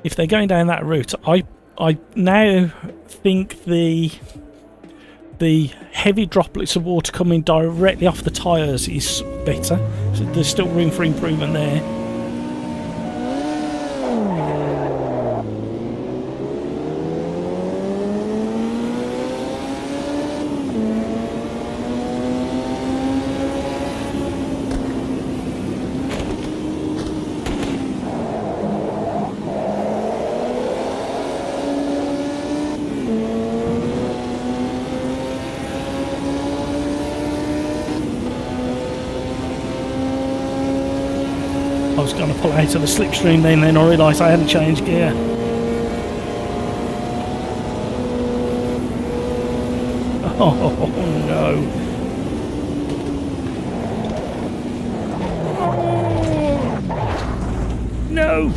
if they're going down that route, I now think the heavy droplets of water coming directly off the tyres is better. So there's still room for improvement there. I was going to pull out of the slipstream then I realised I hadn't changed gear. Oh no. No!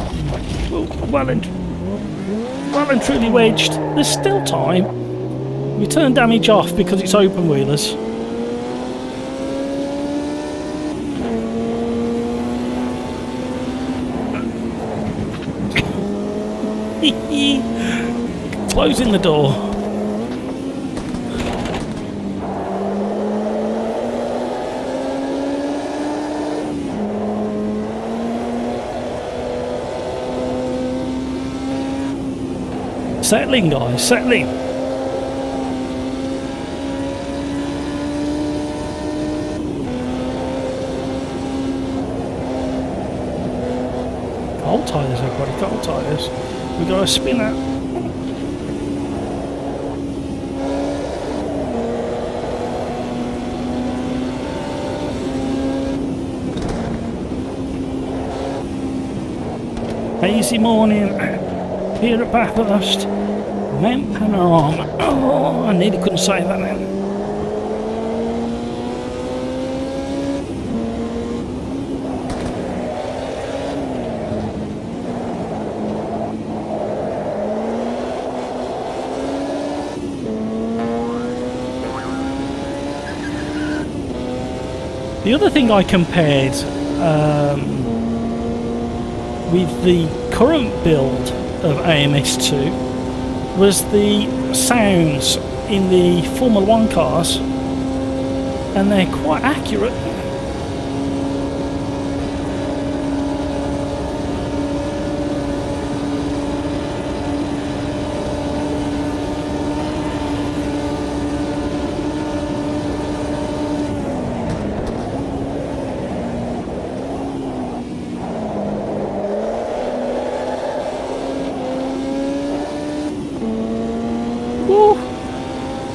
Well and truly wedged. There's still time. We turn damage off because it's open wheelers. Closing the door. Settling, guys, settling. Cold tyres, everybody, cold tyres. We got a spinner. Hazy morning here at Bathurst. Mount Panorama. Oh, I nearly couldn't say that then. The other thing I compared with the current build of AMS2 was the sounds in the Formula 1 cars, and they're quite accurate.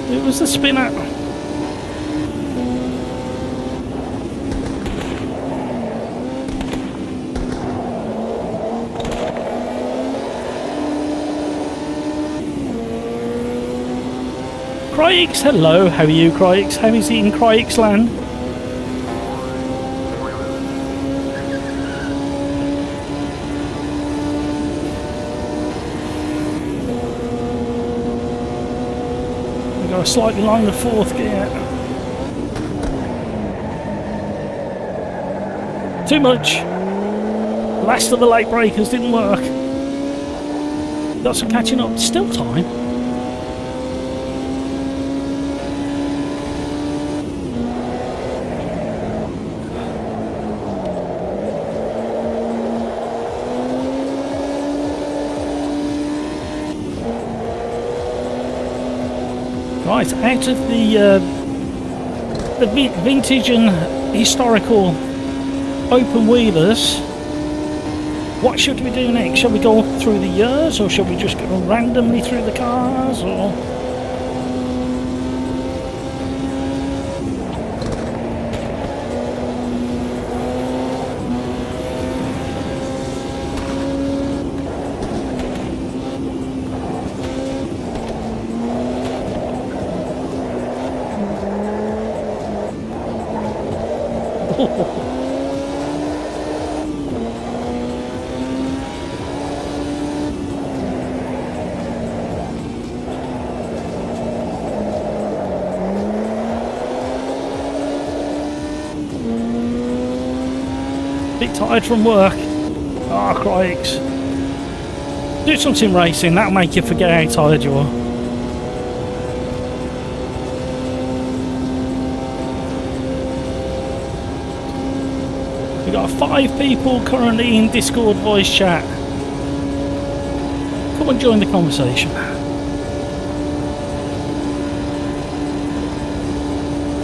It was the spinner. Crix, hello, how are you, Crix? How is it in Crix land? Slightly longer fourth gear. Too much. Last of the late breakers didn't work. Got some catching up. Still time. Right, out of the vintage and historical open wheelers, what should we do next? Shall we go through the years, or shall we just go randomly through the cars, or? Bit tired from work. Ah, Crix. Do some sim racing, that'll make you forget how tired you are. We've got 5 people currently in Discord voice chat. Come and join the conversation.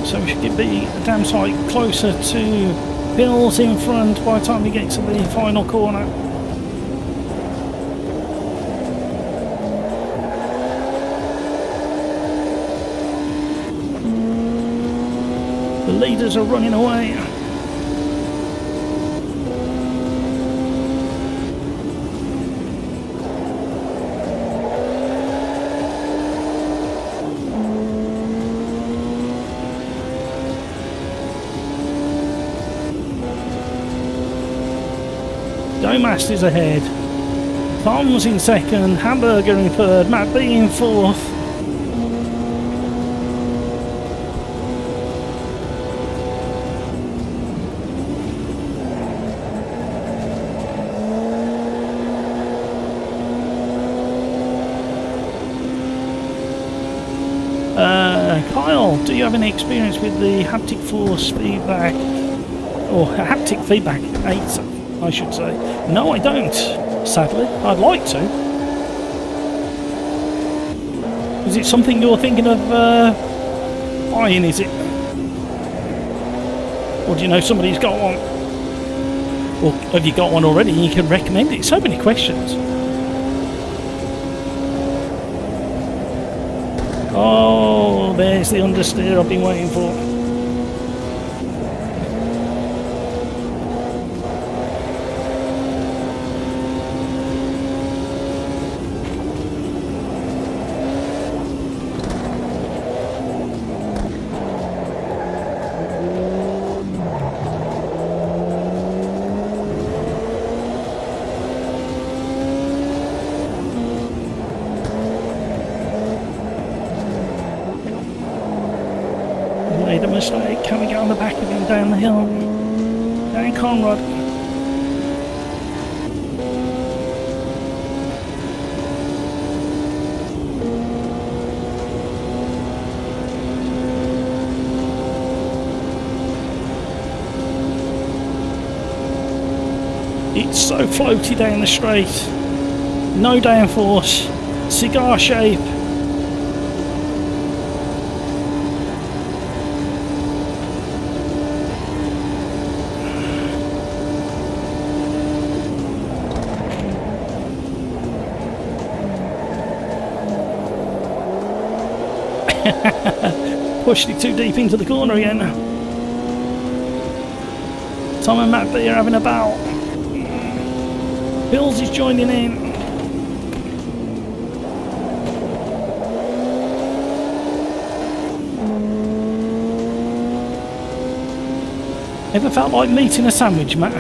So we should be a damn sight closer to Bill's in front by the time we get to the final corner. The leaders are running away. Masters ahead. Tom's in second, Hamburger in third, Matt B in fourth. Kyle, do you have any experience with the haptic force feedback, or haptic feedback 8, I should say? No, I don't, sadly. I'd like to. Is it something you're thinking of buying, is it? Or do you know somebody who's got one? Or have you got one already and you can recommend it? So many questions. Oh, there's the understeer I've been waiting for. Made a mistake. Can we get on the back of him down the hill? Down Conrad. It's so floaty down the straight. No downforce. Cigar shape. Pushed it too deep into the corner again. Tom and Matt B are having a bout. Hills is joining in. Ever felt like meat in a sandwich, Matt?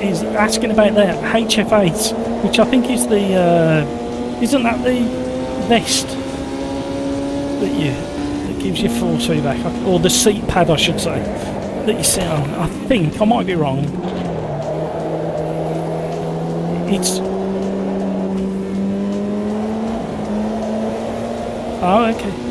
He's asking about the HF8, which I think is the isn't that the vest that gives you force feedback, or the seat pad I should say, that you sit on? I think, I might be wrong. It's oh, okay.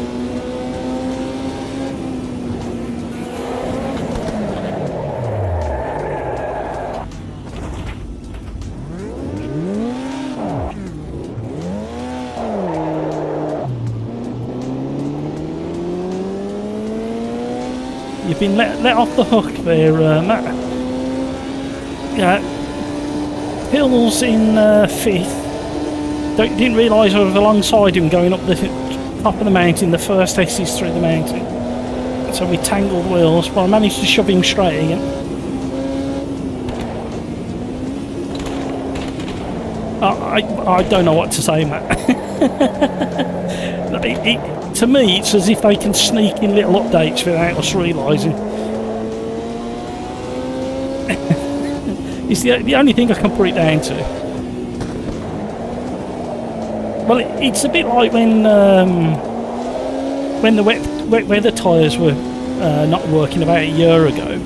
You've been let off the hook there, Matt. Yeah, Hills in 5th. Didn't realise I was alongside him going up the top of the mountain. The first S is through the mountain, so we tangled wheels, but I managed to shove him straight again. I don't know what to say, Matt. To me, it's as if they can sneak in little updates without us realising. It's the only thing I can put it down to. Well, it's a bit like when the wet weather tyres were not working about a year ago,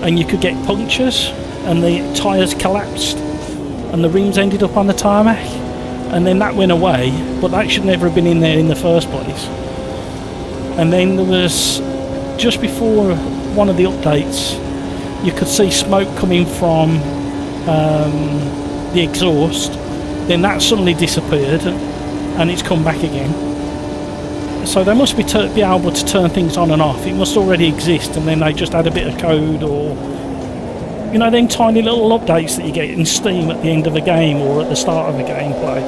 and you could get punctures, and the tyres collapsed, and the rims ended up on the tarmac, and then that went away, but that should never have been in there in the first place. And then there was, just before one of the updates, you could see smoke coming from the exhaust. Then that suddenly disappeared, and it's come back again. So they must be able to turn things on and off. It must already exist, and then they just add a bit of code, or you know, them tiny little updates that you get in Steam at the end of a game or at the start of a gameplay.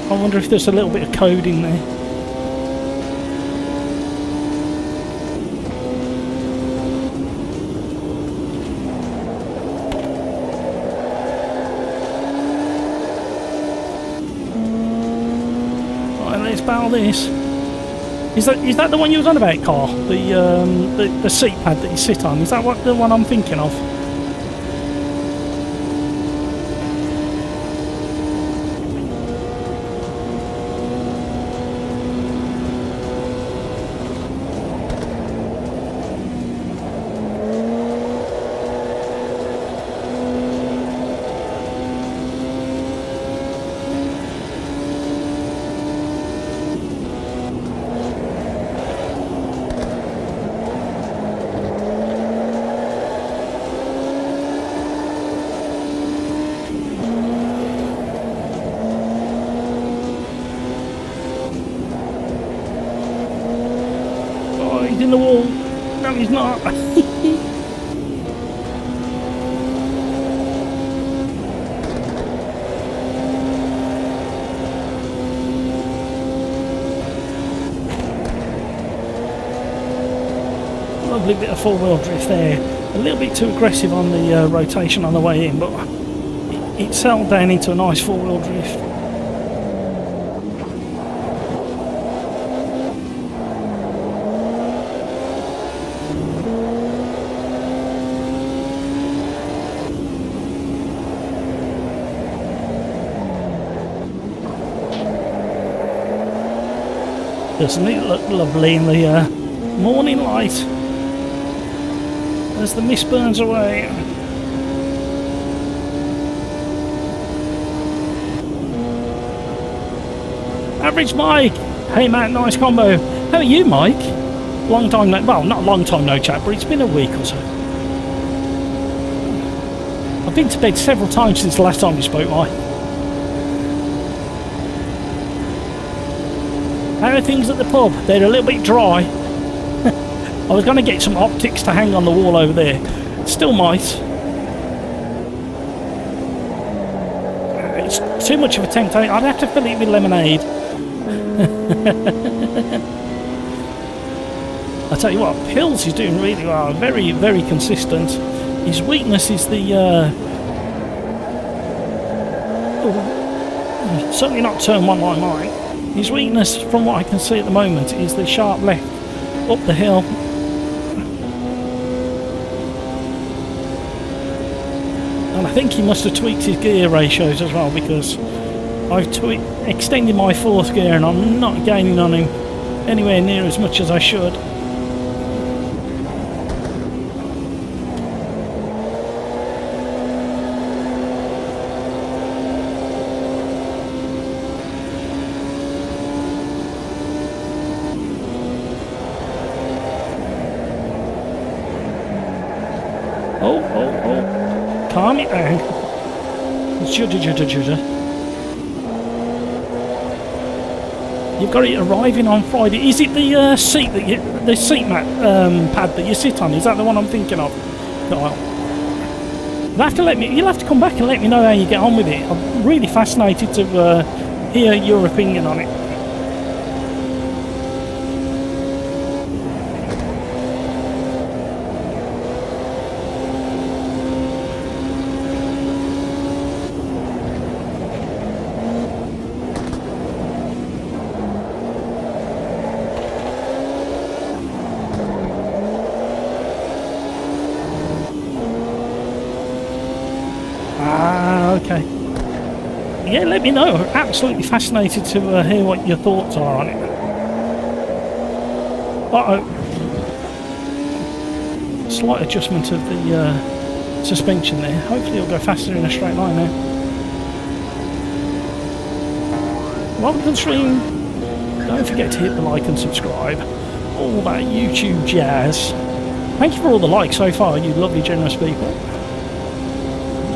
I wonder if there's a little bit of code in there. Let's barrel this. Is that the one you was on about, Carl? The seat pad that you sit on? Is that the one I'm thinking of? In the wall. No, he's not. Lovely bit of four-wheel drift there. A little bit too aggressive on the rotation on the way in, but it settled down into a nice four-wheel drift. Doesn't it look lovely in the morning light as the mist burns away? Average Mike! Hey Matt, nice combo. How are you, Mike? Long time no, well, not a long time no chat, but it's been a week or so. I've been to bed several times since the last time we spoke, Mike. How are things at the pub? They're a little bit dry. I was going to get some optics to hang on the wall over there. Still might. It's too much of a temptation. I'd have to fill it with lemonade. I tell you what, Pills is doing really well. Very, very consistent. His weakness is the... certainly not turn one like mine. His weakness, from what I can see at the moment, is the sharp left up the hill. And I think he must have tweaked his gear ratios as well, because I've extended my fourth gear and I'm not gaining on him anywhere near as much as I should. Calm it down. Judder. You've got it arriving on Friday. Is it the seat that the seat mat pad that you sit on? Is that the one I'm thinking of? Kyle? You'll have to come back and let me know how you get on with it. I'm really fascinated to hear your opinion on it. Ah, okay. Yeah, let me know. Absolutely fascinated to hear what your thoughts are on it. Uh-oh. Slight adjustment of the suspension there. Hopefully it'll go faster in a straight line now. Welcome to the stream. Don't forget to hit the like and subscribe. All that YouTube jazz. Thank you for all the likes so far, you lovely generous people.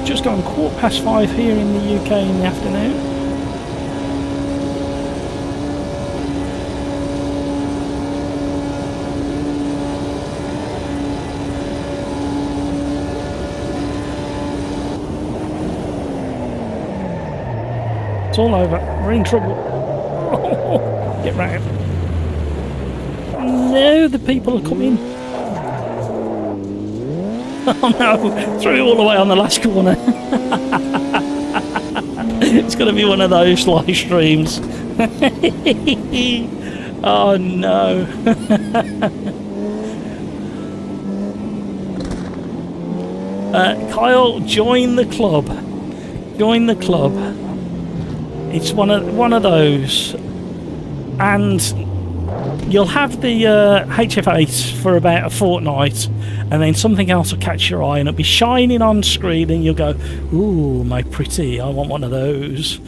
Just gone 5:15 here in the UK in the afternoon. It's all over. We're in trouble. Get round. No, the people are coming. Oh no, threw it all the way on the last corner. It's going to be one of those live streams. Oh no. Kyle, join the club. Join the club. It's one of those, and you'll have the HF8 for about a fortnight, and then something else will catch your eye and it'll be shining on screen and you'll go, ooh, my pretty, I want one of those.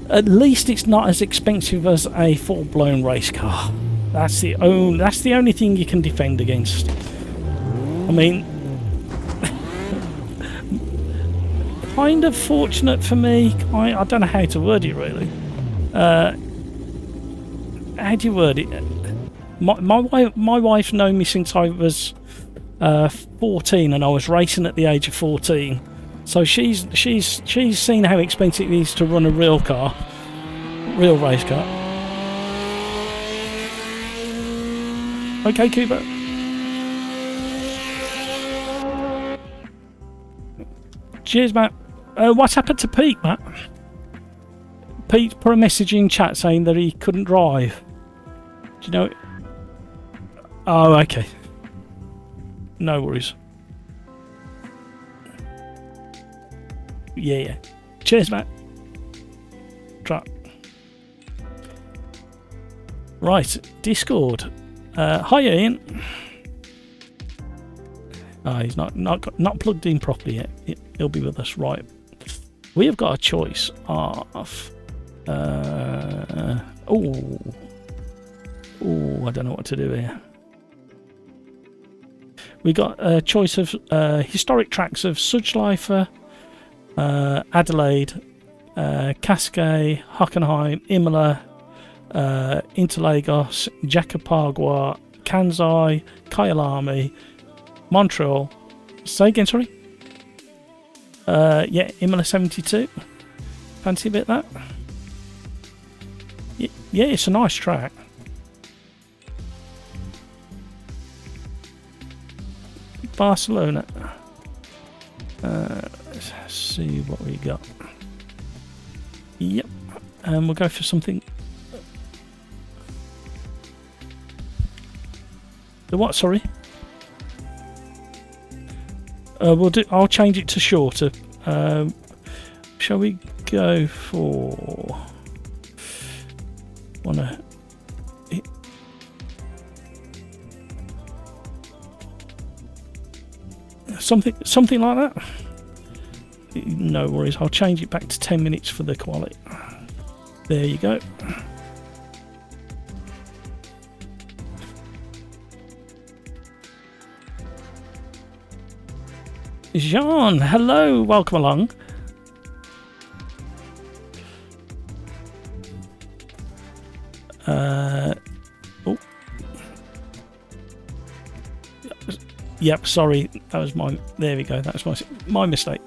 At least it's not as expensive as a full-blown race car. That's the only thing you can defend against. I mean, kind of fortunate for me. I don't know how to word it really. How do you word it? My wife's known me since I was 14, and I was racing at the age of 14. So she's seen how expensive it is to run a real race car. Okay, Cooper. Cheers, Matt. What happened to Pete, Matt? Pete put a message in chat saying that he couldn't drive. Do you know? Oh, okay. No worries. Yeah. Cheers, Matt. Try. Right, Discord. Hi, Ian. Oh, he's not plugged in properly yet. He'll be with us, right? We have got a choice of. I don't know what to do here. We got a choice of historic tracks of Sudslifer, Adelaide, Cascais, Hockenheim, Imola, Interlagos, Jacapagua, Kansai, Kyalami, Montreal. Say again, sorry. Yeah, Imola 72. Fancy a bit of that? Yeah, it's a nice track. Barcelona. Let's see what we got. Yep, and we'll go for something. The what? Sorry. We'll do. I'll change it to shorter. Shall we go for? Something like that. No worries. I'll change it back to 10 minutes for the Quali. There you go. Jean, hello, welcome along. Oh. Yep, sorry, that was my. There we go. That was my mistake.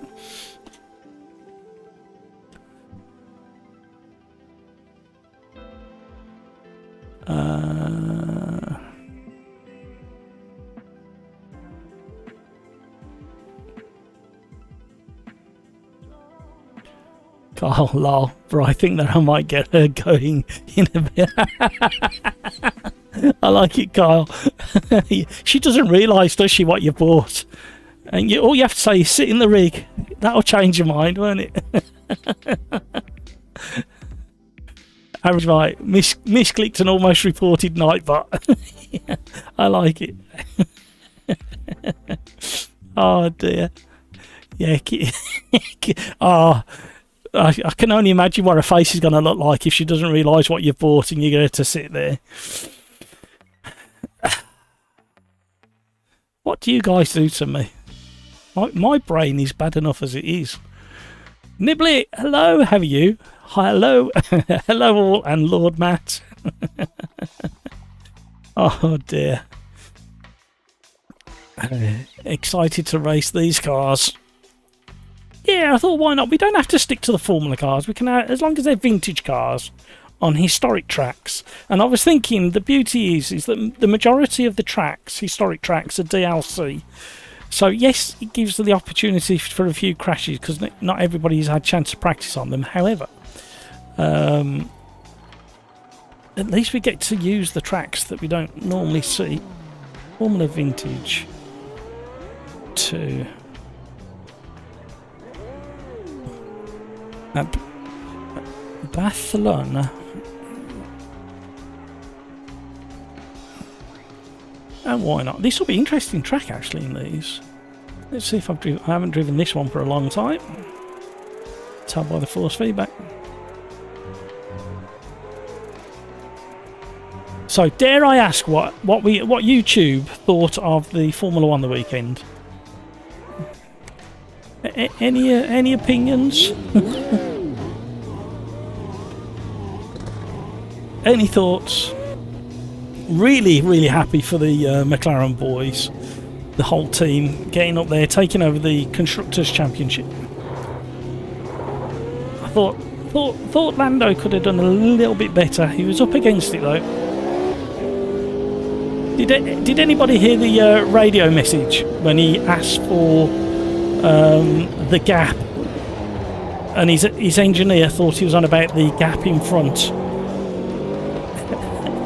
Carl, lol, bro, I think that I might get her going in a bit. I like it, Kyle. She doesn't realise, does she, what you bought? And all you have to say is sit in the rig. That'll change your mind, won't it? Average right. Misclicked and almost reported Nightbot. Yeah, I like it. Oh dear. Yeah. Oh, I can only imagine what her face is going to look like if she doesn't realise what you've bought and you're going to sit there. What do you guys do to me? My brain is bad enough as it is. Nibbly, hello, how are you? Hello, hello all, and Lord Matt. Oh dear. Excited to race these cars. Yeah, I thought, why not? We don't have to stick to the Formula cars. We can, as long as they're vintage cars on historic tracks. And I was thinking, the beauty is that the majority of the tracks, historic tracks, are DLC. So yes, it gives the opportunity for a few crashes because not everybody's had a chance to practice on them. However, at least we get to use the tracks that we don't normally see. Formula Vintage 2. Barcelona. And why not? This will be an interesting track actually in these. Let's see if I haven't driven this one for a long time. Tell by the force feedback. So dare I ask what YouTube thought of the Formula One the weekend? Any opinions? Any thoughts? Really, really happy for the McLaren boys, the whole team getting up there, taking over the Constructors' Championship. I thought Lando could have done a little bit better. He was up against it though. Did anybody hear the radio message when he asked for the gap, and his engineer thought he was on about the gap in front?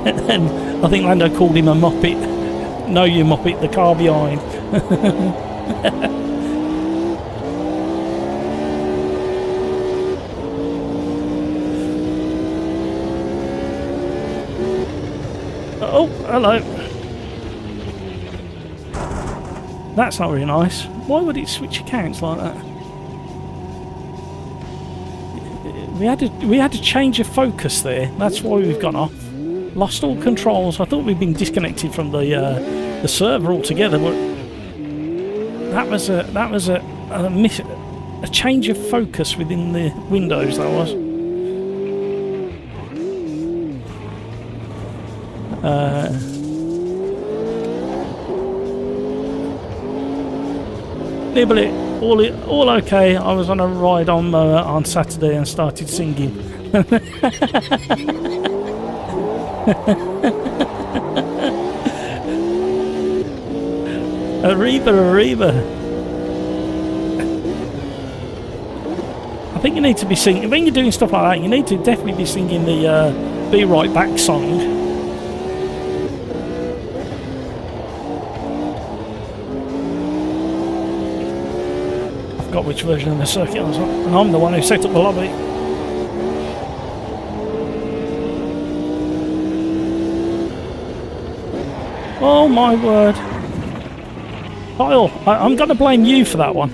And I think Lando called him a muppet. No, you muppet, the car behind. Oh, hello. That's not really nice. Why would it switch accounts like that? We had to change of focus there. That's why we've gone off. Lost all controls. I thought we'd been disconnected from the server altogether, but that was a change of focus within the Windows. That was. Nibbly, all okay. I was on a ride on Saturday and started singing. Arriba. I think you need to be singing when you're doing stuff like that. You need to definitely be singing the "Be Right Back" song. I forgot which version of the circuit I was on, and I'm the one who set up the lobby. Oh my word. Kyle, I'm going to blame you for that one.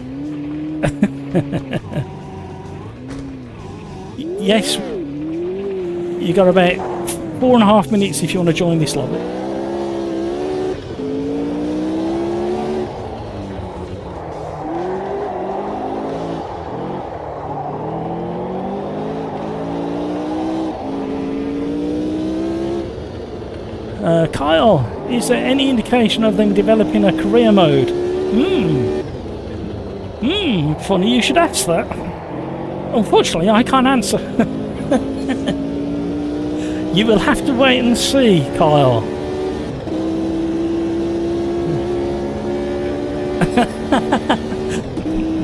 Yes, you got about 4.5 minutes if you want to join this lobby. Kyle, is there any indication of them developing a career mode? Funny you should ask that. Unfortunately, I can't answer. You will have to wait and see, Kyle.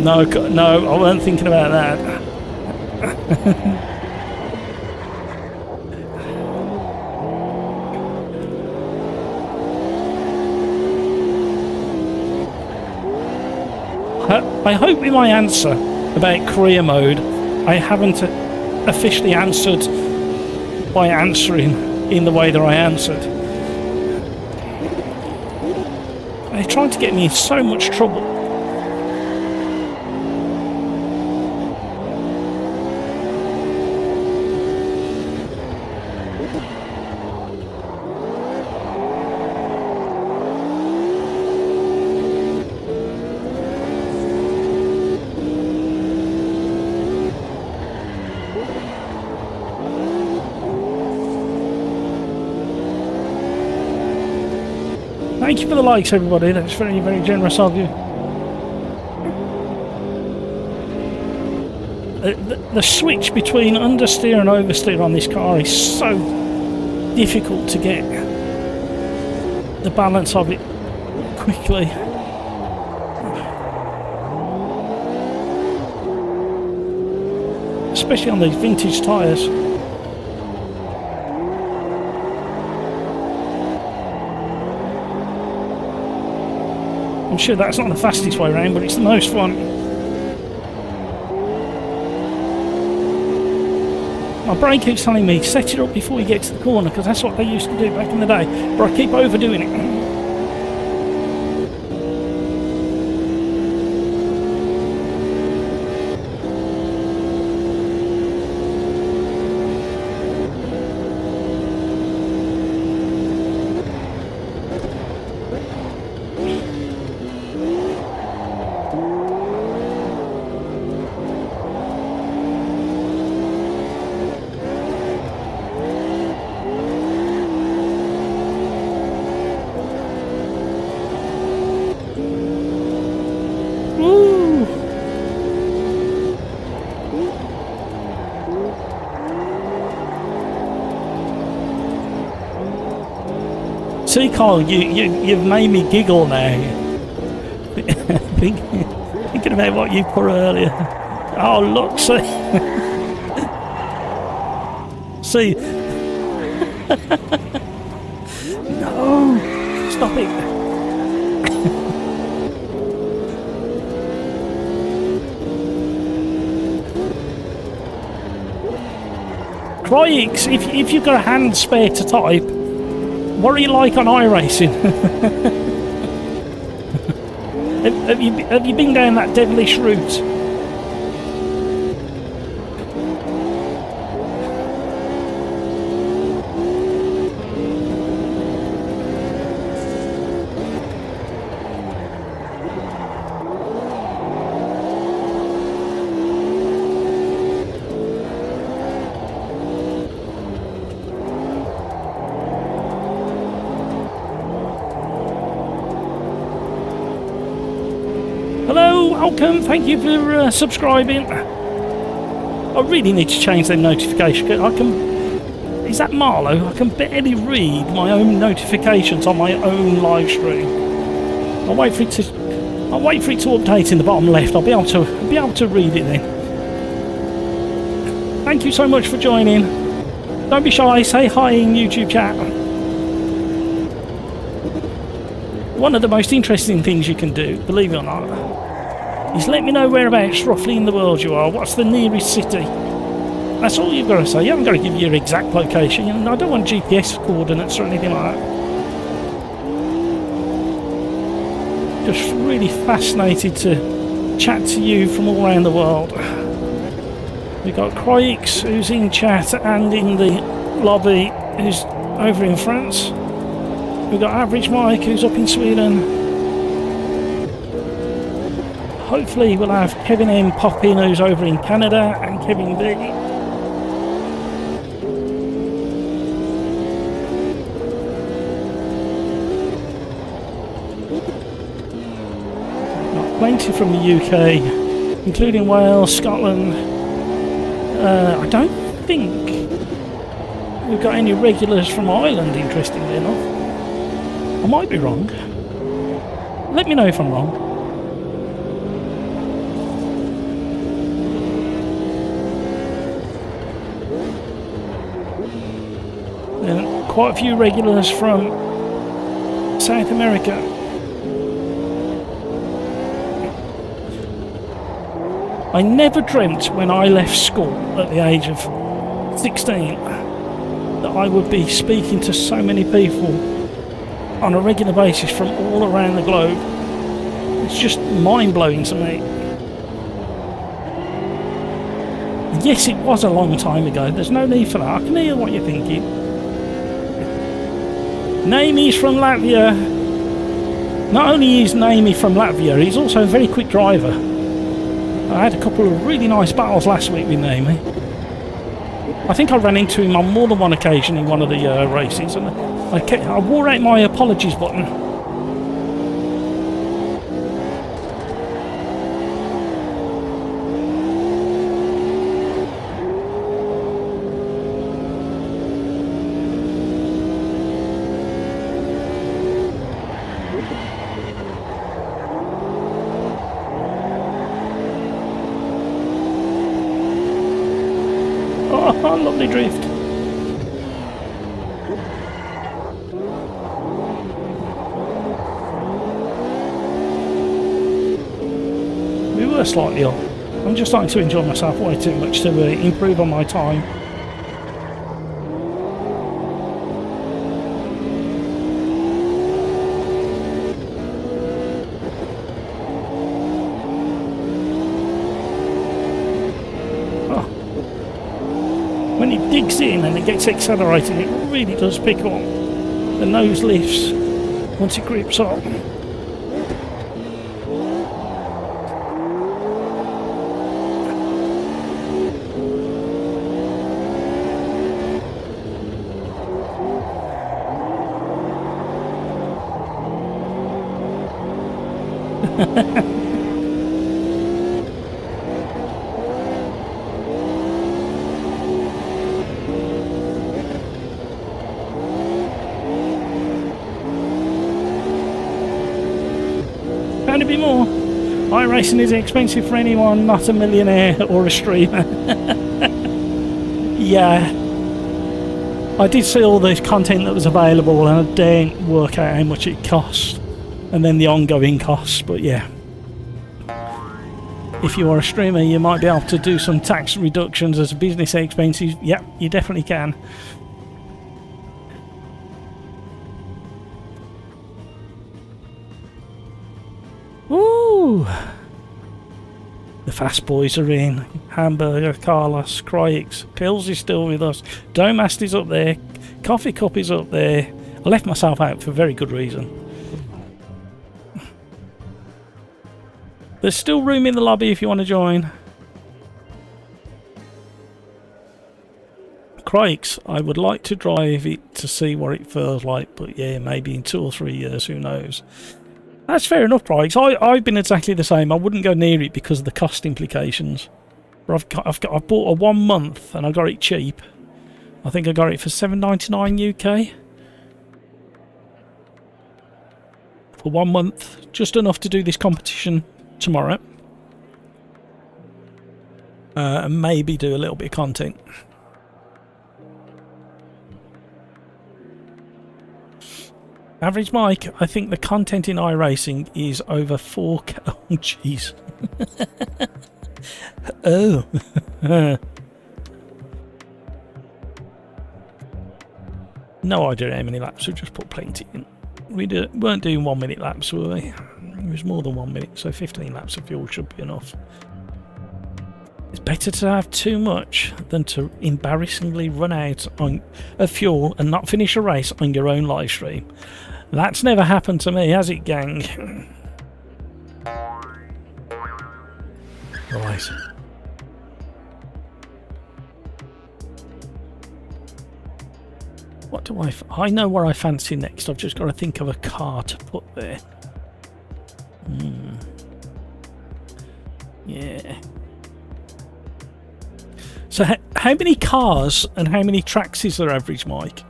No, I weren't thinking about that. I hope in my answer about career mode, I haven't officially answered by answering in the way that I answered. They're trying to get me in so much trouble. Thank you for the likes, everybody. That's very, very generous of you. The switch between understeer and oversteer on this car is so difficult to get the balance of it quickly. Especially on these vintage tyres. I'm sure that's not the fastest way around, but it's the most fun. My brain keeps telling me, set it up before you get to the corner, because that's what they used to do back in the day, but I keep overdoing it. See, Carl, you've made me giggle now. Thinking about what you put earlier. Oh, look, see. See. No, stop it. Crikes, if you've got a hand spare to type, what are you like on iRacing? have you been down that devilish route? Welcome, thank you for subscribing. I really need to change them notifications. Is that Marlow? I can barely read my own notifications on my own live stream. I'll wait for it to update in the bottom left. I'll be able to read it then. Thank you so much for joining. Don't be shy, say hi in YouTube chat. One of the most interesting things you can do, believe it or not, is let me know whereabouts roughly in the world you are. What's the nearest city? That's all you've got to say. You haven't got to give your exact location. You know, I don't want GPS coordinates or anything like that. Just really fascinated to chat to you from all around the world. We've got Croix, who's in chat and in the lobby, who's over in France. We've got Average Mike, who's up in Sweden. Hopefully we'll have Kevin M pop in, who's over in Canada, and Kevin B. Got plenty from the UK, including Wales, Scotland. I don't think we've got any regulars from Ireland, interestingly enough. I might be wrong. Let me know if I'm wrong. Quite a few regulars from South America. I never dreamt when I left school at the age of 16 that I would be speaking to so many people on a regular basis from all around the globe. It's just mind-blowing to me. Yes, it was a long time ago. There's no need for that. I can hear what you're thinking. Naimi's from Latvia. Not only is Naimi from Latvia, he's also a very quick driver. I had a couple of really nice battles last week with Naimi. I think I ran into him on more than one occasion in one of the races, and I wore out my apologies button. Oh, lovely drift. We were slightly off. I'm just starting to enjoy myself way too much to improve on my time. When it digs in and it gets accelerated, it really does pick up. The nose lifts once it grips up. Found a bit more. iRacing is expensive for anyone not a millionaire or a streamer. Yeah. I did see all the content that was available and I didn't work out how much it cost. And then the ongoing costs, but yeah. If you are a streamer, you might be able to do some tax reductions as business expenses. Yep, you definitely can. Woo! The fast boys are in. Hamburger, Carlos, Cryix, Pills is still with us. Domast is up there. Coffee Cup is up there. I left myself out for very good reason. There's still room in the lobby if you want to join. Cryix, I would like to drive it to see what it feels like, but yeah, maybe in 2 or 3 years, who knows. That's fair enough, Cryix. I've been exactly the same. I wouldn't go near it because of the cost implications. But I bought a 1 month and I got it cheap. I think I got it for $7.99 UK. For 1 month, just enough to do this competition tomorrow. And maybe do a little bit of content. Average Mike, I think the content in iRacing is over 4K. Oh, jeez. Oh. No idea how many laps, we've just put plenty in. We weren't doing 1 minute laps, were we? It was more than 1 minute, so 15 laps of fuel should be enough. It's better to have too much than to embarrassingly run out of fuel and not finish a race on your own live stream. That's never happened to me, has it, gang? Right. What do I know where I fancy next. I've just got to think of a car to put there. Yeah. So how many cars and how many tracks is there average, Mike?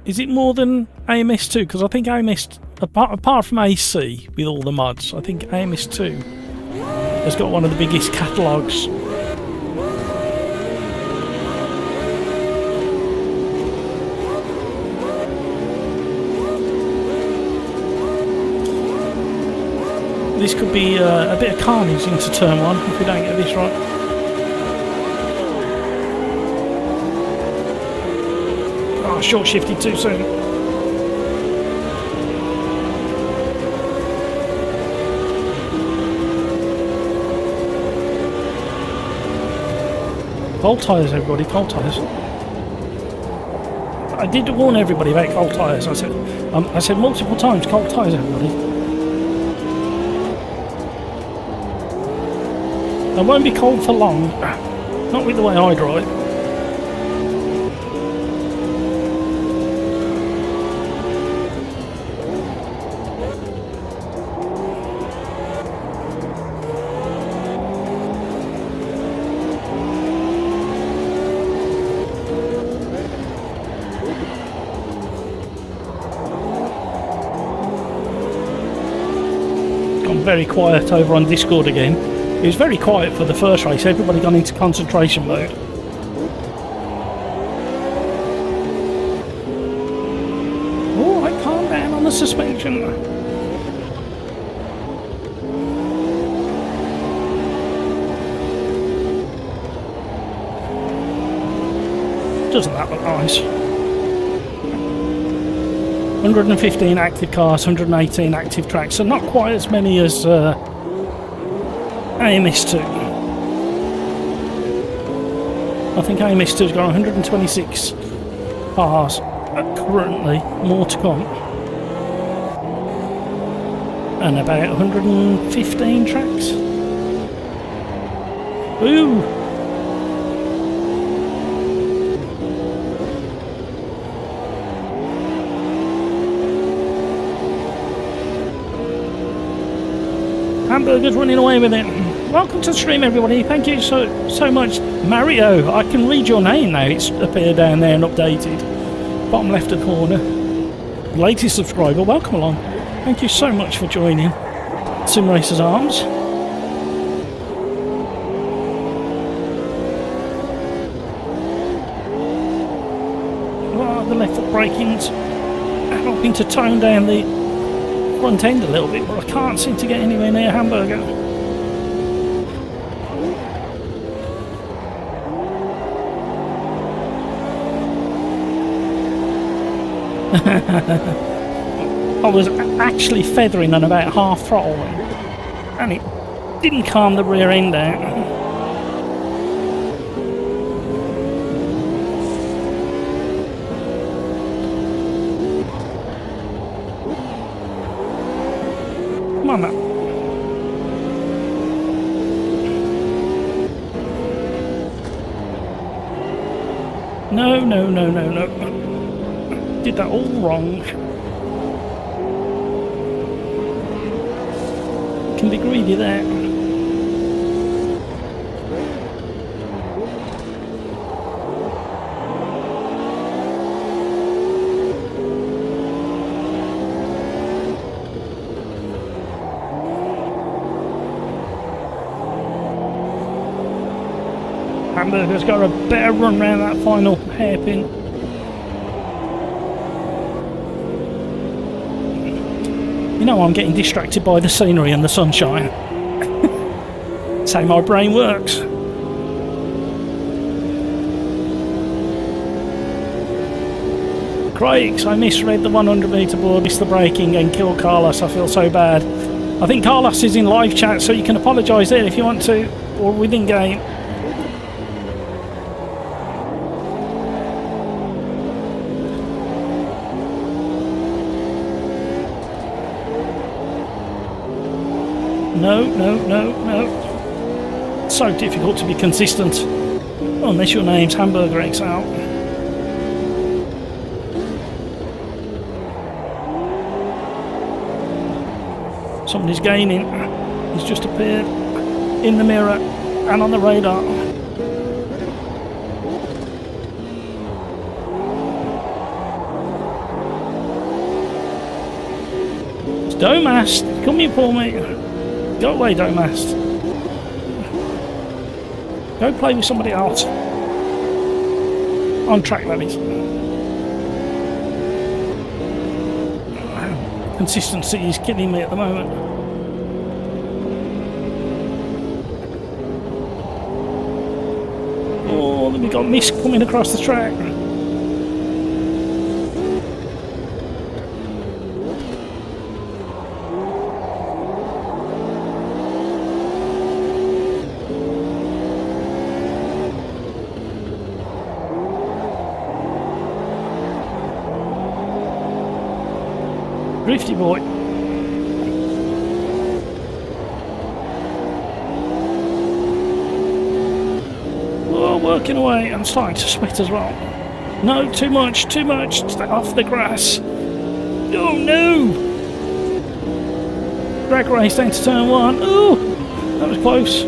Is it more than AMS2? Because I think AMS, apart from AC with all the mods, I think AMS2 has got one of the biggest catalogues. This could be a bit of carnage into turn 1 if we don't get this right. Oh, short shifted too soon. Cold tyres, everybody, cold tyres. I did warn everybody about cold tyres. I said multiple times, cold tyres, everybody. They won't be cold for long. Not with the way I drive. Very quiet over on Discord again. It was very quiet for the first race. Everybody gone into concentration mode. Oh, I calm down on the suspension. Doesn't that look nice? 115 active cars, 118 active tracks, so not quite as many as AMS2. I think AMS2's got 126 cars currently, more to come, and about 115 tracks. Ooh! Hamburger's running away with it. Welcome to the stream, everybody. Thank you so much. Mario, I can read your name now. It's appeared down there and updated. Bottom left of the corner. Latest subscriber, welcome along. Thank you so much for joining SimRacersArms. Well, the left foot braking's helping to tone down the front end a little bit, but I can't seem to get anywhere near Hamburger. I was actually feathering on about half throttle and it didn't calm the rear end down. Come on now. No. Did that all wrong. Can be greedy there. Hamburger's got a better run round that final hairpin. You know, I'm getting distracted by the scenery and the sunshine. That's how my brain works. Craigs, I misread the 100 metre board, missed the braking and killed Carlos. I feel so bad. I think Carlos is in live chat, so you can apologise there if you want to, or within game. No. So difficult to be consistent unless your name's Hamburger X out. Somebody's gaining. He's just appeared in the mirror and on the radar. It's Domast, come here for me. Go away, Domast. Go play with somebody else. On track, that is. Consistency is killing me at the moment. we got mist coming across the track. Drifty boy. Oh, working away. I'm starting to sweat as well. No, too much, too much. Stay off the grass. Oh no! Drag race down to turn one. Oh, that was close.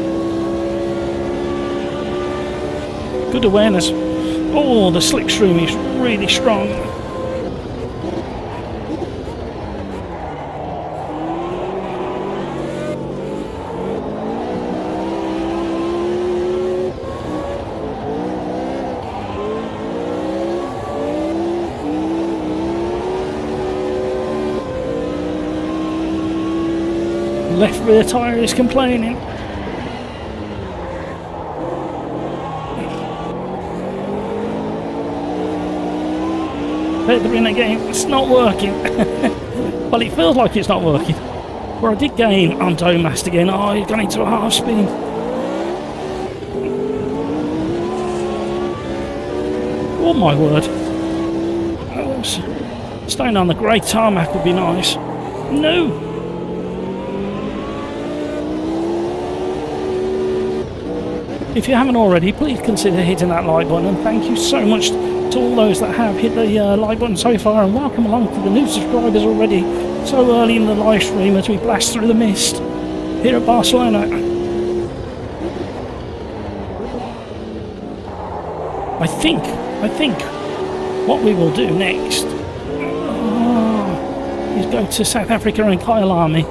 Good awareness. Oh, the slick stream is really strong. Left rear tyre is complaining. Feathering again, it's not working. Well, it feels like it's not working. Where I did gain on Domast again. Oh, he's gone into a half spin. Oh my word. Staying on the grey tarmac would be nice. No! If you haven't already, please consider hitting that like button, and thank you so much to all those that have hit the like button so far, and welcome along to the new subscribers already so early in the live stream as we blast through the mist here at Barcelona. I think what we will do next is go to South Africa and Quali.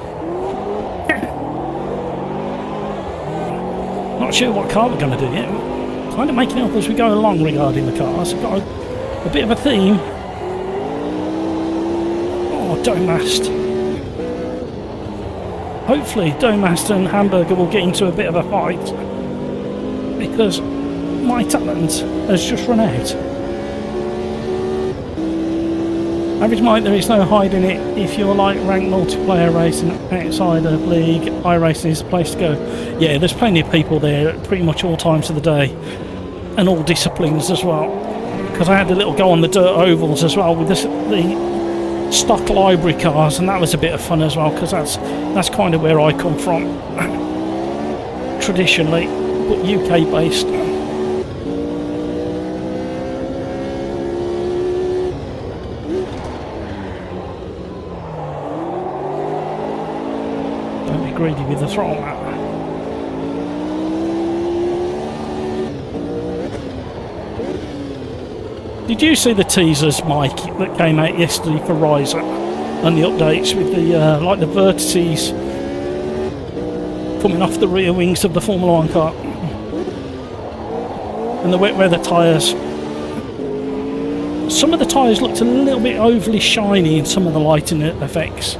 Not sure what car we're going to do yet. Kind of making it up as we go along regarding the cars. We've got a bit of a theme. Oh, Domast. Hopefully Domast and Hamburger will get into a bit of a fight, because my talent has just run out. Average Mike, there is no hiding it. If you're like ranked multiplayer racing outside of League, iRacing is the place to go. Yeah, there's plenty of people there at pretty much all times of the day, and all disciplines as well. Because I had a little go on the dirt ovals as well with the stock library cars, and that was a bit of fun as well, because that's kind of where I come from traditionally, but UK based. Greedy with the throttle map. Did you see the teasers, Mike, that came out yesterday for Riser and the updates with the like the vertices coming off the rear wings of the Formula 1 car and the wet weather tyres? Some of the tyres looked a little bit overly shiny in some of the lighting effects.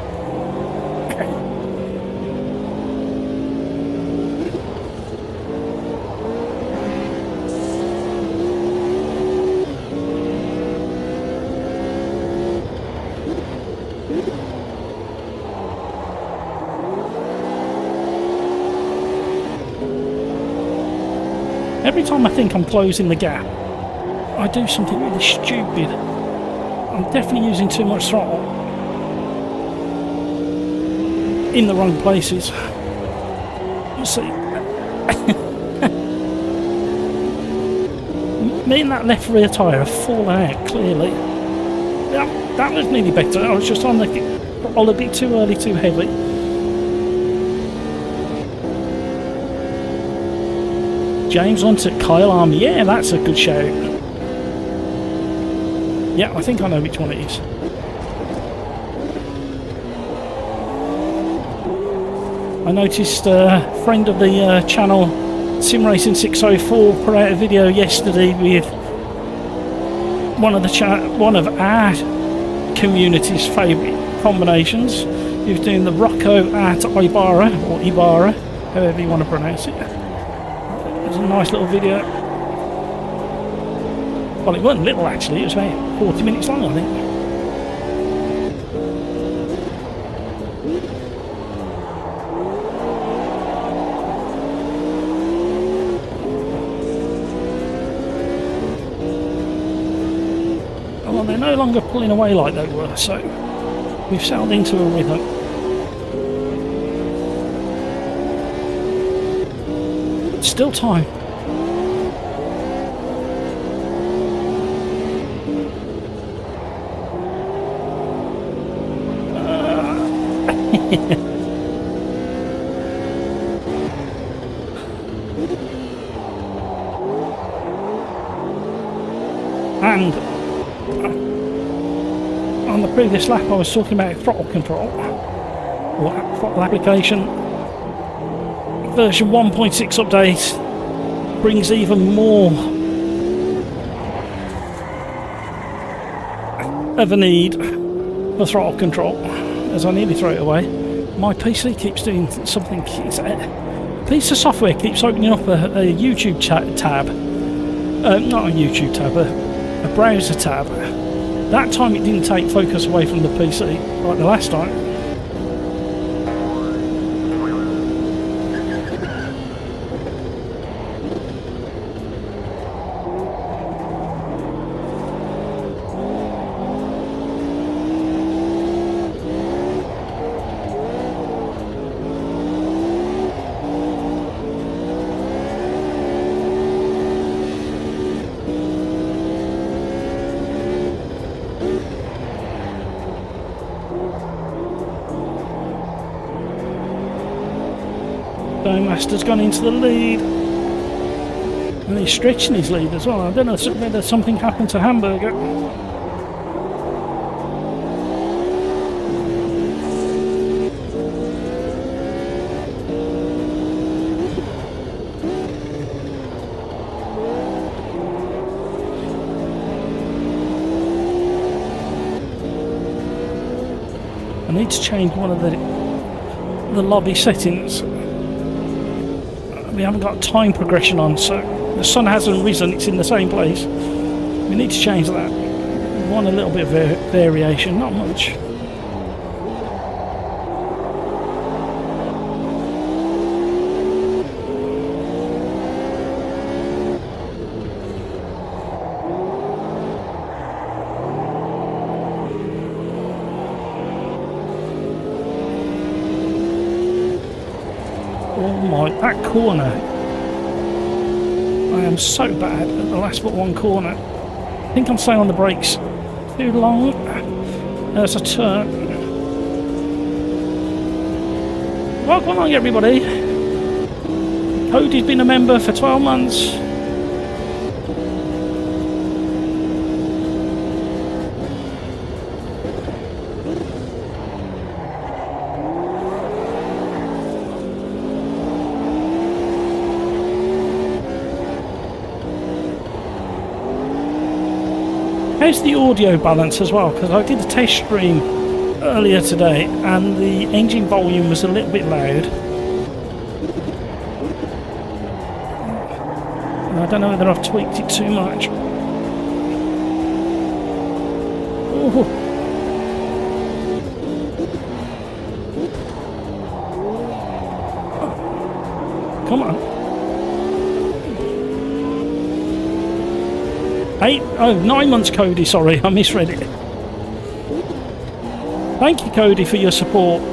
Every time I think I'm closing the gap, I do something really stupid. I'm definitely using too much throttle in the wrong places. Let's see. Me and that left rear tyre have fallen out clearly. That was nearly better. I was just on the throttle a bit too early, too heavy. James onto Kyle Army. Yeah, that's a good shout. Yeah, I think I know which one it is. I noticed a friend of the channel, Sim Racing 604, put out a video yesterday with one of our community's favourite combinations. He was doing the Rocco at Ibarra, or Ibarra, however you want to pronounce it. It's a nice little video. Well, it wasn't little actually, it was about 40 minutes long, I think. Well, they're no longer pulling away like they were, so we've settled into a rhythm. Still time. And on the previous lap I was talking about throttle control or throttle application. Version 1.6 update brings even more of a need for throttle control, as I nearly throw it away. My PC keeps doing something. A piece of software keeps opening up a YouTube tab. Not a YouTube tab, a browser tab. That time it didn't take focus away from the PC like the last time. Master's gone into the lead, and he's stretching his lead as well. I don't know whether something happened to Hamburger. I need to change one of the lobby settings. We haven't got time progression on, so the sun hasn't risen, it's in the same place. We need to change that. We want a little bit of variation, not much. That corner, I am so bad at the last but one corner. I think I'm staying on the brakes too long. There's a turn. Welcome along everybody. Cody's been a member for 12 months. How's the audio balance as well? Because I did a test stream earlier today and the engine volume was a little bit loud. And I don't know whether I've tweaked it too much. Ooh. Come on. 9 months, Cody, sorry, I misread it. Thank you, Cody, for your support.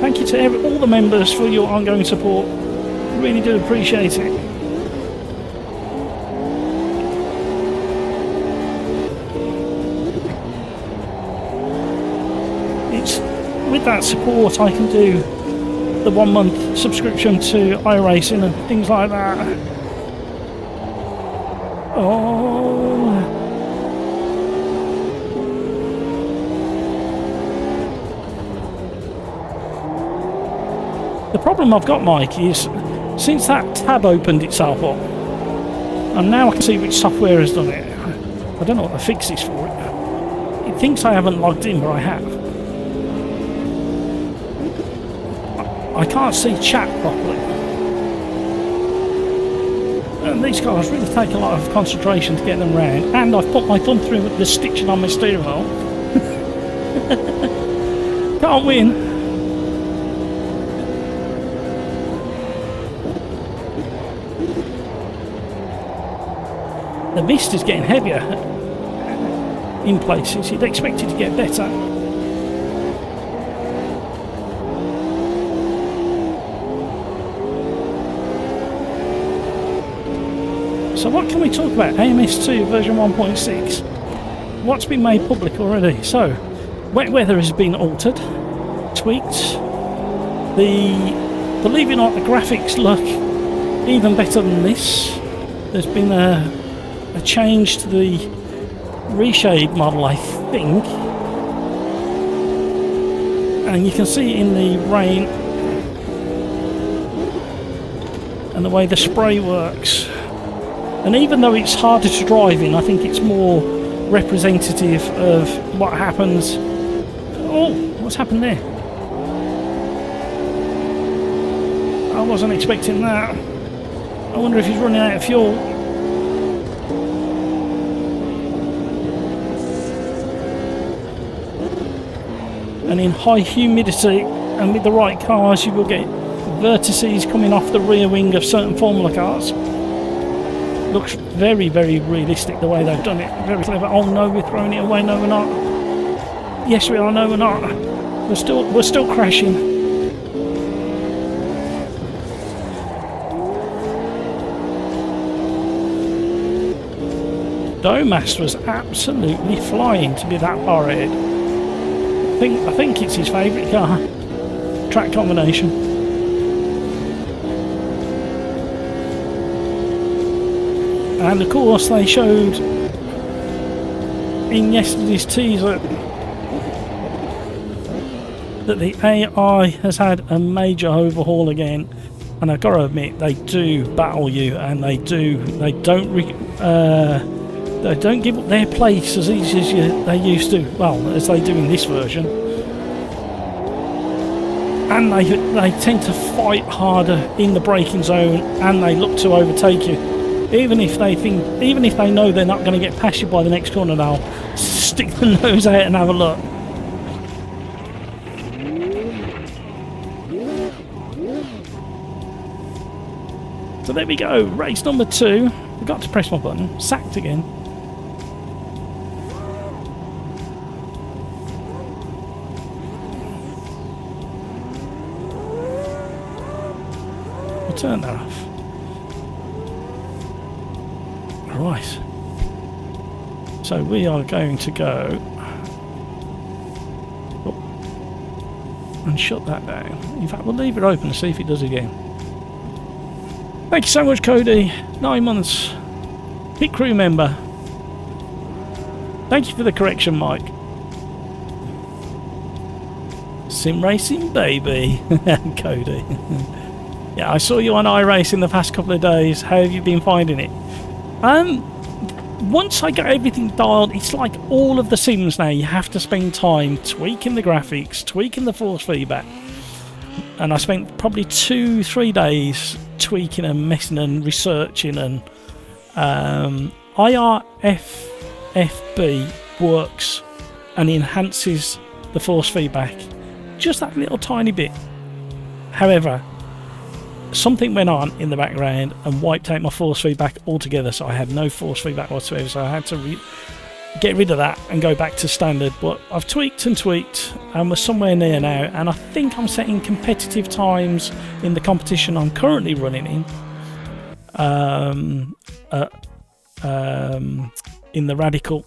Thank you to all the members for your ongoing support. Really do appreciate it. It's with that support I can do the 1 month subscription to iRacing and things like that. Oh. The problem I've got, Mike, is since that tab opened itself up, and now I can see which software has done it. I don't know what the fix is for it. It thinks I haven't logged in, but I have. I can't see chat properly. And And these cars really take a lot of concentration to get them round. And I've put my thumb through the stitching on my steering wheel. Can't win. The mist is getting heavier in places. You'd expect it to get better. So what can we talk about? AMS2 version 1.6. What's been made public already? So, wet weather has been altered, tweaked. Believe it or not, the graphics look even better than this. There's been a change to the reshade model, I think. And you can see it in the rain and the way the spray works. And even though it's harder to drive in, I think it's more representative of what happens. Oh, what's happened there? I wasn't expecting that. I wonder if he's running out of fuel. And in high humidity and with the right cars, you will get vertices coming off the rear wing of certain Formula cars. Looks very, very realistic the way they've done it. Very clever. Oh no, we're throwing it away. No, we're not. Yes, we are. No, we're not. We're still crashing. Domas was absolutely flying to be that far ahead. I think it's his favourite car. Track combination. And of course they showed in yesterday's teaser that the AI has had a major overhaul again, and I've got to admit they do battle you, and they don't give up their place as easy as they used to, well, as they do in this version. And they tend to fight harder in the braking zone, and they look to overtake you. Even if they know they're not going to get past you by the next corner, they'll stick the nose out and have a look. So there we go, race number 2. Forgot to press my button, sacked again. I'll turn that off. Right, so we are going to go and shut that down. In fact, we'll leave it open and see if it does again. Thank you so much, Cody. 9 months. Pit crew member. Thank you for the correction, Mike. Sim racing, baby. Cody. Yeah, I saw you on iRacing the past couple of days. How have you been finding it? Once I get everything dialed, it's like all of the sims now. You have to spend time tweaking the graphics, tweaking the force feedback. And I spent probably 2-3 days tweaking and messing and researching, and IRFFB works and enhances the force feedback just that little tiny bit. However, something went on in the background and wiped out my force feedback altogether, so I had no force feedback whatsoever, so I had to get rid of that and go back to standard. But I've tweaked and tweaked and we're somewhere near now, and I think I'm setting competitive times in the competition I'm currently running in the Radical.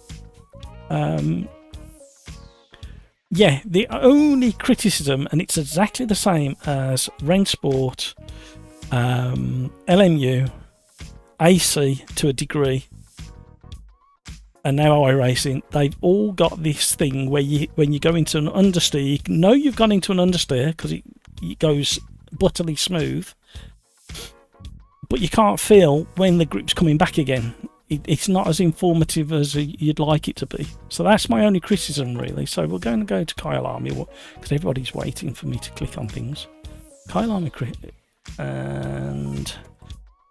Yeah, the only criticism, and it's exactly the same as Rennsport, LMU, AC to a degree, and now iRacing, they've all got this thing where when you go into an understeer, you know you've gone into an understeer because it goes butterly smooth, but you can't feel when the grip's coming back again. It's not as informative as you'd like it to be. So that's my only criticism, really. So we're going to go to Kyle Army because everybody's waiting for me to click on things. Kyle Army crit, and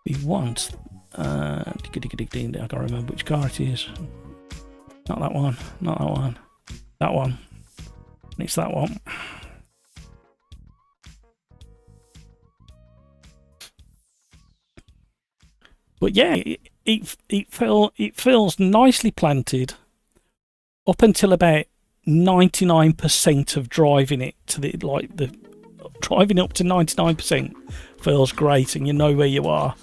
we want I can't remember which car it is. Not that one. Not that one. That one. It's that one. But yeah, it feels nicely planted up until about 99% of driving it to the driving up to 99% feels great, and you know where you are.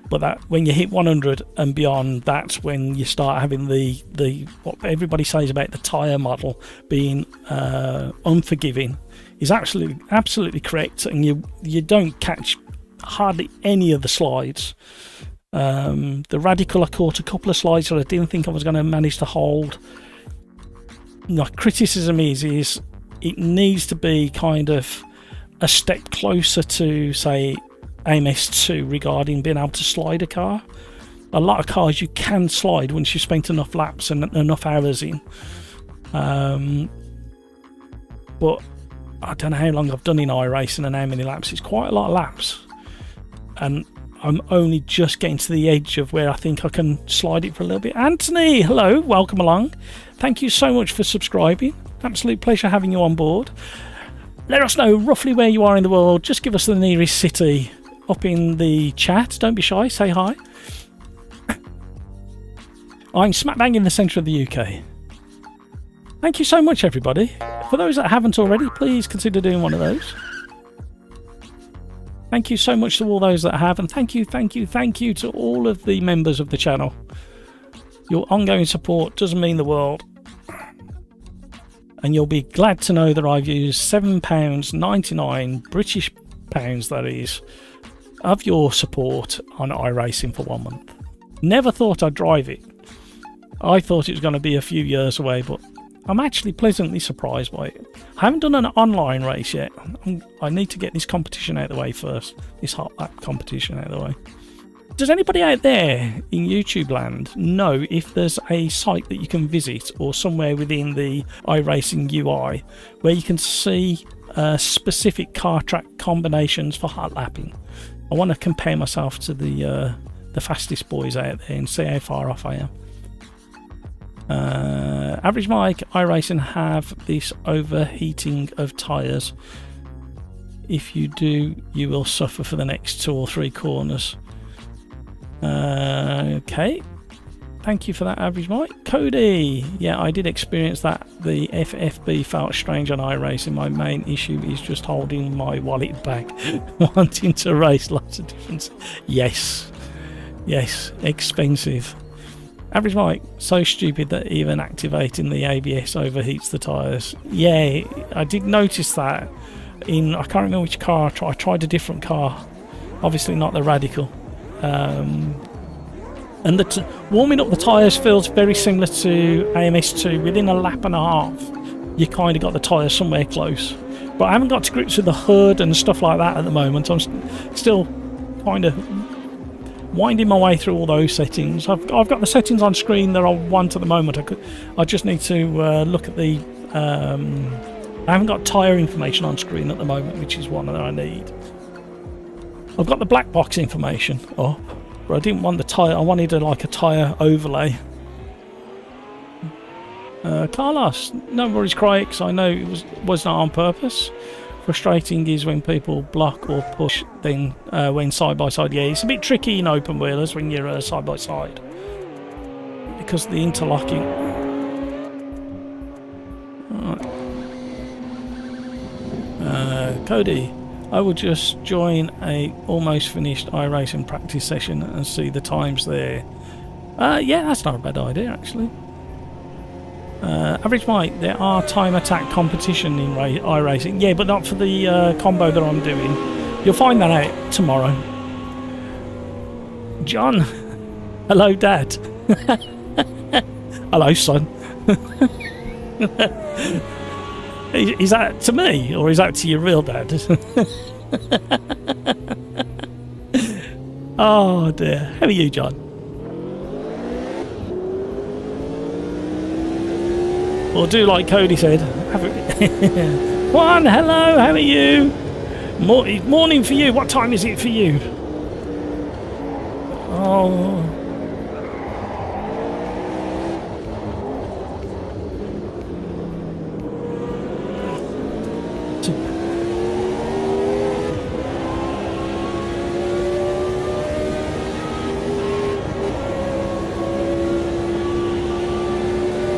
But that when you hit 100 and beyond, that's when you start having the what everybody says about the tyre model being unforgiving is absolutely correct, and you don't catch hardly any of the slides. The Radical, I caught a couple of slides that I didn't think I was going to manage to hold. My criticism is it needs to be kind of a step closer to, say, AMS2 regarding being able to slide a car. A lot of cars you can slide once you've spent enough laps and enough hours in. But I don't know how long I've done in iRacing and how many laps. It's quite a lot of laps. And I'm only just getting to the edge of where I think I can slide it for a little bit. Anthony, hello, welcome along. Thank you so much for subscribing. Absolute pleasure having you on board. Let us know roughly where you are in the world. Just give us the nearest city up in the chat. Don't be shy, say hi. I'm smack bang in the centre of the UK. Thank you so much, everybody. For those that haven't already, please consider doing one of those. Thank you so much to all those that have, and thank you to all of the members of the channel. Your ongoing support does mean the world. And you'll be glad to know that I've used £7.99 British pounds, that is, of your support on iRacing for 1 month. Never thought I'd drive it. I thought it was going to be a few years away, but I'm actually pleasantly surprised by it. I haven't done an online race yet. I need to get this competition out of the way first. This hot lap competition out of the way. Does anybody out there in YouTube land know if there's a site that you can visit or somewhere within the iRacing UI where you can see specific car track combinations for hot lapping? I want to compare myself to the fastest boys out there and see how far off I am. Average Mike, iRacing have this overheating of tyres. If you do, you will suffer for the next 2 or 3 corners. Okay, thank you for that, Average Mike. Cody, yeah, I did experience that. The FFB felt strange on iRacing. My main issue is just holding my wallet back, wanting to race. Lots of difference. Yes, expensive. Average Mike, so stupid that even activating the ABS overheats the tyres. Yeah, I did notice that in, I can't remember which car I tried a different car, obviously not the Radical. And the warming up the tyres feels very similar to AMS2. Within a lap and a half, you kind of got the tyres somewhere close. But I haven't got to grips with the hood and stuff like that at the moment. I'm still kind of winding my way through all those settings. I've got the settings on screen that I want at the moment. I just need to look at the... I haven't got tyre information on screen at the moment, which is one that I need. I've got the black box information up, but I didn't want the tyre. I wanted a tyre overlay. Carlos, no worries, Craig, because I know it was not on purpose. Frustrating is when people block or push then when side by side. Yeah, it's a bit tricky in open wheelers when you're side by side because of the interlocking. Right. Cody, I would just join a almost finished iRacing practice session and see the times there. Yeah, that's not a bad idea actually. Average Mike, there are time attack competition in iRacing. Yeah, but not for the combo that I'm doing. You'll find that out tomorrow. John, hello Dad. Hello son. Is that to me or is that to your real dad? Oh dear. How are you, John? Or do like Cody said. Juan, hello, how are you? Morning for you. What time is it for you? Oh.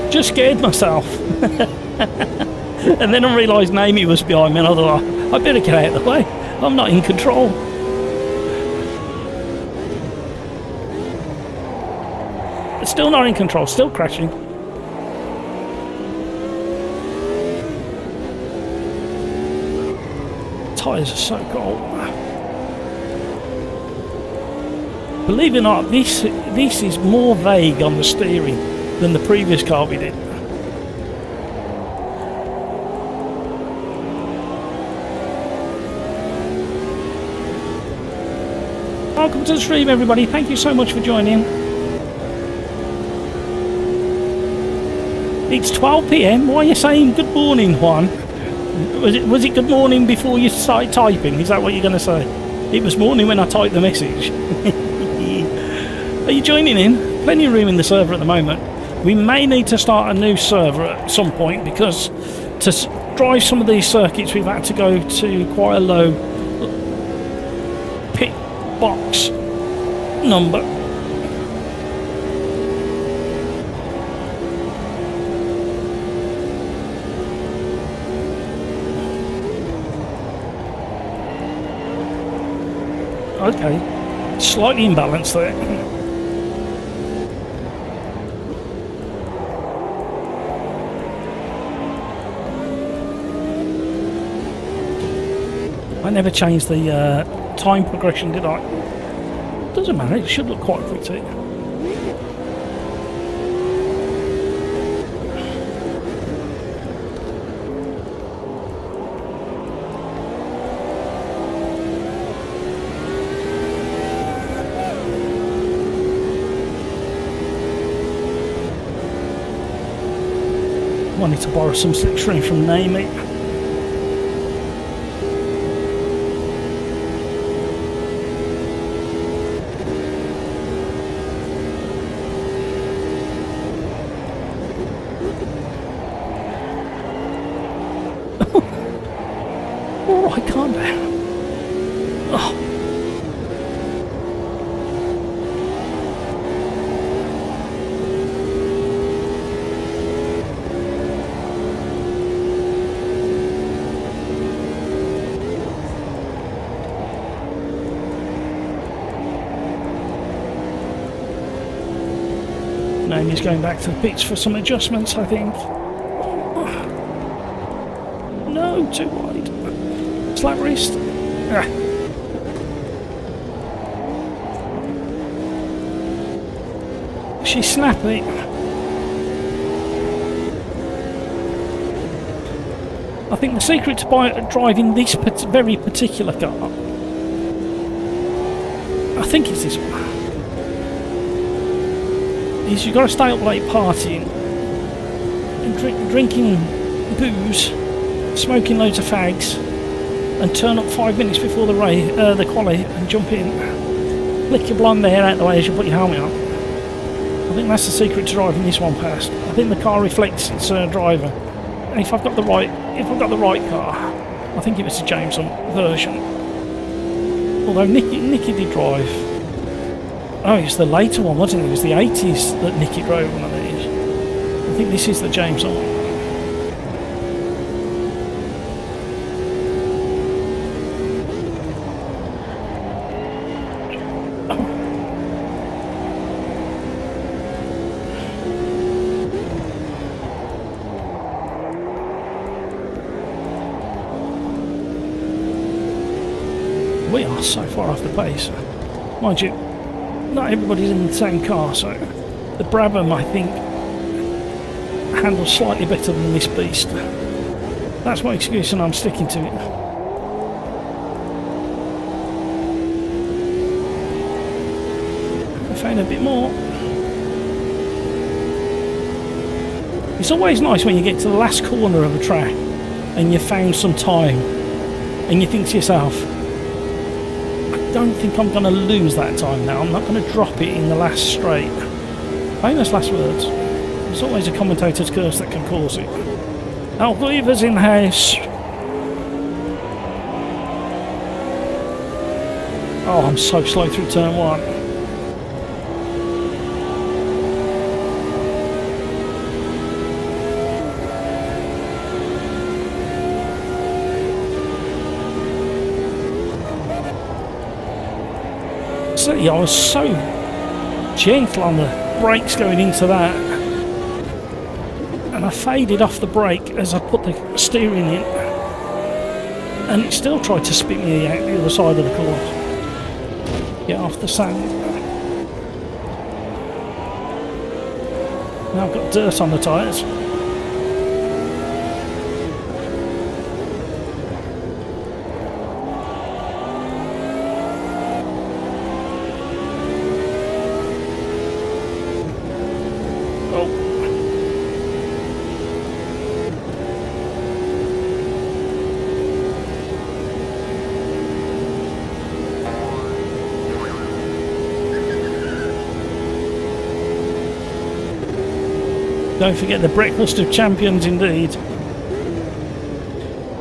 Just scared myself. And then I realised Amy was behind me and I thought, oh, I better get out of the way. I'm not in control. Still not in control, still crashing. Tyres are so cold. Believe it or not, this is more vague on the steering than the previous car we did. Welcome to the stream, everybody. Thank you so much for joining. It's 12 PM. Why are you saying good morning, Juan? Was it good morning before you started typing? Is that what you're going to say? It was morning when I typed the message. Are you joining in? Plenty of room in the server at the moment. We may need to start a new server at some point because to drive some of these circuits we've had to go to quite a low pit box number. Okay, slightly imbalanced there. I never changed the time progression, did I? Doesn't matter, it should look quite pretty. Wanted to borrow some slipstream from Naomi. Alright, calm down. Oh. Naomi's going back to the pits for some adjustments, I think. No, too wide. Slap wrist. Ah. She's snappy. I think the secret to driving this very particular car, I think it's this one, is you've got to stay up late partying and drinking booze, smoking loads of fags, and turn up 5 minutes before the quali and jump in, flick your blonde hair out the way as you put your helmet on. I think that's the secret to driving this one past. I think the car reflects its driver, and if I've got the right car, I think it was the Jameson version. Although Nicky did drive. Oh, it's the later one, wasn't it? It was the 80s that Nicky drove one of these. I think this is the Jameson one. We are so far off the pace. Mind you, not everybody's in the same car, so the Brabham, I think, handles slightly better than this beast. That's my excuse and I'm sticking to it. I found a bit more. It's always nice when you get to the last corner of a track and you've found some time and you think to yourself, I don't think I'm going to lose that time now. I'm not going to drop it in the last straight. Famous last words. There's always a commentator's curse that can cause it. Al Weaver's in the house. Oh, I'm so slow through turn 1. See, I was so gentle on the brakes going into that, and I faded off the brake as I put the steering in, and it still tried to spit me out the other side of the course. Get off the sand. Now I've got dirt on the tyres. Don't forget the breakfast of champions indeed.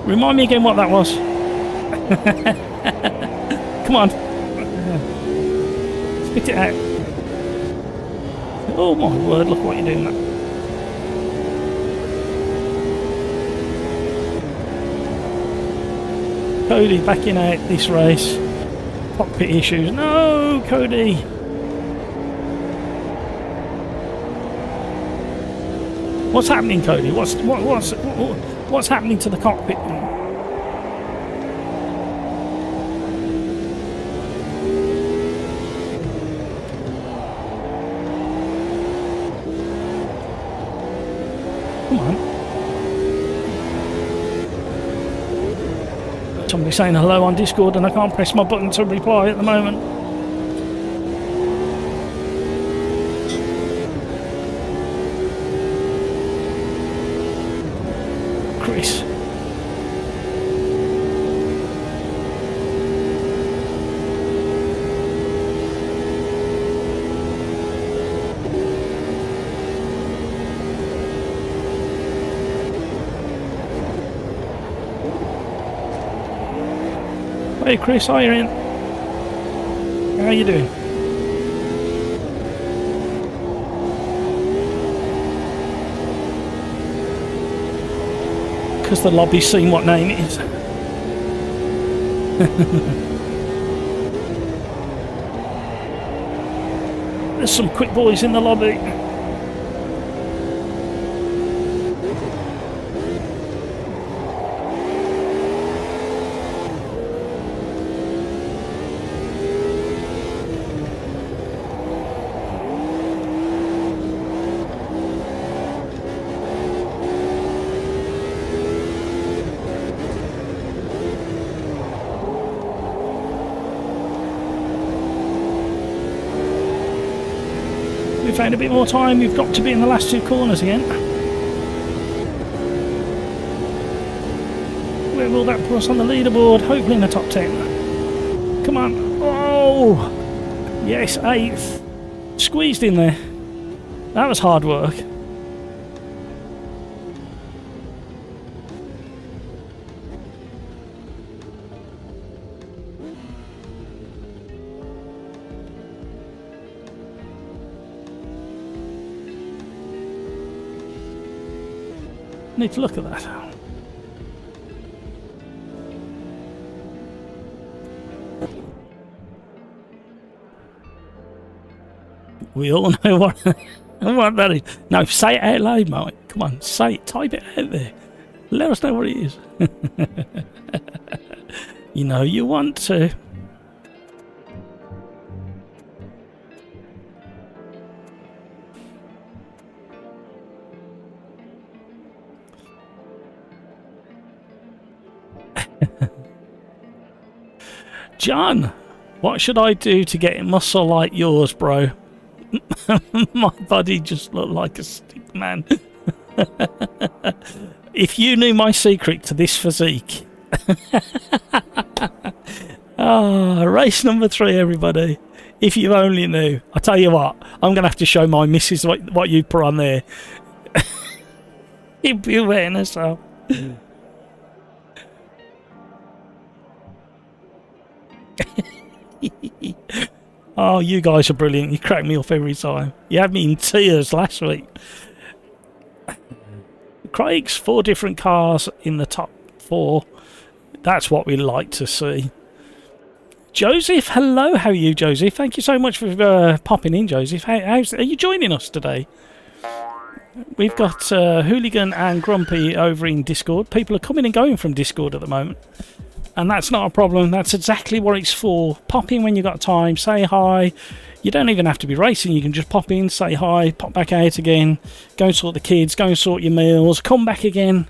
Remind me again what that was. Come on. Spit it out. Oh my word, look what you're doing now. Cody backing out this race. Cockpit issues. No, Cody. What's happening, Cody? What's happening to the cockpit? Come on. Somebody saying hello on Discord, and I can't press my button to reply at the moment. Chris. Hey Chris, how are you in? How are you doing? Because the lobby's seen what name it is. There's some quick boys in the lobby. Found a bit more time. We've got to be in the last two corners again. Where will that put us on the leaderboard? Hopefully in the top 10. Come on. Oh! Yes, 8th. Squeezed in there. That was hard work. Need to look at that. We all know what that is. No, say it out loud, mate. Come on, say it. Type it out there. Let us know what it is. You know you want to. John, what should I do to get muscle like yours, bro? My body just looked like a stick man. If you knew my secret to this physique. Ah, race number 3, everybody. If you only knew. I tell you what, I'm going to have to show my missus what you put on there. You'd be wetting herself. Oh, you guys are brilliant. You crack me up every time. You had me in tears last week. Craig's 4 different cars in the top 4. That's what we like to see. Joseph, hello. How are you, Joseph? Thank you so much for popping in, Joseph. Are you joining us today? We've got Hooligan and Grumpy over in Discord. People are coming and going from Discord at the moment. And that's not a problem. That's exactly what it's for. Pop in when you've got time. Say hi. You don't even have to be racing. You can just pop in, say hi, pop back out again. Go and sort the kids. Go and sort your meals. Come back again.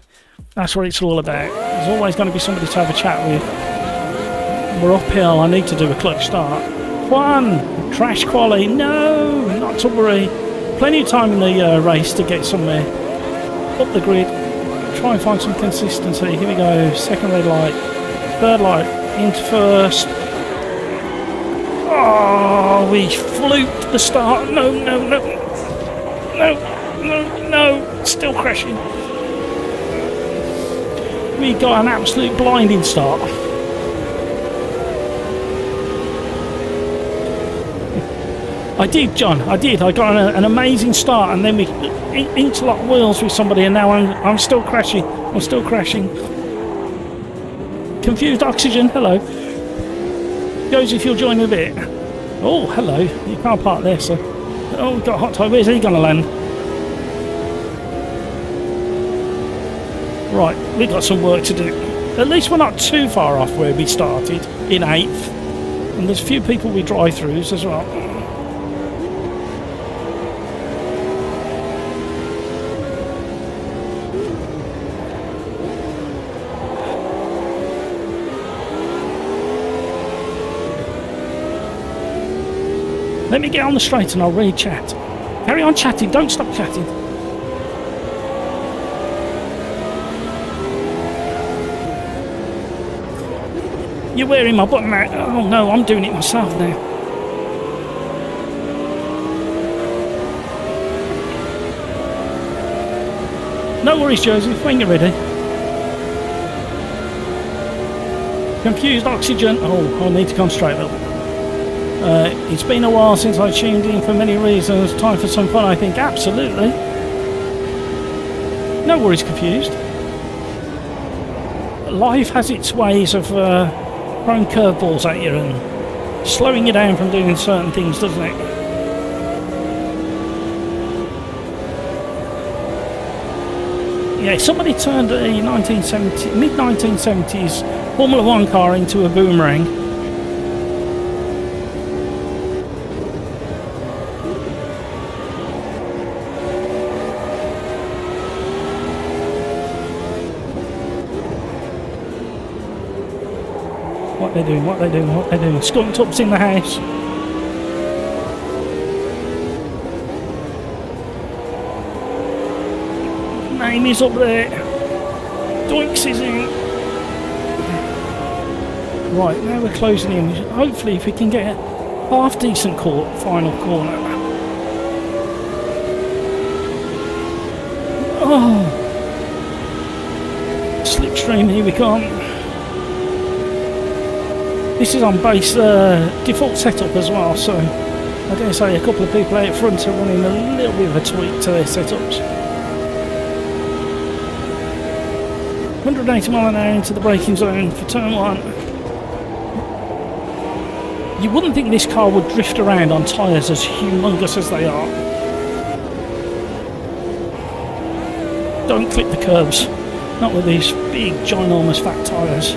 That's what it's all about. There's always going to be somebody to have a chat with. We're uphill. I need to do a clutch start. One. Trash Quali. No, not to worry. Plenty of time in the race to get somewhere. Up the grid. Try and find some consistency. Here we go. Second red light. Third light. Into first. Oh, we fluked the start. No, no, no. No, no, no. Still crashing. We got an absolute blinding start. I did, John. I did. I got an amazing start, and then we interlocked wheels with somebody, and now I'm still crashing. I'm still crashing. Confused Oxygen. Hello. Joseph, you'll join a bit. Oh, hello. You can't park there, sir. Oh, we've got hot tire. Where's he going to land? Right, we've got some work to do. At least we're not too far off where we started, in 8th. And there's a few people we drive-throughs as well. Let me get on the straight and I'll read chat. Carry on chatting, don't stop chatting. You're wearing my button out. Oh no, I'm doing it myself now. No worries, Joseph, when you're ready. Confused Oxygen. Oh, I need to concentrate a little. It's been a while since I tuned in for many reasons. Time for some fun, I think. Absolutely. No worries, Confused. Life has its ways of throwing curveballs at you and slowing you down from doing certain things, doesn't it? Yeah, somebody turned a mid-1970s Formula 1 car into a boomerang. What they're doing. Skunt Tub's in the house. Name is up there. Doinks is in. Right, now we're closing in. Hopefully if we can get a half decent final corner. Oh. Slipstream, here we come. This is on base default setup as well, so I dare say a couple of people out front are running a little bit of a tweak to their setups. 180 mile an hour into the braking zone for turn 1. You wouldn't think this car would drift around on tyres as humongous as they are. Don't clip the curbs, not with these big ginormous fat tyres.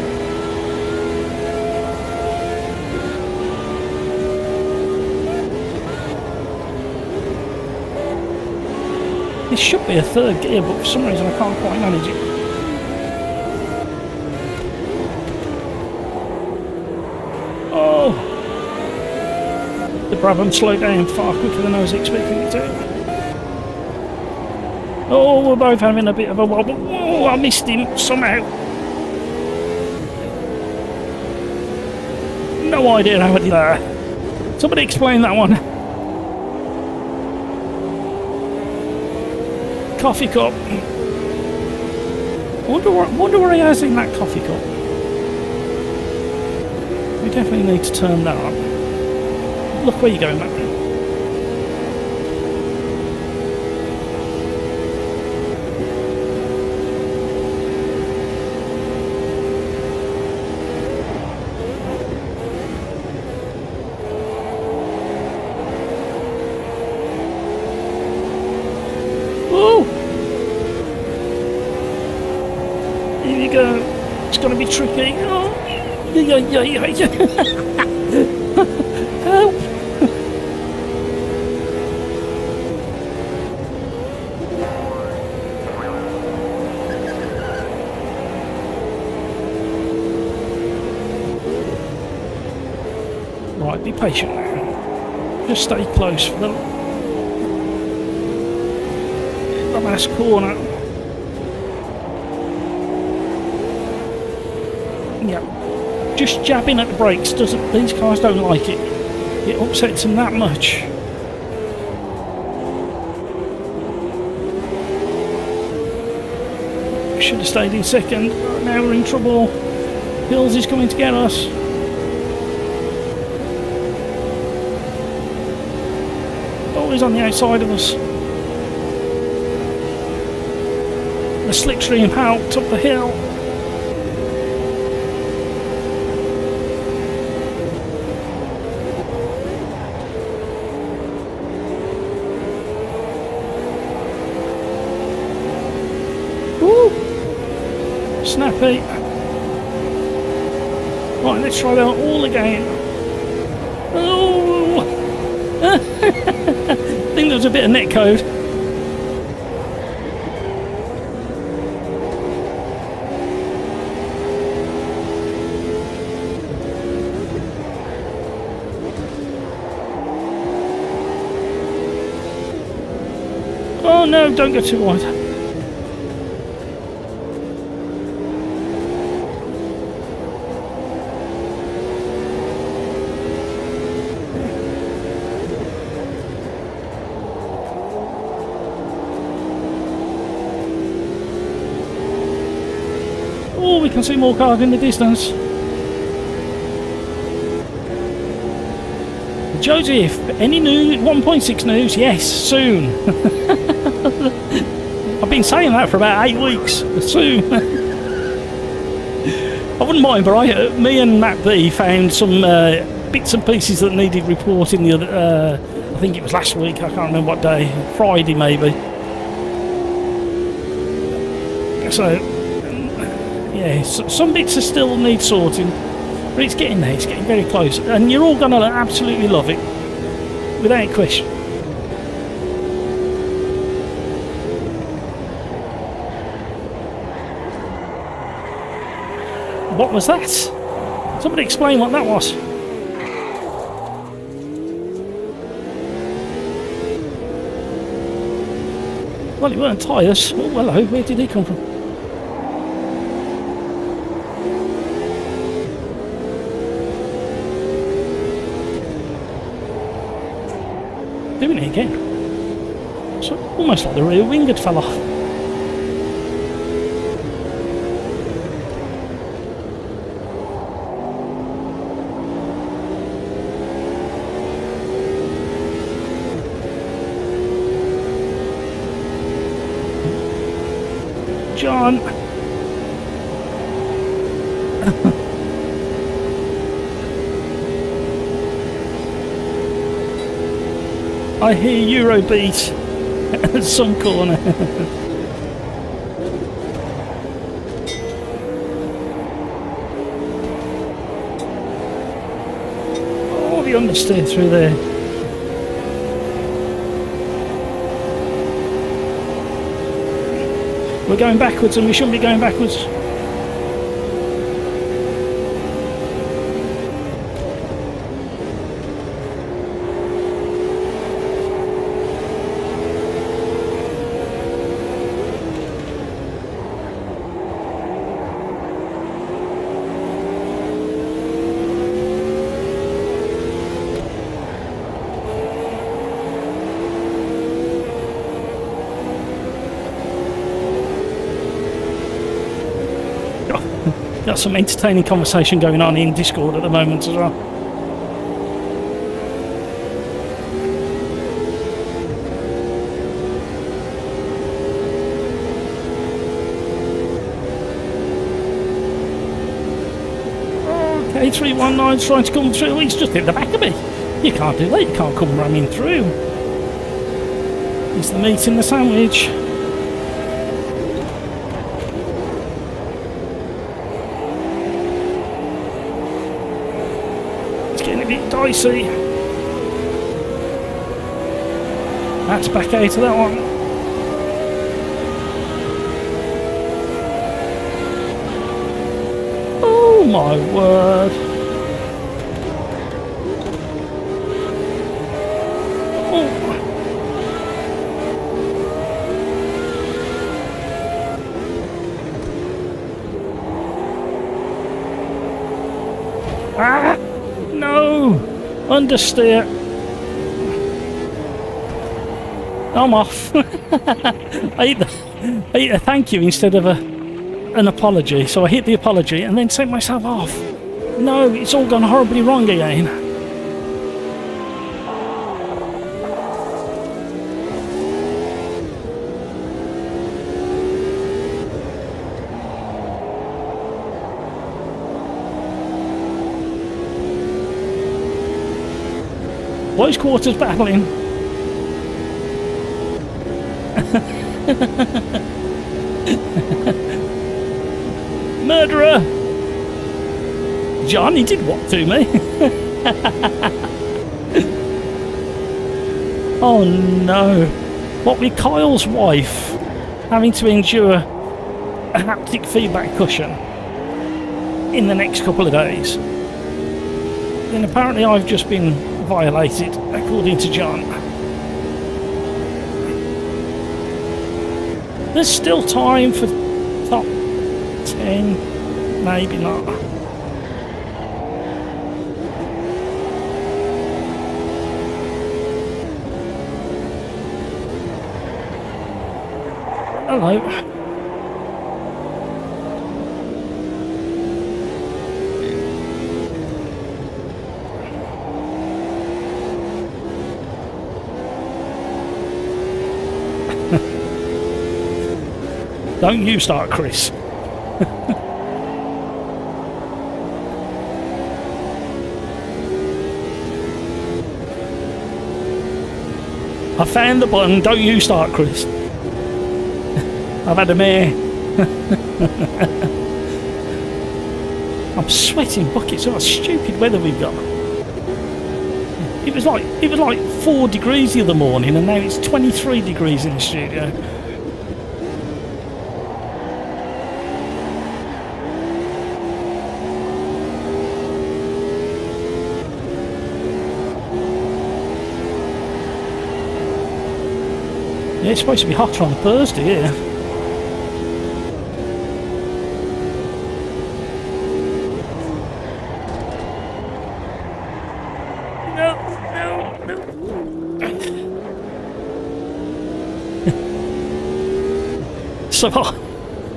This should be a third gear, but for some reason I can't quite manage it. Oh! The Brabham slowed down far quicker than I was expecting it to. Oh, we're both having a bit of a wobble. Oh, I missed him somehow. No idea how I did that. Somebody explain that one. Coffee cup. Wonder what he has in that coffee cup. We definitely need to turn that up. Look where you're going, Matt. It's going to be tricky. Oh, yeah. Help! Right, be patient now. Just stay close for the last corner. Yeah, just jabbing at the brakes doesn't. These cars don't like it. It upsets them that much. Should have stayed in second. Now we're in trouble. Hills is coming to get us. Oh, he's on the outside of us. The slipstream helped up the hill. Snappy. Right, let's try that all again. Oh! I think there was a bit of netcode. Oh no, don't go too wide. Oh, we can see more cars in the distance. Joseph, any news? 1.6 news? Yes, soon. I've been saying that for about 8 weeks. Soon. I wouldn't mind, but me and Matt B found some bits and pieces that needed reporting the other. I think it was last week. I can't remember what day. Friday, maybe. So. Yeah, some bits are still need sorting, but it's getting there, it's getting very close, and you're all going to absolutely love it, without question. What was that? Somebody explain what that was. Well, it weren't tyres. Oh, hello, where did he come from? Doing it again. So almost like the rear wing had fell off. John. I hear Eurobeat at some corner. Oh, the understeer through there. We're going backwards and we shouldn't be going backwards. Got some entertaining conversation going on in Discord at the moment as well. Okay, 319's trying to come through. He's just hit the back of me. You can't do that. You can't come ramming through. It's the meat in the sandwich. It's getting a bit dicey. That's back out of that one. Oh my word. Ah, no! Understeer. I'm off. I hit a thank you instead of an apology. So I hit the apology and then sent myself off. No, it's all gone horribly wrong again. Boys' quarters battling. Murderer! John, he did what to me? Oh no. What with Kyle's wife having to endure a haptic feedback cushion in the next couple of days. Then apparently I've just been violated, according to John. There's still time for top 10, maybe not. Hello. Don't you start, Chris. I found the button. Don't you start, Chris. I've had a mare. I'm sweating buckets. What stupid weather we've got. It was like 4 degrees the other morning, and now it's 23 degrees in the studio. Yeah, it's supposed to be hotter on Thursday here. No.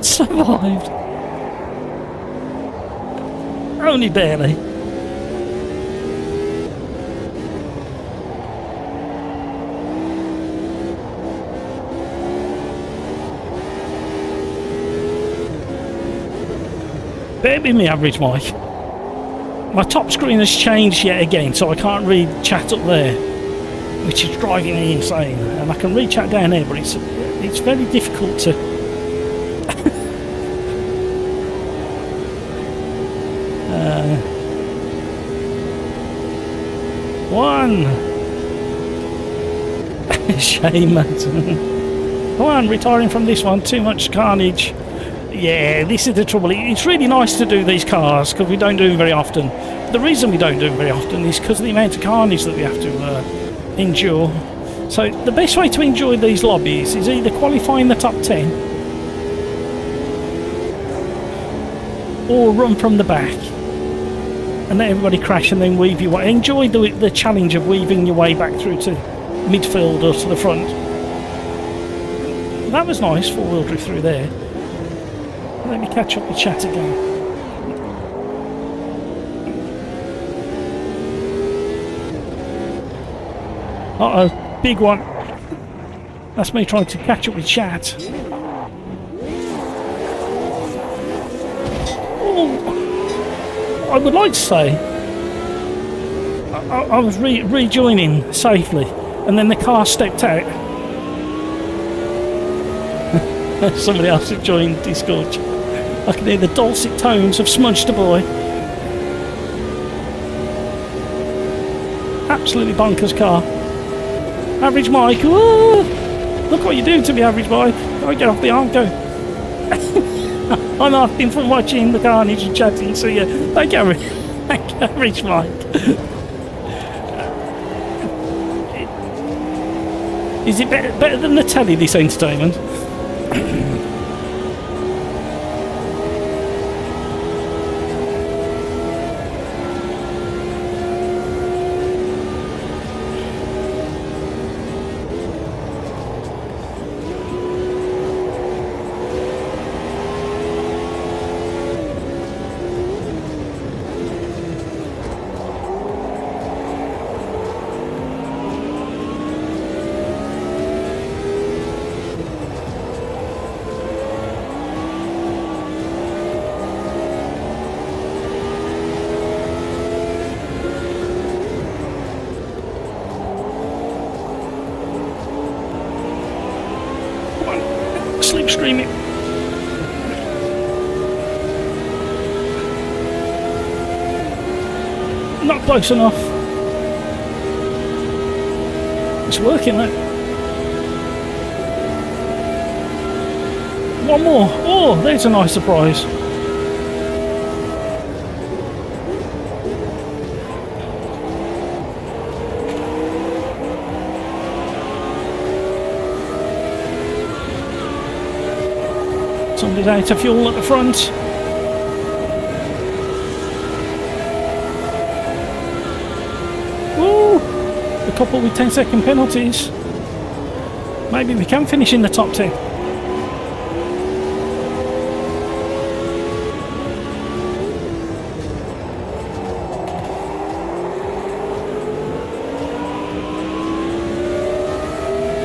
Survived. Only barely. Bear with me, average Mike. My top screen has changed yet again, so I can't read chat up there, which is driving me insane. And I can read chat down there, but it's very difficult to. One. Shame, mate. Come on, retiring from this one. Too much carnage. Yeah, this is the trouble. It's really nice to do these cars because we don't do them very often. The reason we don't do them very often is because of the amount of carnage that we have to endure. So the best way to enjoy these lobbies is either qualifying the top 10 or run from the back and let everybody crash and then weave your way. Enjoy the challenge of weaving your way back through to midfield or to the front. That was nice, 4-wheel drift through there. Let me catch up with chat again. Uh-oh, big one. That's me trying to catch up with chat. Oh, I would like to say I was rejoining safely, and then the car stepped out. Somebody else had joined Discord. I can hear the dulcet tones of Smudge the Boy. Absolutely bonkers car. Average Mike. Whoa! Look what you're doing to me, Average Mike. I get off the arm, go. I'm asking for watching the carnage and chatting, so yeah. Thank you, Average Mike. Is it better than the telly, this entertainment? Slipstreaming. Not close enough. It's working though. One more. Oh, there's a nice surprise. Somebody's out of fuel at the front. Woo! A couple with 10-second penalties. Maybe we can finish in the top 10.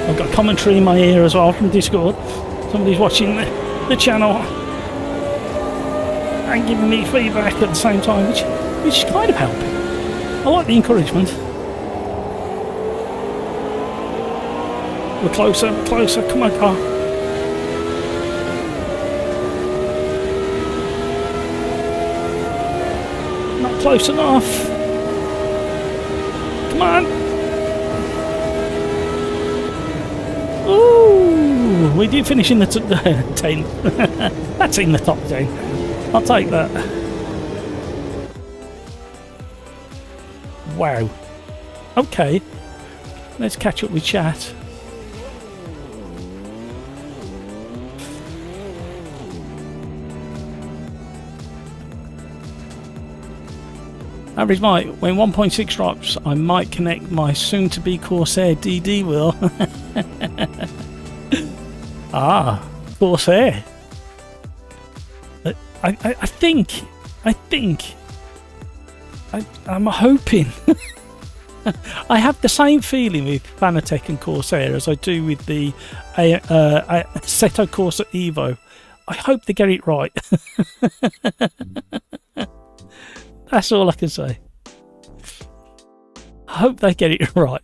I've got commentary in my ear as well from Discord. Somebody's watching the channel and giving me feedback at the same time, which is kind of helping. I like the encouragement. We're closer, come on, car. Not close enough. Come on. Ooh, we did finish in the 10. That's in the top 10. I'll take that. Wow. Okay. Let's catch up with chat. Average Mike, when 1.6 drops, I might connect my soon-to-be Corsair DD wheel. Ah, Corsair. I'm hoping. I have the same feeling with Fanatec and Corsair as I do with the Assetto Corsa Evo. I hope they get it right. That's all I can say. I hope they get it right.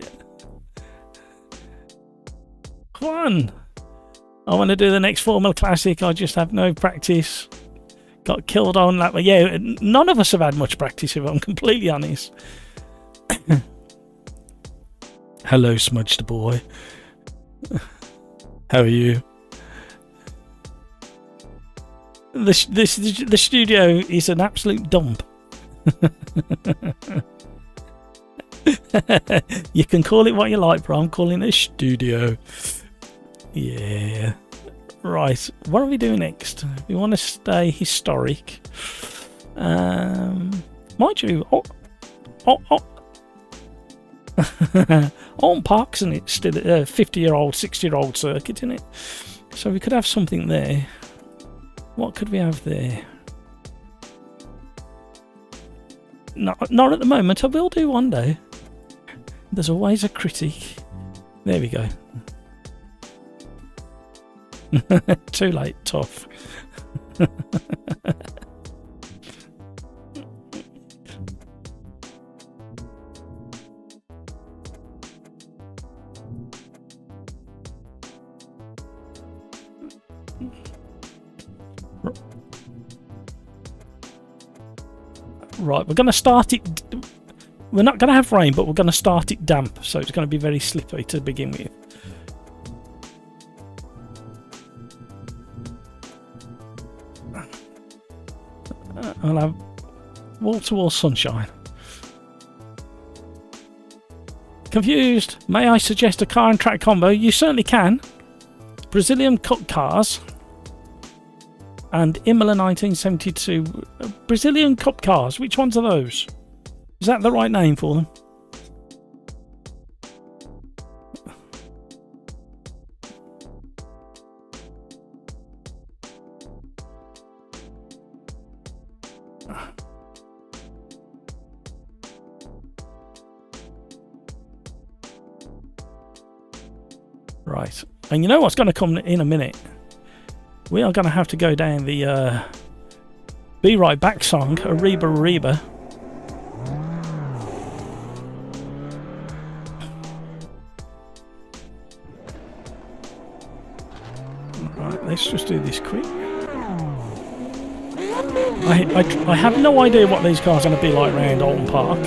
Come on. I want to do the next Formula Classic. I just have no practice. Got killed on that way. Yeah, none of us have had much practice, if I'm completely honest. Hello, Smudge the Boy. How are you? The studio is an absolute dump. You can call it what you like, but I'm calling it a studio. Yeah. Right, what are we doing next? We want to stay historic. Mind you, Alton Park's and it's still a 50-year-old, 60-year-old circuit, isn't it? So we could have something there. What could we have there? Not at the moment. I will do one day. There's always a critic. There we go. Too late, tough. Right, we're going to start it. We're not going to have rain, but we're going to start it damp, so it's going to be very slippery to begin with. I'll have wall-to-wall sunshine. Confused? May I suggest a car and track combo? You certainly can. Brazilian Cup cars and Imola 1972. Brazilian Cup cars. Which ones are those? Is that the right name for them? Right, and you know what's going to come in a minute? We are going to have to go down the Be Right Back song, Arriba Arriba. Right, let's just do this quick. I have no idea what these cars are going to be like around Alton Park.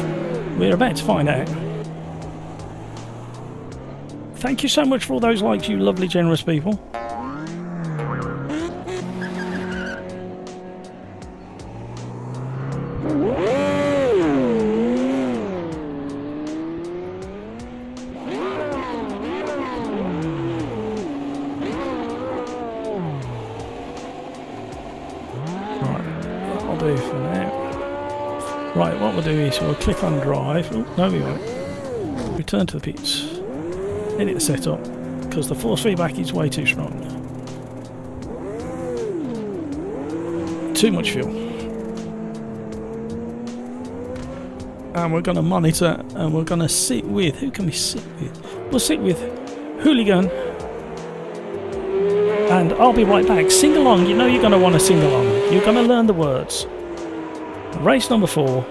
We're about to find out. Thank you so much for all those likes, you lovely, generous people. I'll do for now. Right, what we'll do is we'll click on drive. Oh, no, we won't. Return to the pits. Edit the setup because the force feedback is way too strong. Too much fuel. And we're going to monitor and we're going to sit with. Who can we sit with? We'll sit with Hooligan. And I'll be right back. Sing along. You know you're going to want to sing along. You're going to learn the words. Race number 4.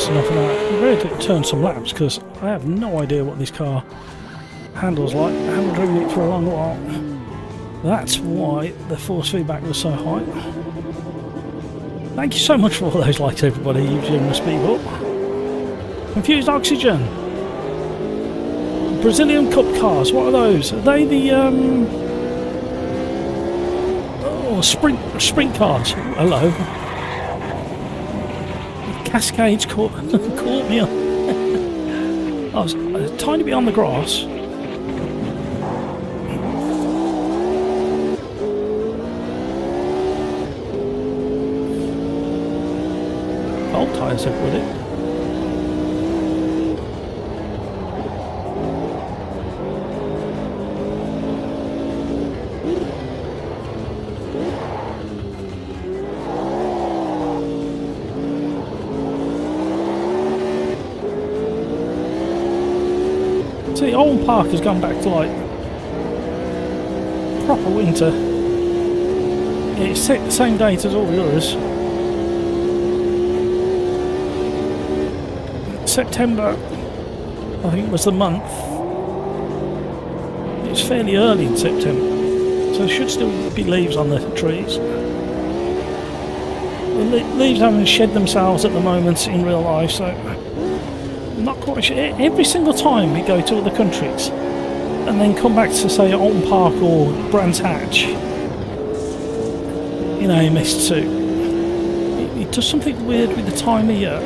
fast enough and I'm ready to turn some laps because I have no idea what this car handles like. I haven't driven it for a long while. That's why the force feedback was so high. Thank you so much for all those likes, everybody. You generous people. Confused Oxygen. Brazilian Cup cars. What are those? Are they the sprint cars? Hello. Cascades caught me up. I was a tiny bit on the grass. Old tyres have with it. See, Old Park has gone back to like proper winter. It's set the same date as all the others. September, I think, was the month. It's fairly early in September, so there should still be leaves on the trees. The leaves haven't shed themselves at the moment in real life, so I'm not quite sure. Every single time we go to other countries and then come back to, say, Alton Park or Brands Hatch in AMS2, it does something weird with the time of year.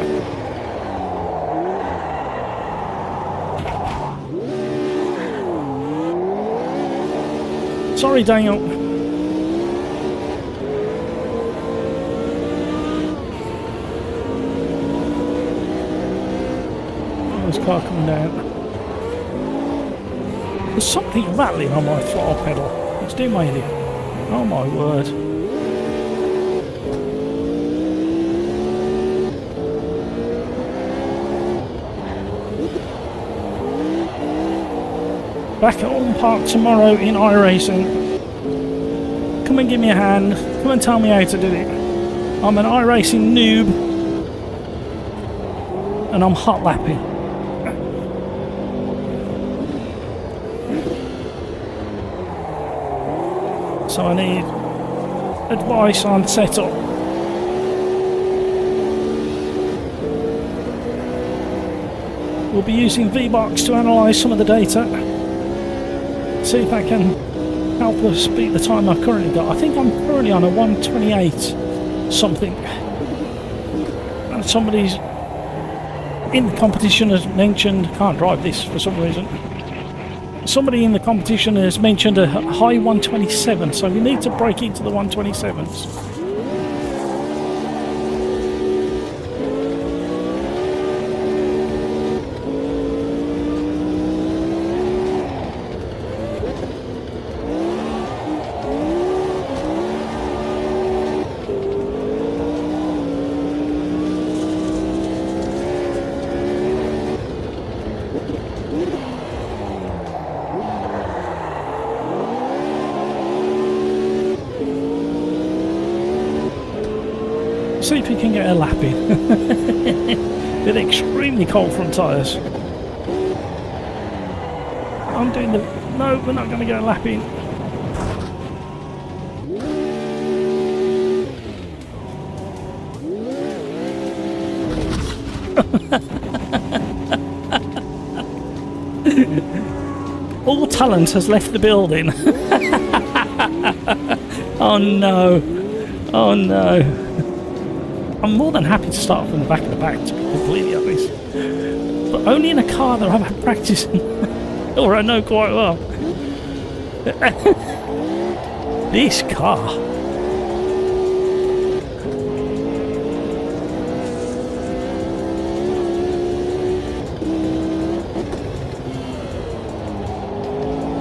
Sorry, Daniel. Oh, there's a car coming down. There's something rattling on my throttle pedal. It's doing my head in. Oh my word. Back at Alton Park tomorrow in iRacing. Come and give me a hand. Come and tell me how to do it. I'm an iRacing noob. And I'm hot lapping. So I need advice on setup. We'll be using VBox to analyse some of the data. See if I can help us beat the time I've currently got. I think I'm currently on a 128 something. And somebody's in the competition has mentioned, can't drive this for some reason. Somebody in the competition has mentioned a high 127, so we need to break into the 127s. See if we can get a lap in. With extremely cold front tyres. I'm doing the... No, we're not going to get a lap in. All talent has left the building. Oh no. Oh no. I'm more than happy to start from the back of the pack, to be completely honest. But only in a car that I've had practice in, or I know quite well. This car.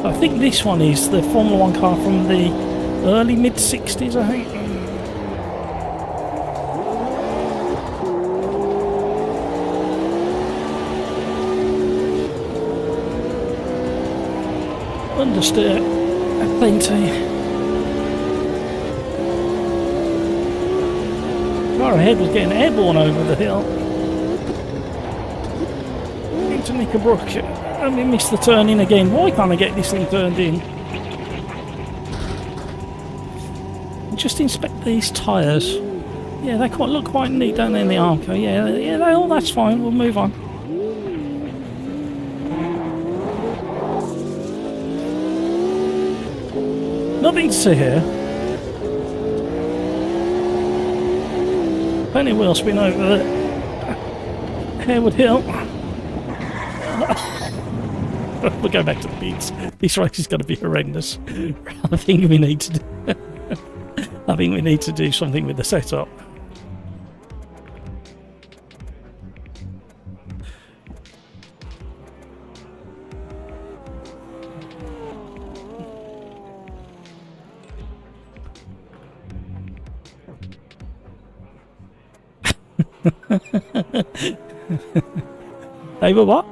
I think this one is the Formula 1 car from the early mid-60s, I think. Understeer plenty. Car ahead was getting airborne over the hill. to Knickerbrook. Let me miss the turn in again. Why can't I get this thing turned in? Just inspect these tyres. Yeah, they look quite neat, don't they, in the Armco? Yeah, that's fine. We'll move on. Nothing to see here. Plenty of wheel spin over Harewood Hill. We'll go back to the pits. This race is going to be horrendous. I think we need to do something with the setup. They were what?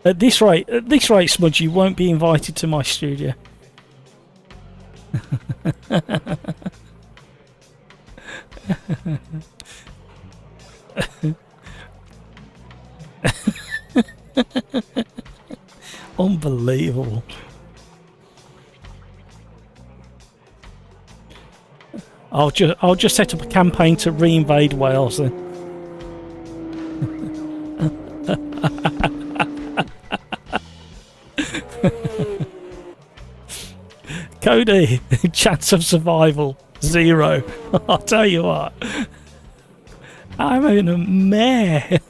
At this rate, Smudge, you won't be invited to my studio. Unbelievable. I'll just set up a campaign to re-invade Wales then. Cody, chance of survival 0. I'll tell you what, I'm in a mare.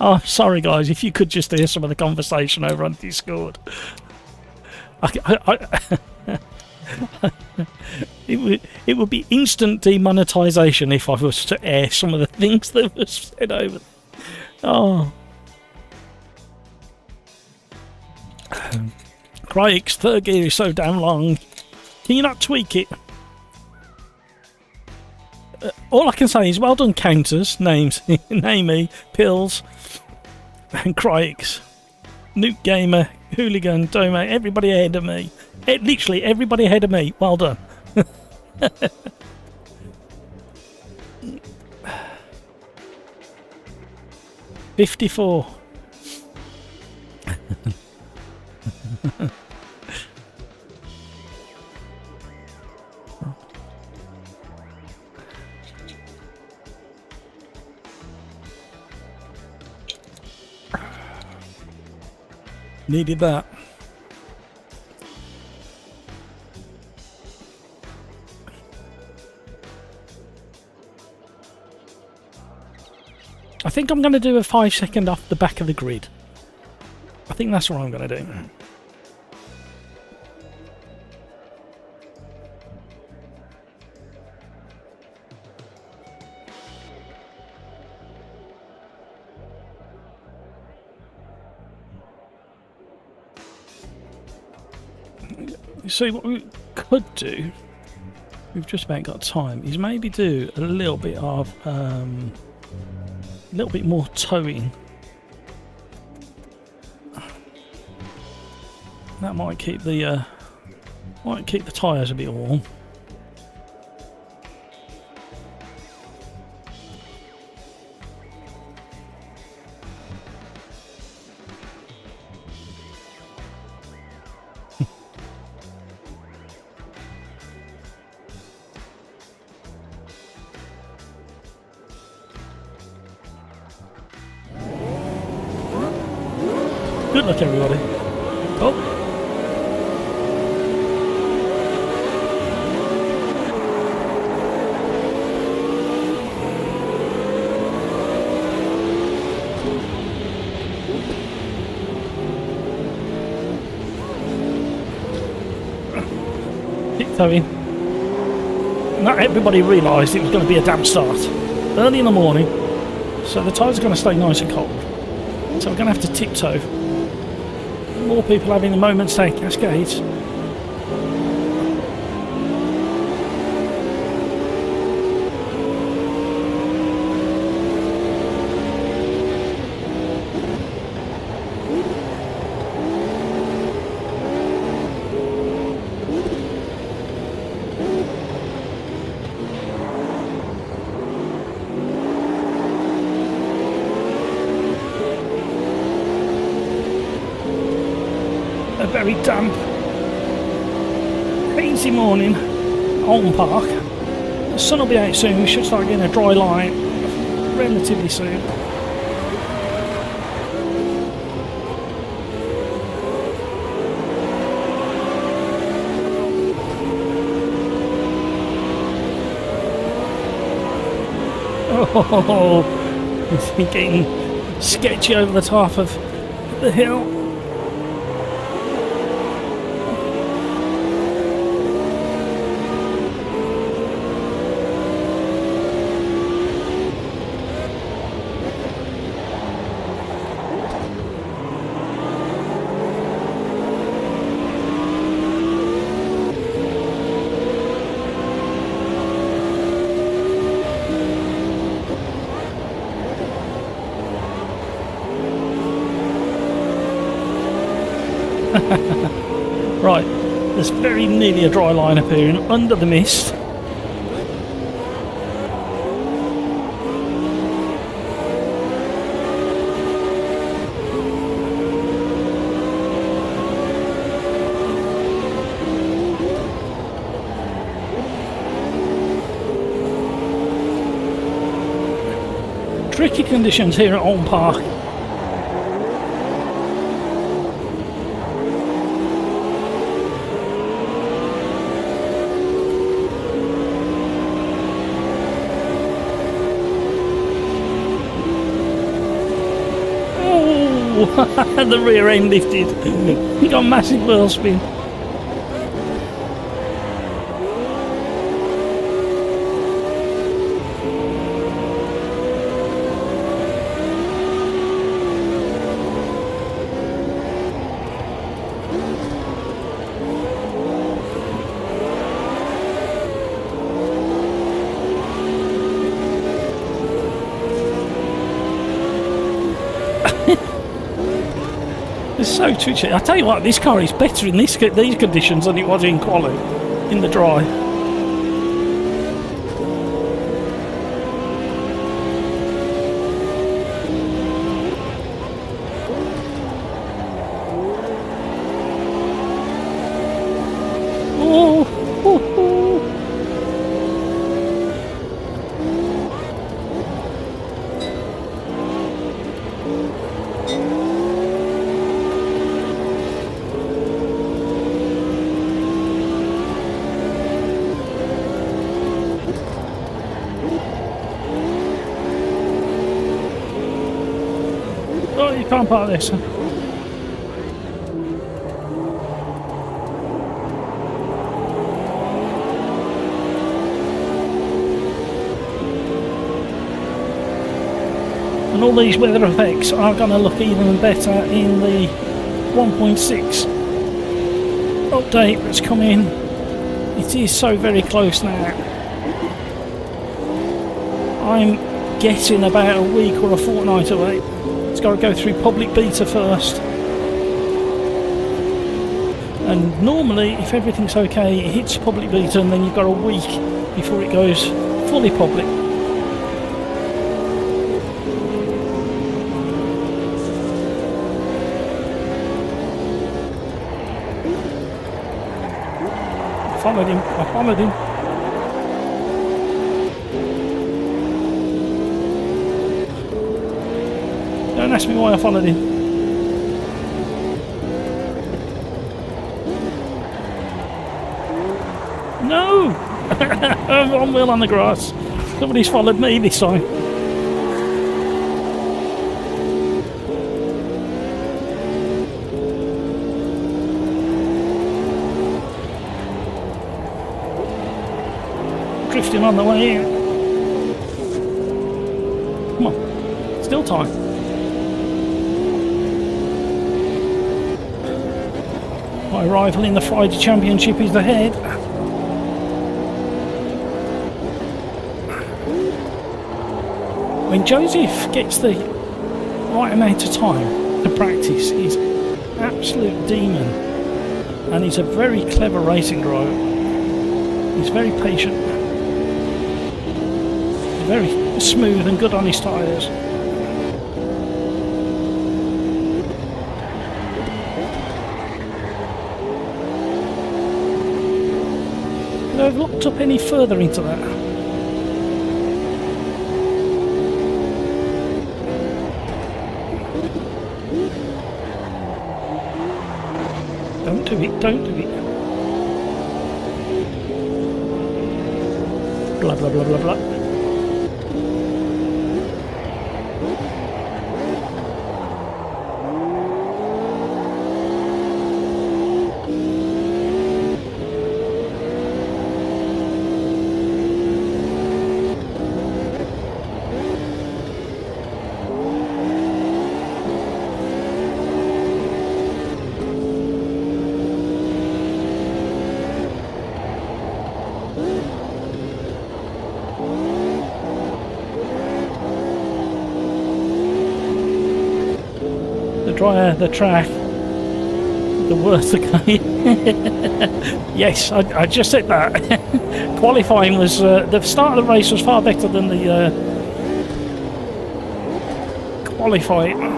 Oh, sorry guys, if you could just hear some of the conversation over on Discord. It would be instant demonetization if I was to air some of the things that were said over. Oh. Crikes, third gear is so damn long. Can you not tweak it? All I can say is well done, counters, names, Namey, Pills, and Crikes, Nuke Gamer, Hooligan, Dome, everybody ahead of me. Literally everybody ahead of me. Well done. 54. Needed that. I think I'm going to do a 5-second off the back of the grid. I think that's what I'm going to do. So what we could do, we've just about got time, is maybe do a little bit of more towing. That might keep the tyres a bit warm. Good luck, everybody. Oh. Tiptoeing. Not everybody realised it was going to be a damp start. Early in the morning, so the tyres are going to stay nice and cold. So we're going to have to tiptoe. More people having the moments take cascades. A very damp, hazy morning, Holm Park. The sun will be out soon. We should start getting a dry line relatively soon. Oh, it's getting sketchy over the top of the hill. Right, there's very nearly a dry line appearing under the mist. Tricky conditions here at Holm Park. The rear end lifted. He got a massive wheel spin. It's so twitchy. I tell you what, this car is better in these conditions than it was in Quali, in the dry. Oh, oh, oh. Oh, you can't park this. And all these weather effects are going to look even better in the 1.6 update that's coming. It is so very close now. I'm guessing about a week or a fortnight away. It's got to go through public beta first. And normally, if everything's okay, it hits public beta and then you've got a week before it goes fully public. I followed him. Don't ask me why I followed him. No! I'm one wheel on the grass. Somebody's followed me this time. Drifting on the way in. Come on. Still time. My rival in the Friday Championship is ahead. When Joseph gets the right amount of time to practice, he's an absolute demon. And he's a very clever racing driver. He's very patient. He's very smooth and good on his tyres. Could I have looked up any further into that? Don't do it, don't do it. Blah, blah, blah, blah, blah. The drier the track, the worse the game. Yes, I just said that. Qualifying was, the start of the race was far better than the qualifying.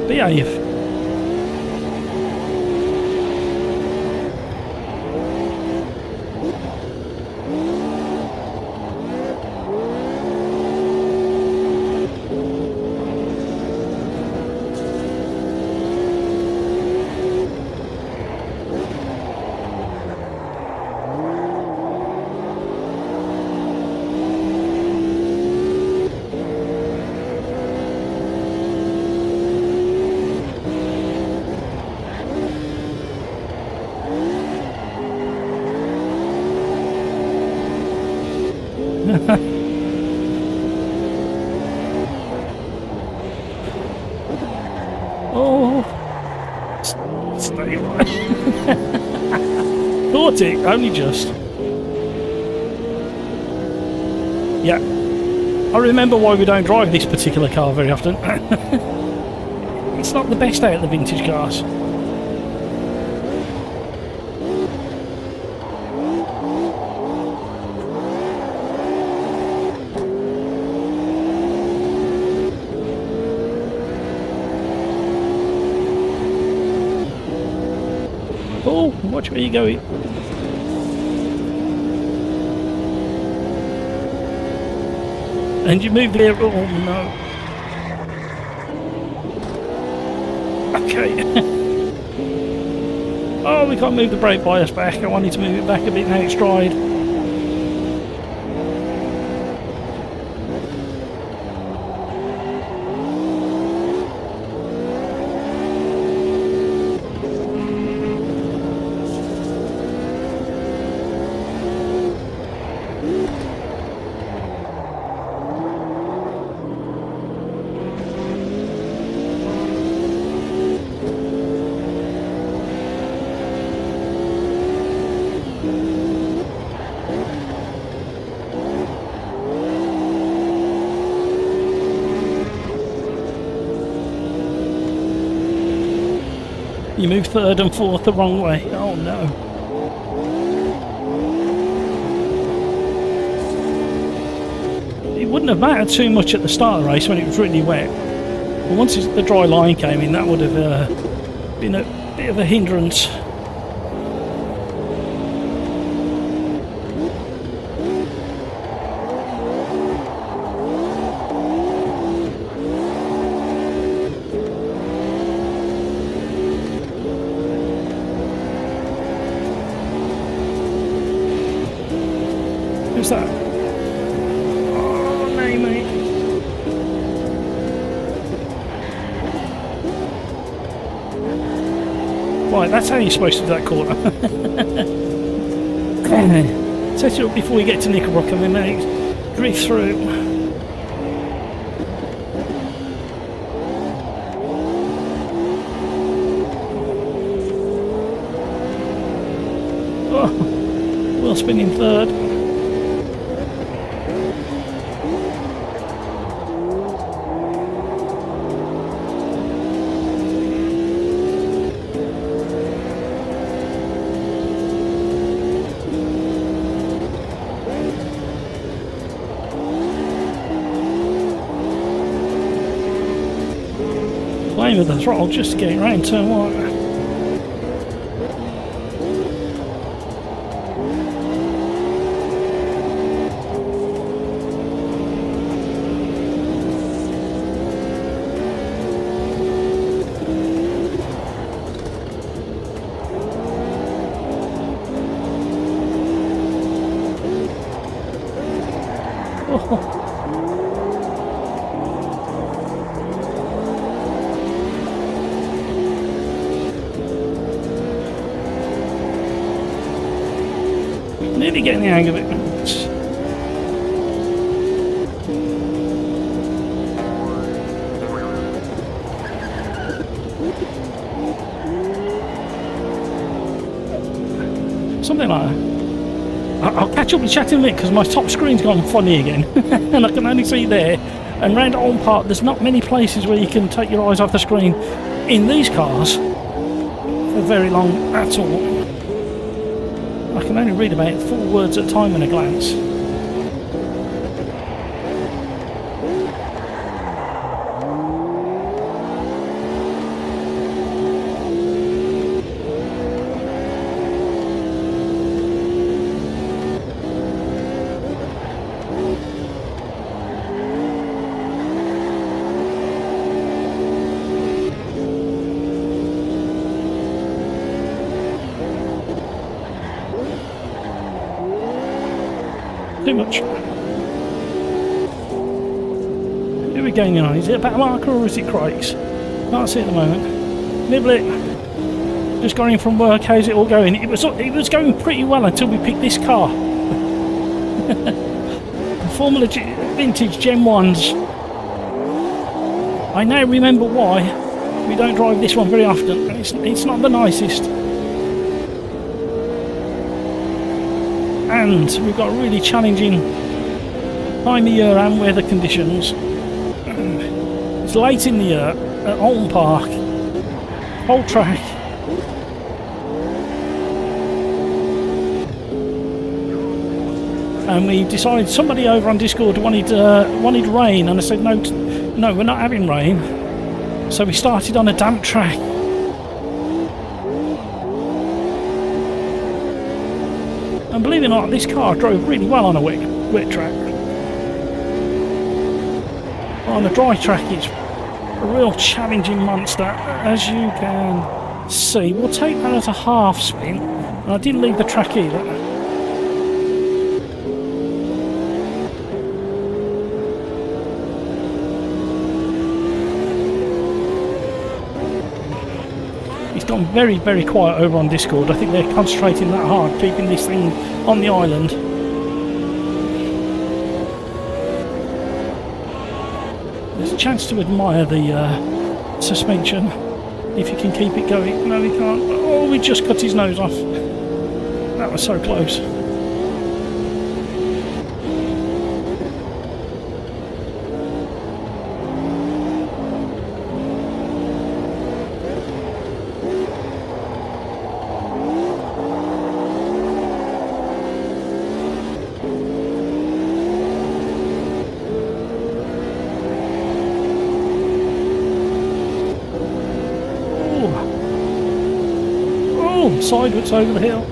Behave. Oh, stay right. Caught it, only just. Yeah, I remember why we don't drive this particular car very often. It's not the best out of the vintage cars. Oh, watch where you're going. And you moved there. Oh no. Okay. Oh, we can't move the brake bias back. I wanted to move it back a bit now it's stride. You move third and fourth the wrong way. Oh no. It wouldn't have mattered too much at the start of the race when it was really wet. But once the dry line came in, that would have been a bit of a hindrance. that? Oh, no, mate. Right, that's how you're supposed to do that corner. Set it up before you get to Knickerbocker and then drift through. Oh, wheel spinning third. Playing with the throttle just to get it round turn one. Oh. Nearly getting the hang of it. Something like that. I'll catch up with chat in a minute because my top screen's gone funny again and I can only see there. And round Oldham Park there's not many places where you can take your eyes off the screen in these cars for very long at all. I can only read about 4 words at a time in a glance. Too much. Who are we gaining on? Is it a back marker or is it Craig's? Can't see at the moment. Niblet. Just got in from work. How's it all going? It was going pretty well until we picked this car. Formula Vintage Gen 1s. I now remember why we don't drive this one very often. It's not the nicest. And we've got really challenging time of year and weather conditions. It's late in the year at Oldham Park, whole track. And we decided, somebody over on Discord wanted rain, and I said no, we're not having rain. So we started on a damp track. And believe it or not, this car drove really well on a wet track. On a dry track, it's a real challenging monster, as you can see. We'll take that as a half spin. And I didn't leave the track either. It's gone very, very quiet over on Discord. I think they're concentrating that hard, keeping this thing on the island. There's a chance to admire the suspension, if you can keep it going. No, we can't. Oh, we just cut his nose off. That was so close. Sideways over the hill.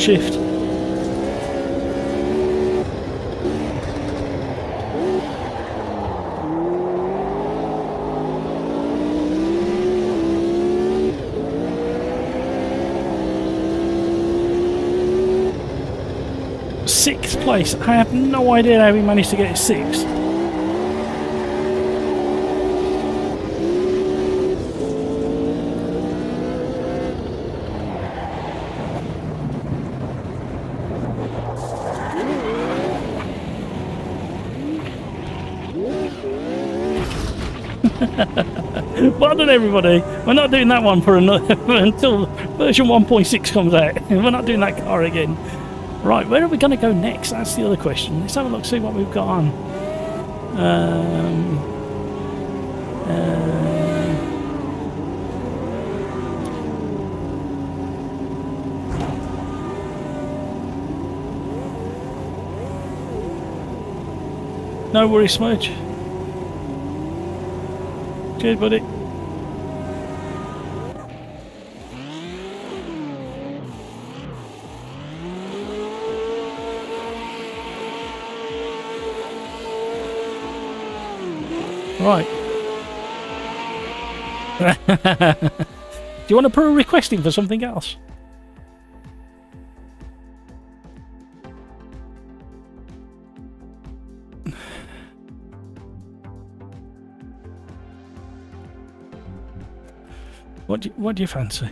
shift. Sixth place. I have no idea how we managed to get it sixth. Well done, everybody. We're not doing that one for another until version 1.6 comes out. We're not doing that car again. Right, where are we going to go next? That's the other question. Let's have a look, see what we've got on. No worries, Smudge. Cheers, buddy. Right. Do you want to put a request in for something else? What do you fancy?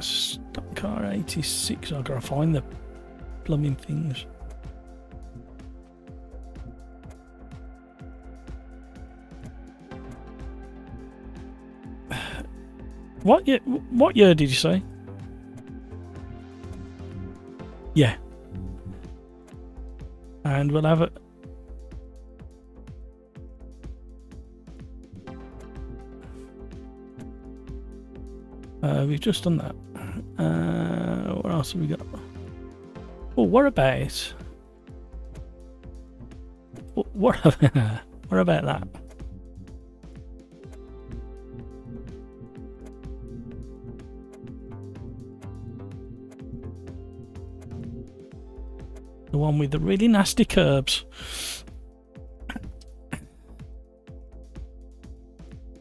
Stock car 86. I've got to find the plumbing things. What year did you say? Yeah. And we'll have it. We've just done that. What else have we got? Oh, what about? What about that? The one with the really nasty curbs.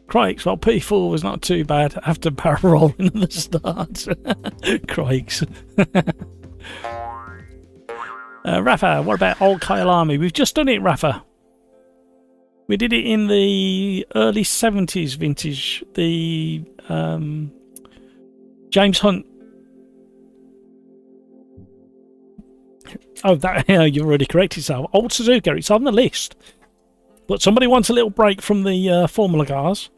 Crikes, well, P4 was not too bad after barrel rolling at the start. Crikes. Rafa, what about Old Kyle Army? We've just done it, Rafa. We did it in the early 70s vintage. The James Hunt. Oh, that you've already corrected yourself. Old Suzuka, it's on the list. But somebody wants a little break from the Formula cars.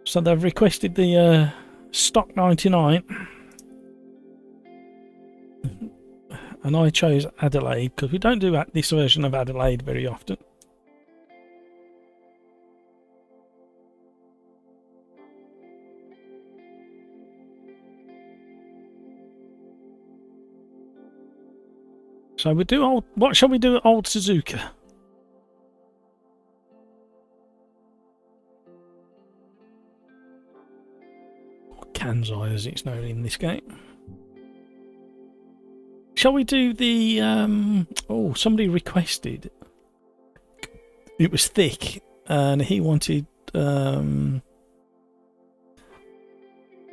So they've requested the stock 99. And I chose Adelaide because we don't do this version of Adelaide very often. So we do old. What shall we do at Old Suzuka? Kansai, as it's known in this game. Shall we do the? Oh, somebody requested. It was thick, and he wanted the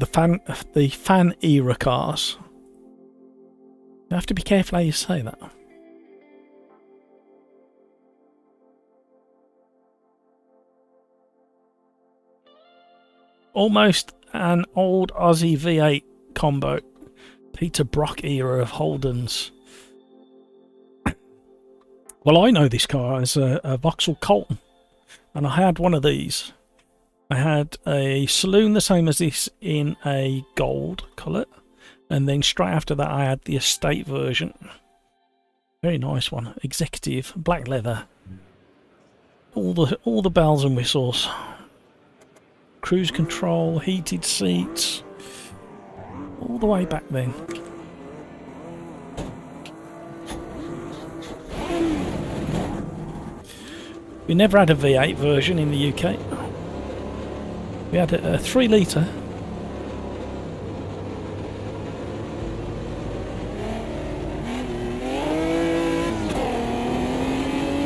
fan era cars. You have to be careful how you say that. Almost an old Aussie V8 combo. Peter Brock era of Holdens. Well, I know this car as a Vauxhall Colton, and I had one of these. I had a saloon the same as this in a gold colour, and then straight after that I had the estate version. Very nice one. Executive, black leather. All the bells and whistles. Cruise control, heated seats. All the way back then. We never had a V8 version in the UK. We had a 3 litre.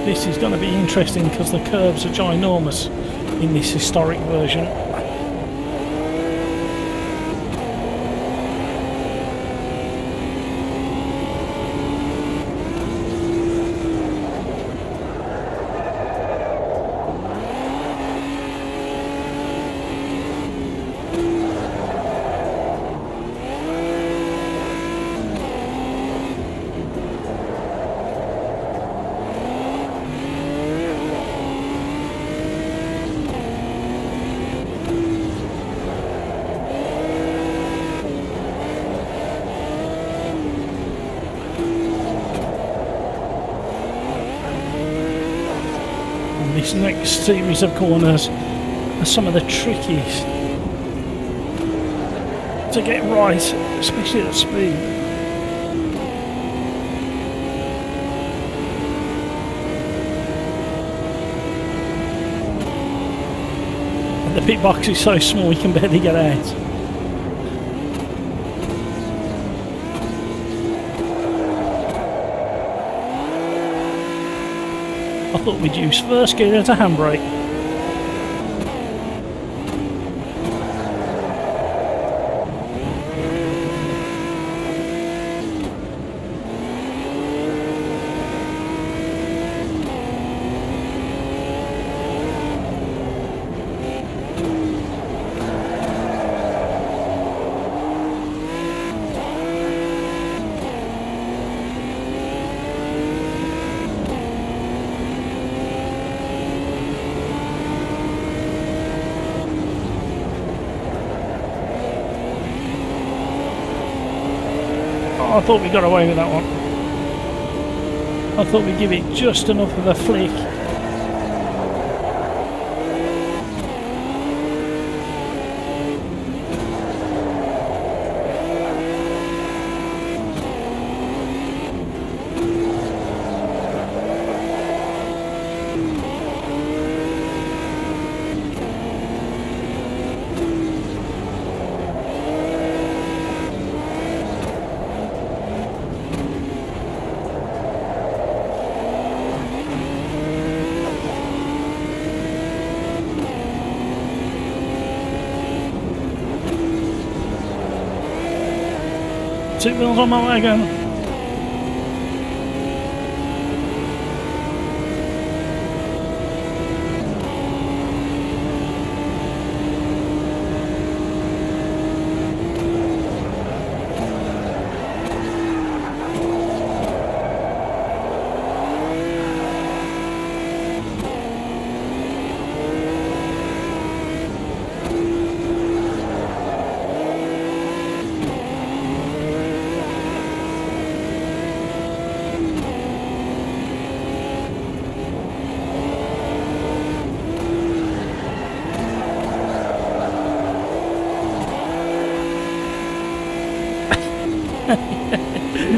This is going to be interesting because the curves are ginormous in this historic version. This next series of corners are some of the trickiest to get right, especially at speed. And the pit box is so small you can barely get out. I thought we'd use first gear as a handbrake. I thought we got away with that one. I thought we'd give it just enough of a flick. Two wheels on my wagon.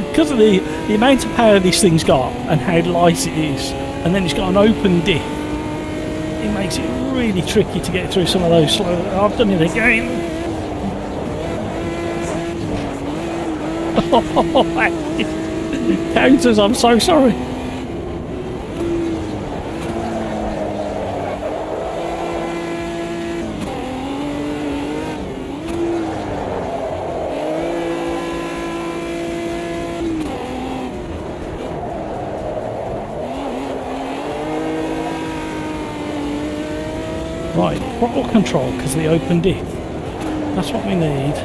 Because of the amount of power this thing's got and how light it is, and then it's got an open diff, it makes it really tricky to get through some of those slow. I've done it again. Counters, I'm so sorry. Right, throttle control because of the open diff. That's what we need.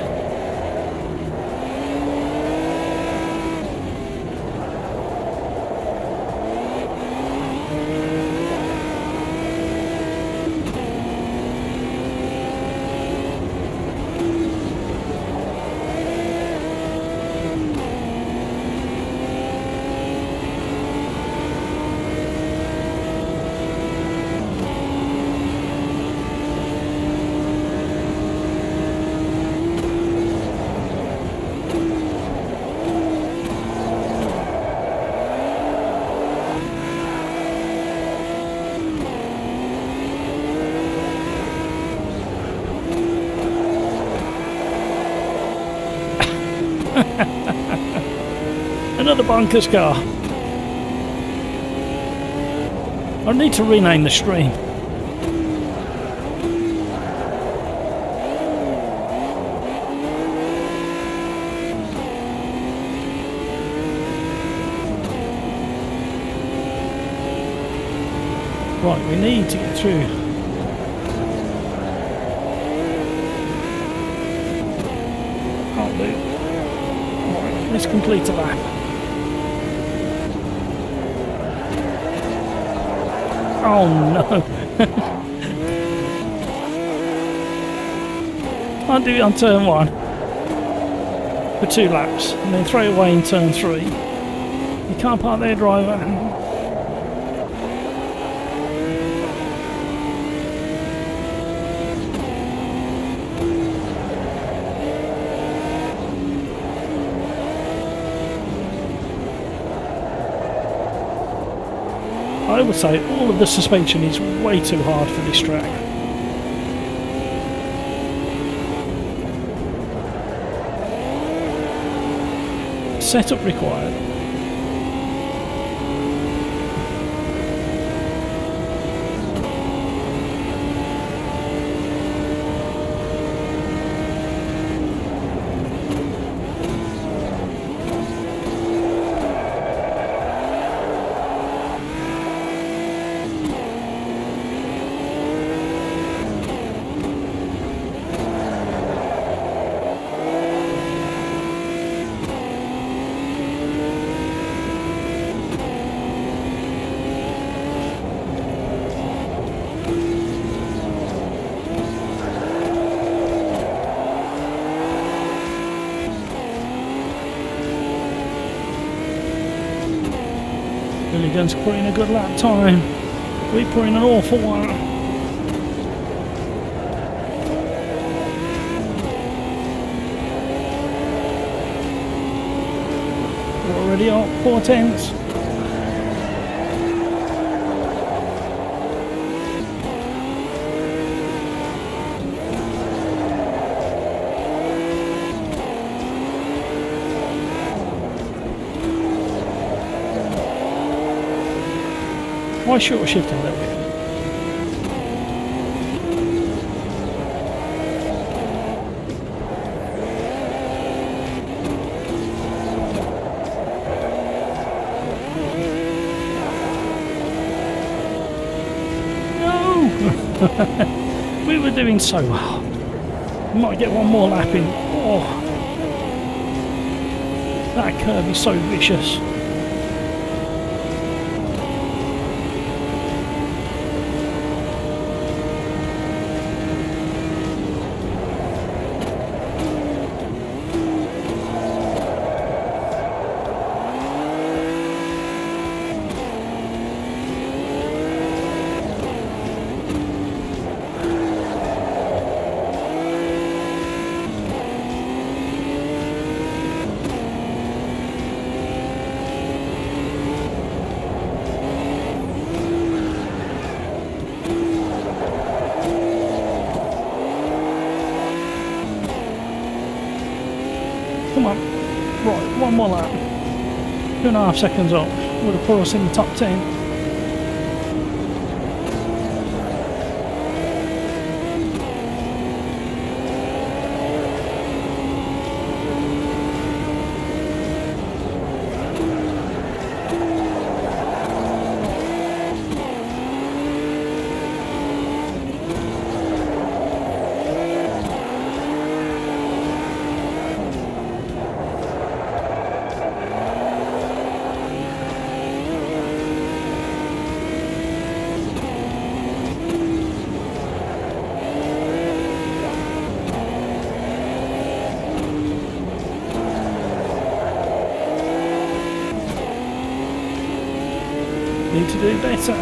Another bonkers car. I need to rename the stream. Right, we need to get through. Can't do. Right, let's complete a lap. Oh no! Can't do it on turn 1 for 2 laps and then throw it away in turn 3. You can't park there, driver. I would say all of the suspension is way too hard for this track. Setup required. Milligan's put in a good lap time. We put in an awful one. We're already up 4/10. Why short shift a little bit? No! We were doing so well. We might get one more lap in. Oh, that curve is so vicious. Come on. Right, one more lap. 2.5 seconds up. Would have put us in the top 10. Need to do better.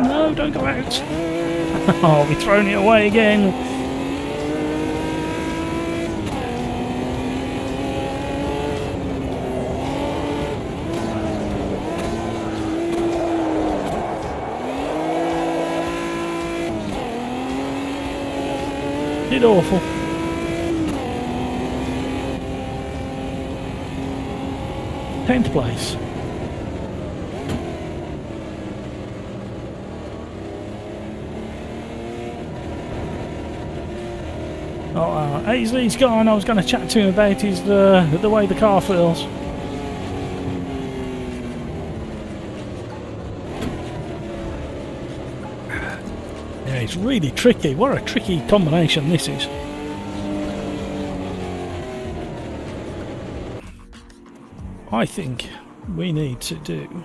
No, don't go out. Oh, we've thrown it away again. Did awful. 10th place. Oh, Aisley's gone. I was going to chat to him about his the way the car feels. Yeah, it's really tricky. What a tricky combination this is. I think we need to do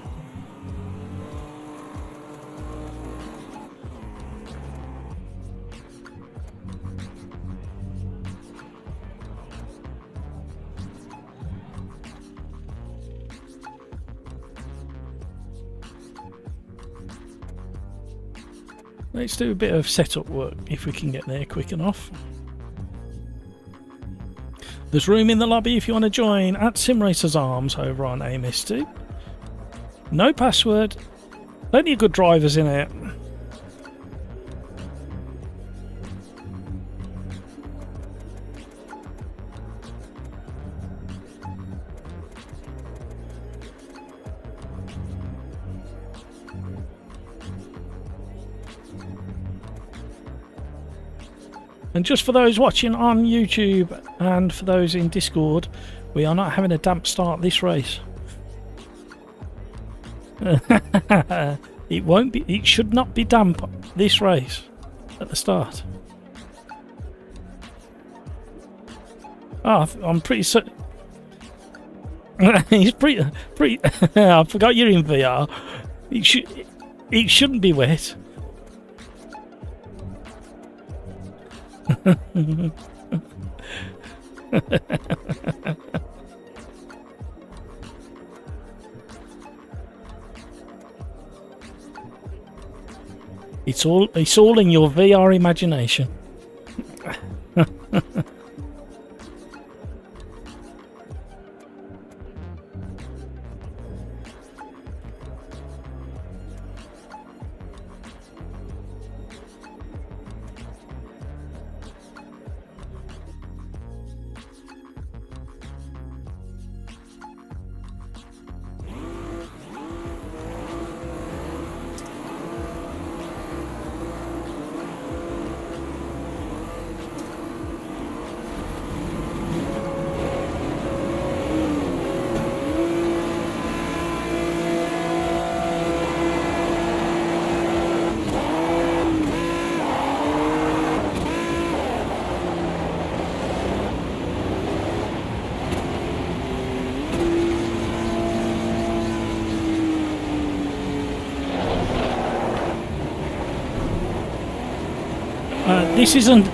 let's do a bit of setup work if we can get there quick enough. There's room in the lobby if you want to join at SimRacersArms over on AMS2. No password. Plenty of good drivers in it. And just for those watching on YouTube and for those in Discord, we are not having a damp start this race. It won't be. It should not be damp this race at the start. Oh, I'm pretty certain. He's pretty. I forgot you're in VR. It shouldn't be wet. It's all in your VR imagination.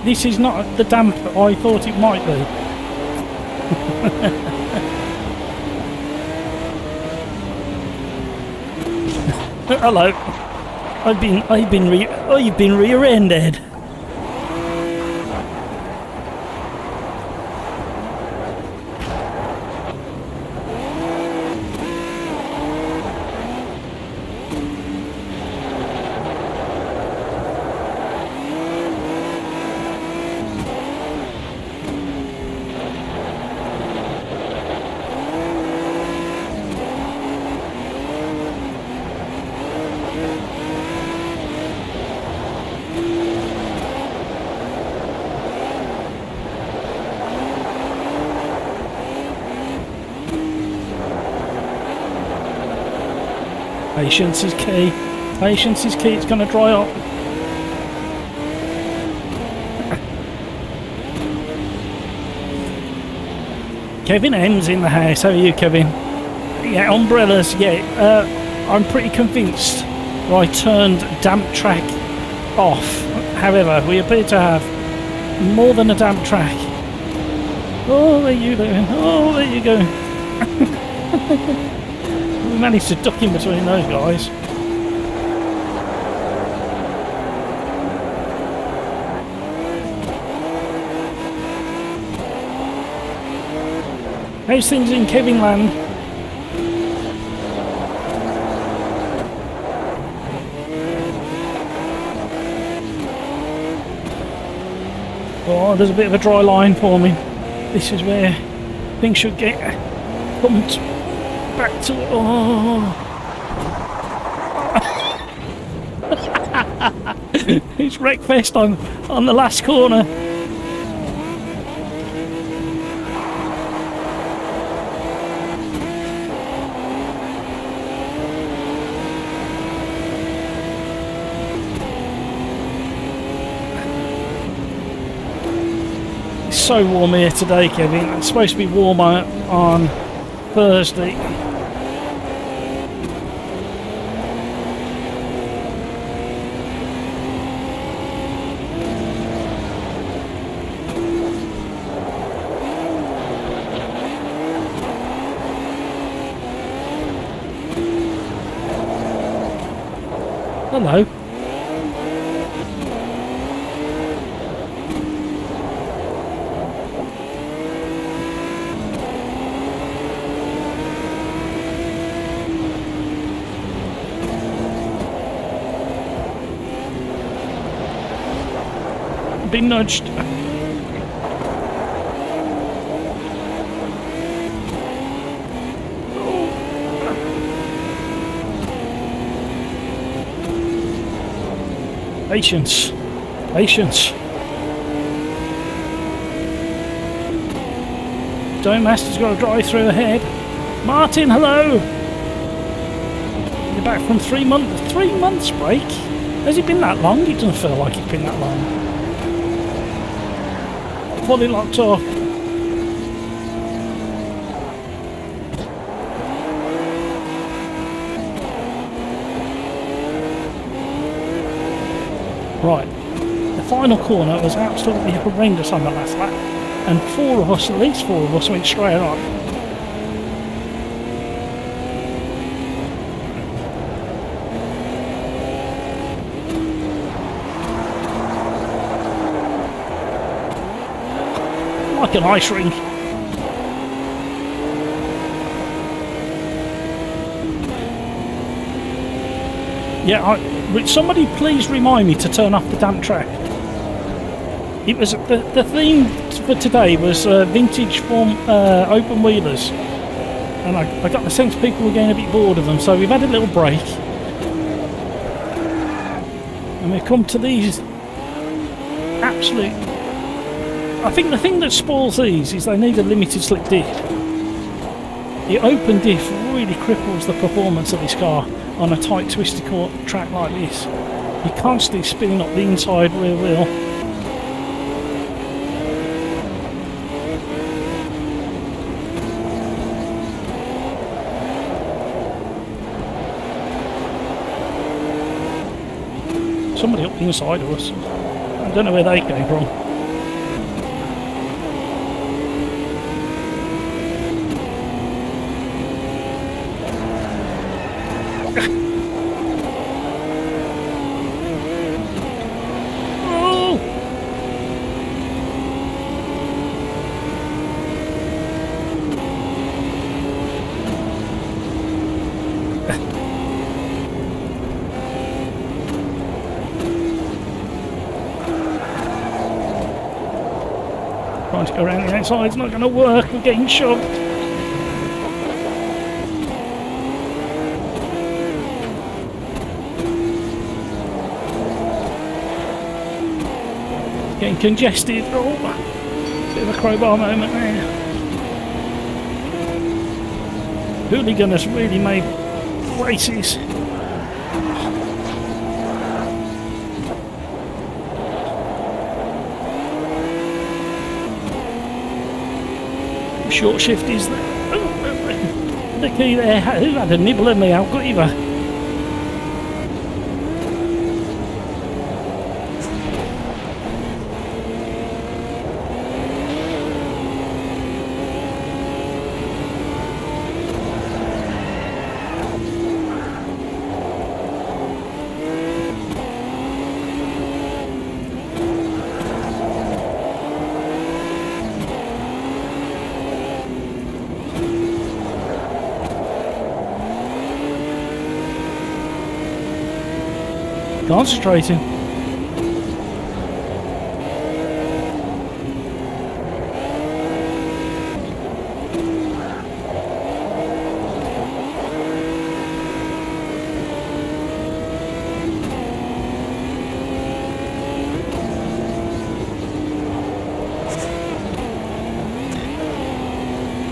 This is not the damp I thought it might be. Hello. I've been rear-ended. Patience is key. Patience is key. It's going to dry up. Kevin M's in the house. How are you, Kevin? Yeah, umbrellas. Yeah, I'm pretty convinced I turned damp track off. However, we appear to have more than a damp track. Oh, there you go. Oh, there you go. We managed to duck in between those guys. How's things in Kevin Land? Oh, there's a bit of a dry line for me. This is where things should get pumped back to... Oh. It's wreckfest on the last corner. It's so warm here today, Kevin. It's supposed to be warmer on Thursday. Hello. Been nudged. Patience. Patience. Dome Master's got a drive through ahead. Martin, hello! You're back from 3 months break? Has it been that long? It doesn't feel like it's been that long. Fully locked up. Right, the final corner was absolutely horrendous on the last lap, and at least four of us went straight on. Like an ice rink. Yeah, would somebody please remind me to turn off the damp track? It was the theme for today was vintage form open wheelers, and I got the sense people were getting a bit bored of them, so we've had a little break, and we've come to these absolute. I think the thing that spoils these is they need a limited slip diff. The open diff really cripples the performance of this car on a tight twisted track like this. You're constantly spinning up the inside rear wheel. Somebody up the inside of us. I don't know where they came from. Trying to go around the outside, it's not going to work, we're getting shoved. Getting congested. Oh, bit of a crowbar moment there. Hooligan has really made races. Short shift is the key there. Who had a nibble in me? I've got either. Concentrating.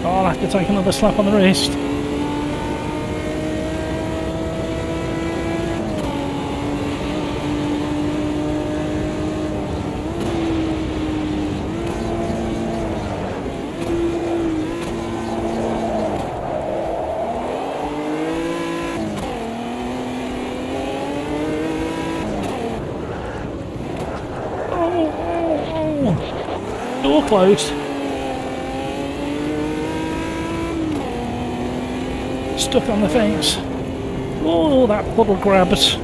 I'll have to take another slap on the wrist. Door closed. Stuck on the fence. Oh, that puddle grabs.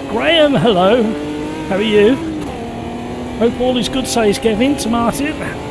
Graham, hello. How are you? Hope all is good, says Kevin to Martin.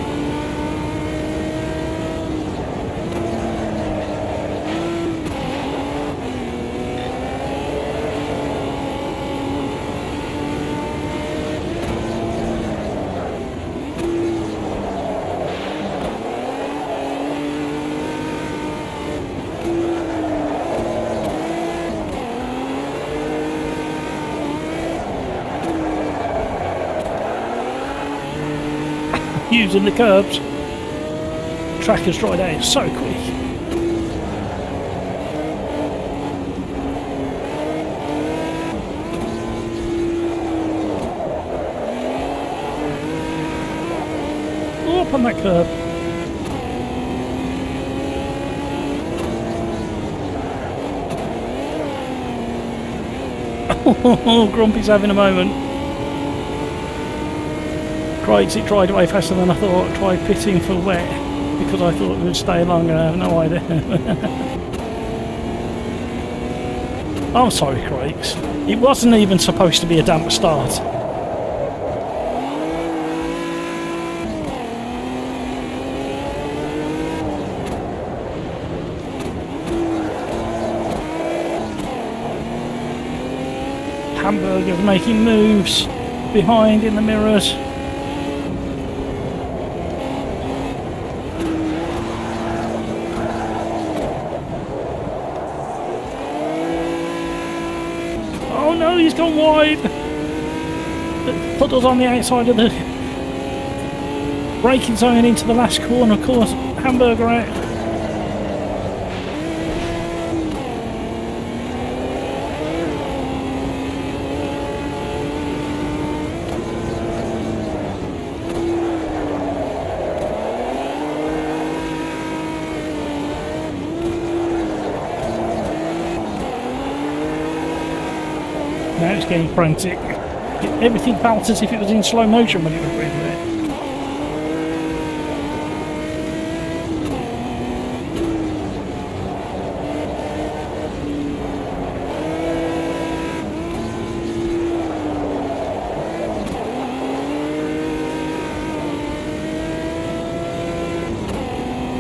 Using the curbs. Track has dried out so quick. Oh, up on that curb. Oh, Grumpy's having a moment. Craigs, it dried away faster than I thought. Tried pitting for wet because I thought it would stay longer. I have no idea. I'm sorry, Craigs. It wasn't even supposed to be a damp start. Hamburger's making moves behind in the mirrors. Oh no, he's gone wide. The puddle's on the outside of the braking zone into the last corner. Of course, Hamburger out. Now it's getting frantic. Everything felt as if it was in slow motion when it was really there.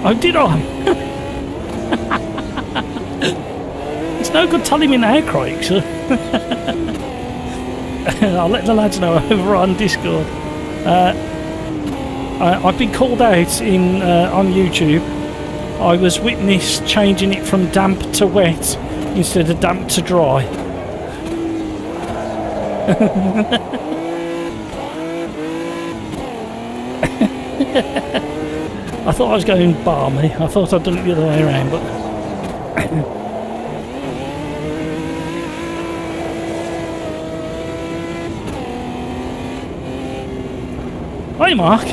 Oh, did I? It's no good telling me now, Craigs. I'll let the lads know over on Discord. I've been called out in on YouTube. I was witness changing it from damp to wet instead of damp to dry. I thought I was going balmy. I thought I'd done it the other way around, but hi, Mark.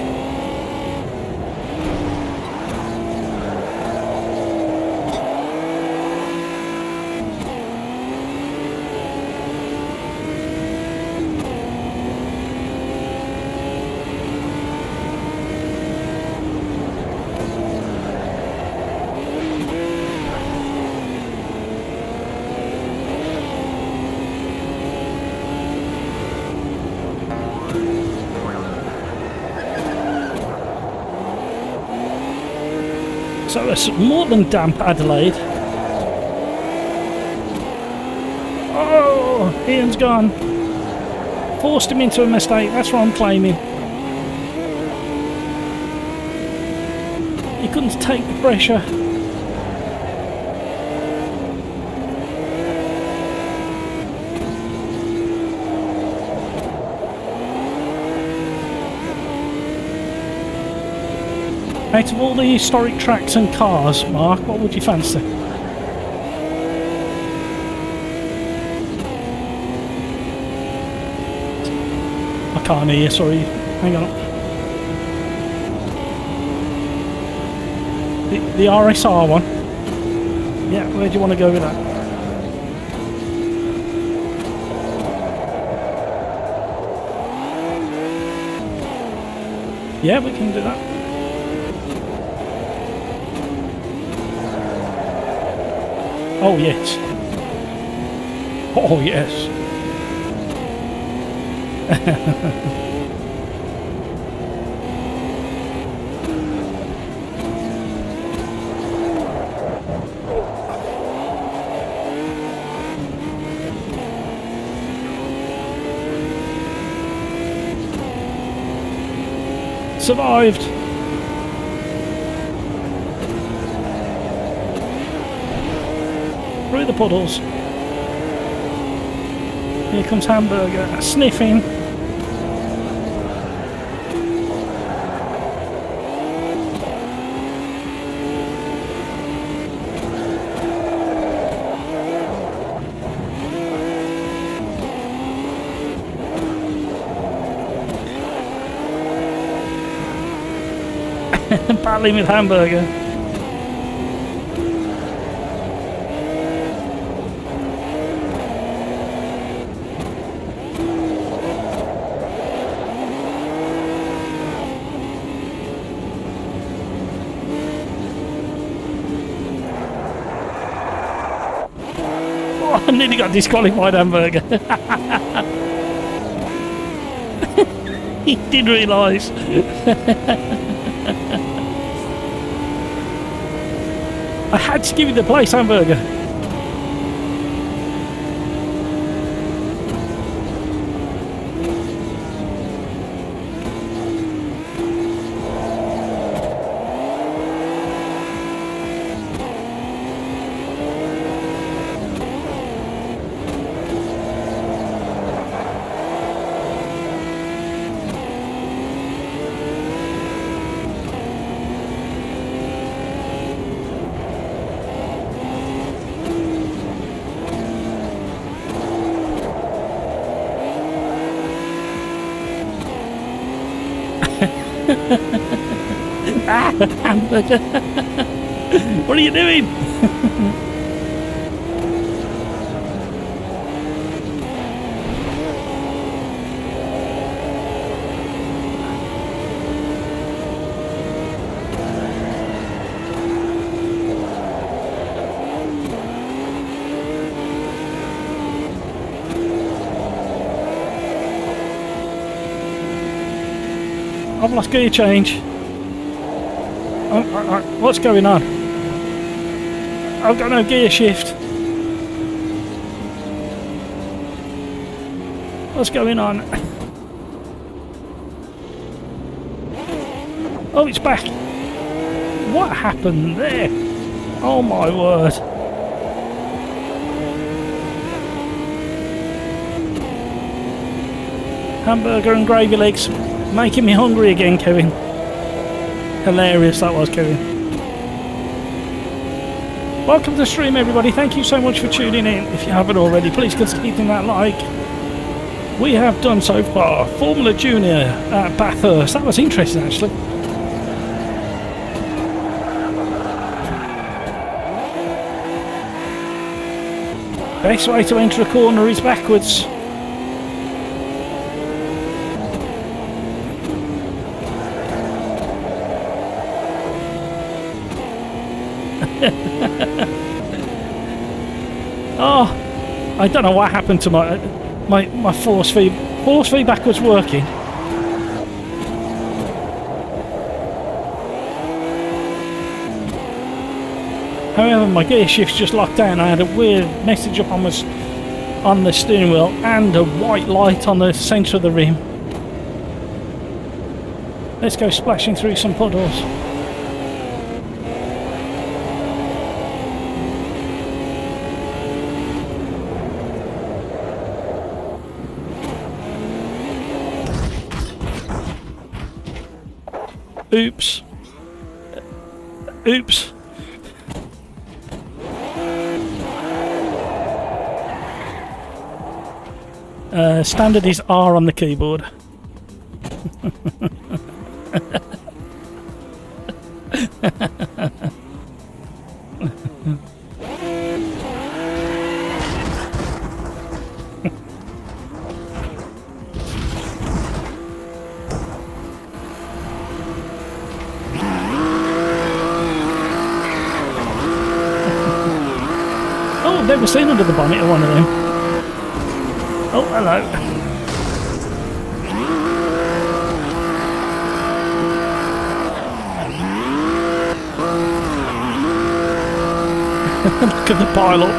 So it's more than damp Adelaide. Oh, Ian's gone. Forced him into a mistake, that's what I'm claiming. He couldn't take the pressure. Out of all the historic tracks and cars, Mark, what would you fancy? I can't hear you, sorry. Hang on. The RSR one? Yeah, where do you want to go with that? Yeah, we can do that. Oh yes. Oh yes. Survived. Through the puddles. Here comes Hamburger, sniffing. Battling with Hamburger. Oh, I nearly got disqualified, Hamburger. He did realise. I had to give you the place, Hamburger. Ah, Hamburger. What are you doing? I've lost gear change. What's going on? I've got no gear shift. What's going on? Oh, it's back. What happened there? Oh my word. Hamburger and gravy legs. Making me hungry again, Kevin. Hilarious that was, Kevin. Welcome to the stream, everybody. Thank you so much for tuning in. If you haven't already, please consider hitting that like. We have done so far Formula Junior at Bathurst. That was interesting, actually. Best way to enter a corner is backwards. Oh, I don't know what happened to my force feed. Force feedback was working. However, my gear shift's just locked down. I had a weird message up on the steering wheel and a white light on the centre of the rim. Let's go splashing through some puddles. Oops. Oops. Standard is R on the keyboard. Oh, I've never seen under the bonnet of one of them. Oh, hello. Look at the pile up.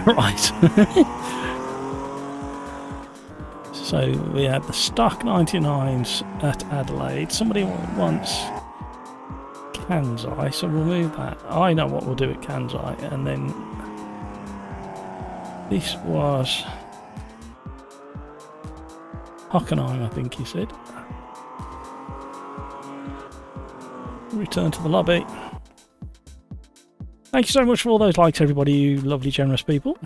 Right. So we had the stock 99s at Adelaide. Somebody wants Kansai, so we'll move that. I know what we'll do at Kansai, and then this was Hockenheim, I think he said. Return to the lobby. Thank you so much for all those likes, everybody, you lovely, generous people.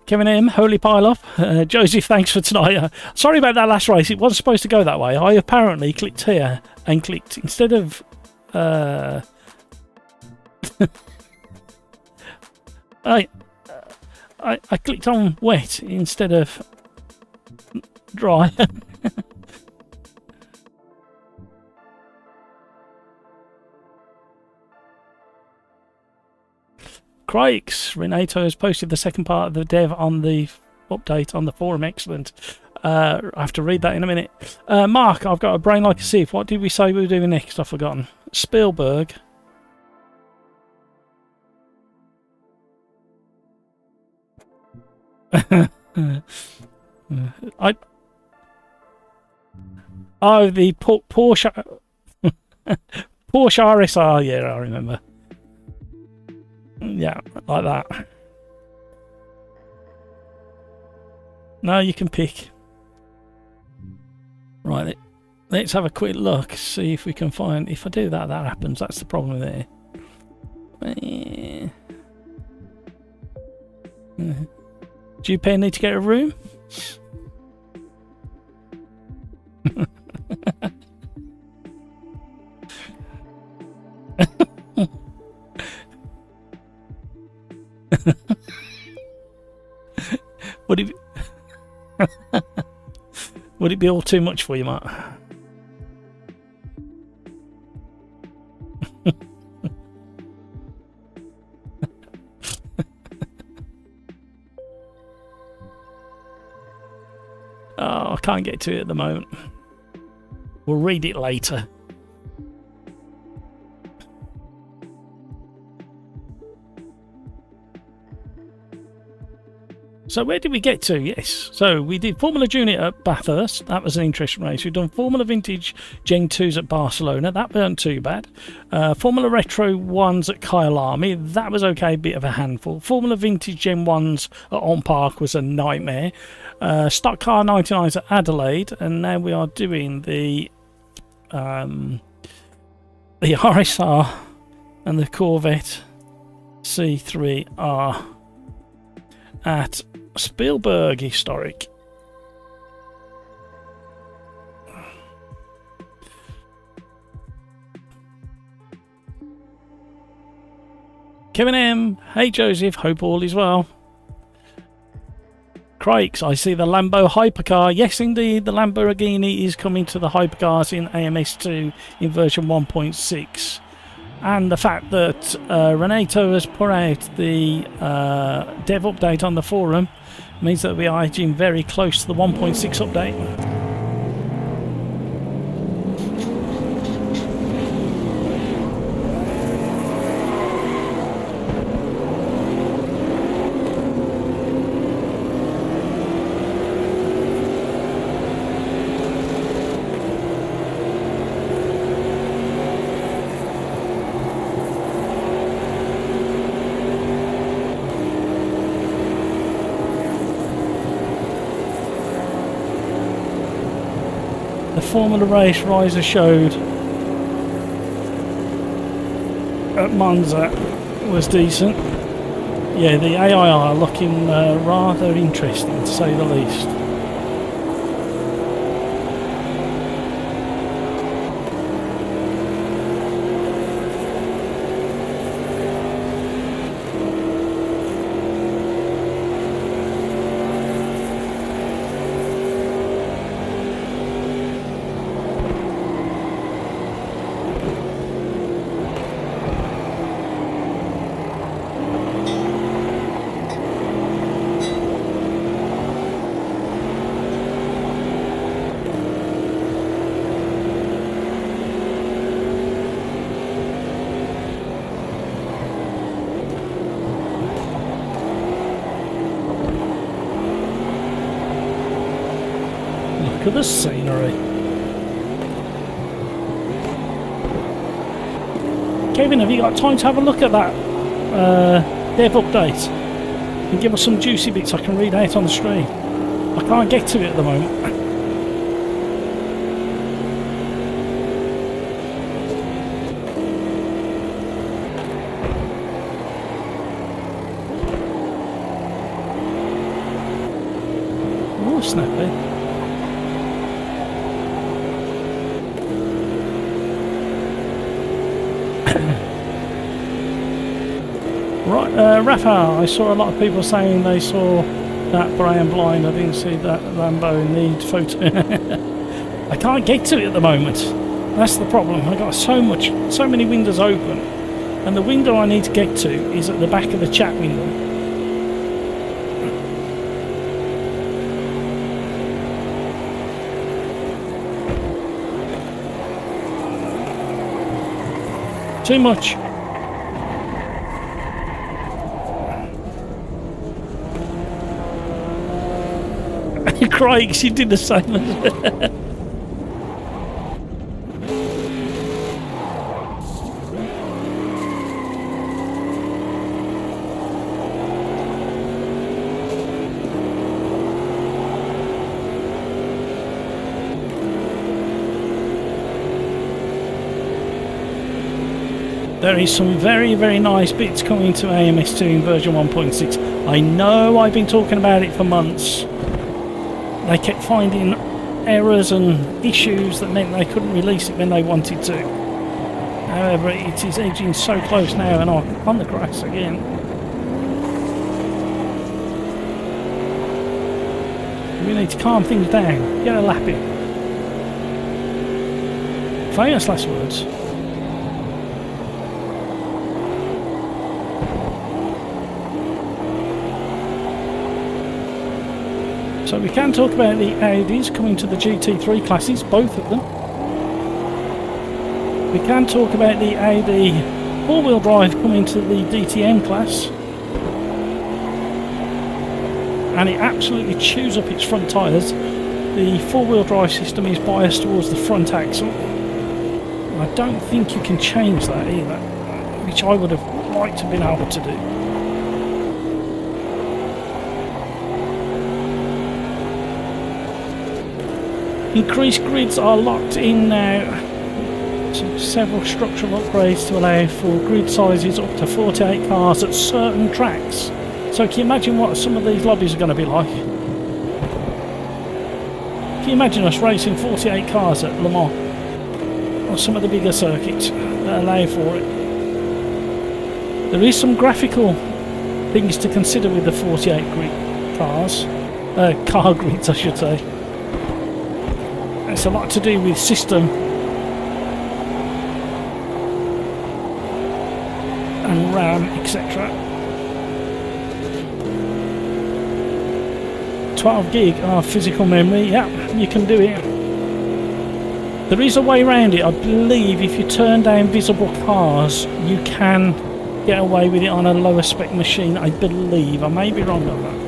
Kevin M, Holy Pile Up. Joseph, thanks for tonight. Sorry about that last race. It wasn't supposed to go that way. I apparently clicked here and clicked, instead of... I clicked on wet instead of dry. Craigs, Renato has posted the second part of the dev on the update on the forum. Excellent. I have to read that in a minute. Mark, I've got a brain like a sieve. What did we say we were doing next? I've forgotten. Spielberg. The Porsche Porsche RSR. Yeah, I remember. Yeah, like that. No, you can pick. Right, let's have a quick look, see if we can find... If I do that, that happens. That's the problem there. Do you need to get a room? Would it be all too much for you, Matt? Oh, I can't get to it at the moment. We'll read it later. So where did we get to? Yes. So we did Formula Junior at Bathurst. That was an interesting race. We've done Formula Vintage Gen 2s at Barcelona. That weren't too bad. Formula Retro 1s at Kyalami. That was okay, bit of a handful. Formula Vintage Gen 1s at On Park was a nightmare. Stock Car 99s at Adelaide. And now we are doing the RSR and the Corvette C3R at Spielberg Historic. Kevin M. Hey Joseph, hope all is well. Craigs, I see the Lambo hypercar. Yes, indeed, the Lamborghini is coming to the hypercars in AMS2 in version 1.6. And the fact that Renato has put out the dev update on the forum means that we are edging very close to the 1.6 update. Formula Race Riser showed at Monza was decent. Yeah, the AI are looking rather interesting, to say the least. Look at the scenery. Kevin, have you got time to have a look at that dev update and give us some juicy bits I can read out on the stream? I can't get to it at the moment. Oh, snappy. Right, Rafa, I saw a lot of people saying they saw that, but I am blind. I didn't see that Lambo need photo. I can't get to it at the moment. That's the problem. I've got so many windows open, and the window I need to get to is at the back of the chat window. Too much. Crying, she did the same. There is some very, very nice bits coming to AMS2 in version 1.6. I know I've been talking about it for months. They kept finding errors and issues that meant they couldn't release it when they wanted to. However, it is edging so close now, and I'm on the grass again. We need to calm things down, get a lap in. Famous last words. So we can talk about the Audis coming to the GT3 classes, both of them. We can talk about the Audi four-wheel drive coming to the DTM class. And it absolutely chews up its front tyres. The four-wheel drive system is biased towards the front axle. I don't think you can change that either, which I would have liked to have been able to do. Increased grids are locked in now. So several structural upgrades to allow for grid sizes up to 48 cars at certain tracks. So can you imagine what some of these lobbies are going to be like? Can you imagine us racing 48 cars at Le Mans or some of the bigger circuits that allow for it? There is some graphical things to consider with the 48 grid cars, car grids I should say. It's a lot to do with system and RAM, etc. 12 gig of physical memory, yeah, you can do it. There is a way around it, I believe. If you turn down visible cars, you can get away with it on a lower spec machine, I believe. I may be wrong on that.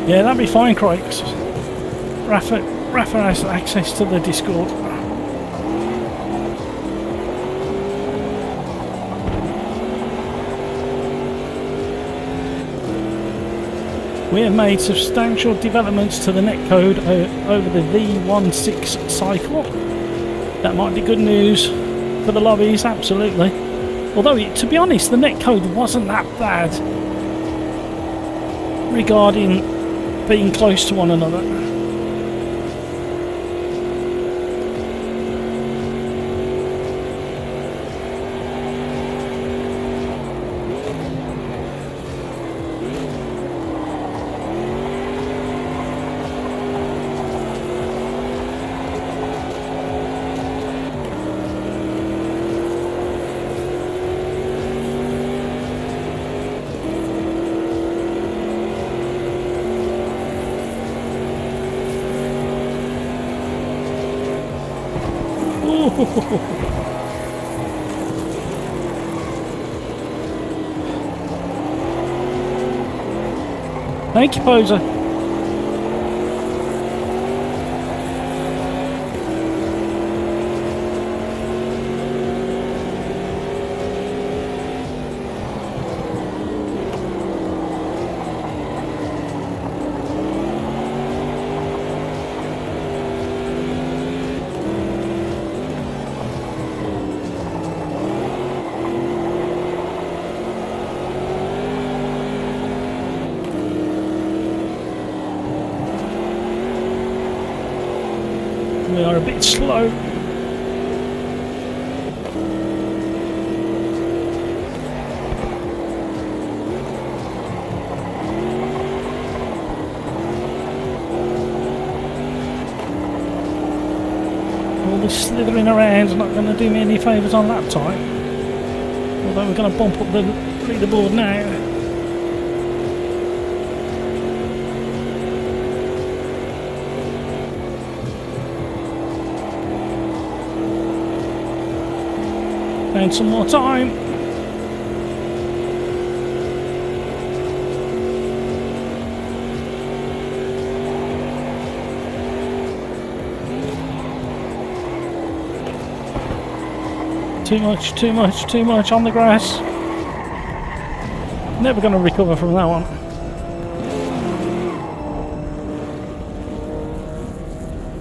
Yeah, that'd be fine, Craig. Rafa has access to the Discord. We have made substantial developments to the netcode over the V16 cycle. That might be good news for the lobbies, absolutely. Although, to be honest, the netcode wasn't that bad regarding being close to one another. Thank you, Poser. We are a bit slow. All this slithering around is not going to do me any favours on lap time. Although we're going to bump up the leaderboard now. And some more time. Too much on the grass. Never going to recover from that one.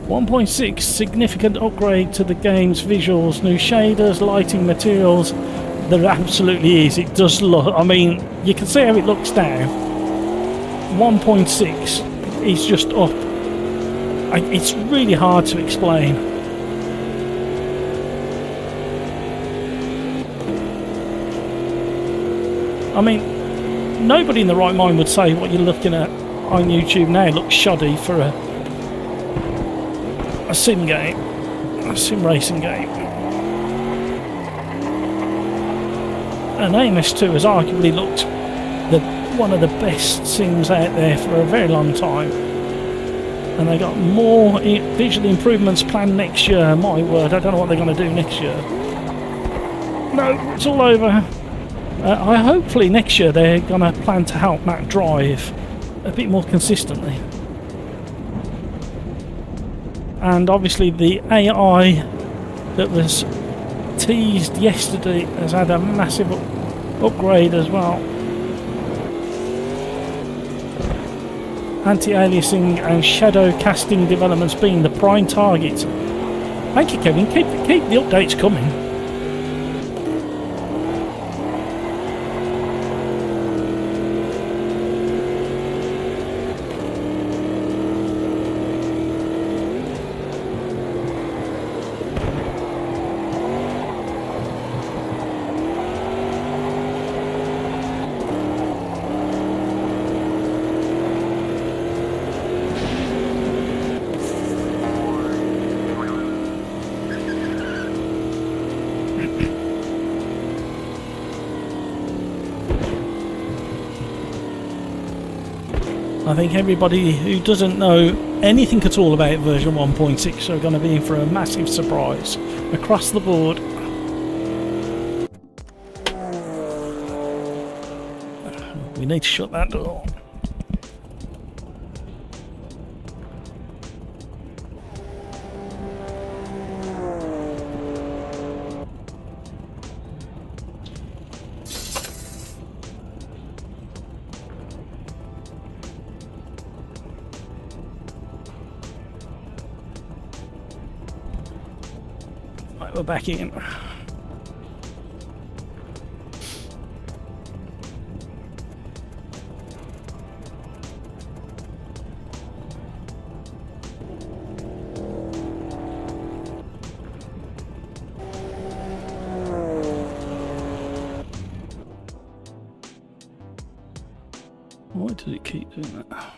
.6 significant upgrade to the game's visuals, new shaders, lighting, materials. There absolutely is. It does look, I mean, you can see how it looks now. 1.6 is just up. It's really hard to explain. I mean, nobody in the right mind would say what you're looking at on YouTube now looks shoddy for a sim game, a sim racing game. And AMS2 has arguably looked one of the best sims out there for a very long time. And they got more visual improvements planned next year. My word, I don't know what they're going to do next year. No, it's all over. Hopefully next year they're going to plan to help Matt drive a bit more consistently. And obviously the AI that was teased yesterday has had a massive upgrade as well. Anti-aliasing and shadow casting developments being the prime target. Thank you, Kevin. Keep the updates coming. I think everybody who doesn't know anything at all about version 1.6 are going to be in for a massive surprise across the board. We need to shut that door. We're back in. Why does it keep doing that?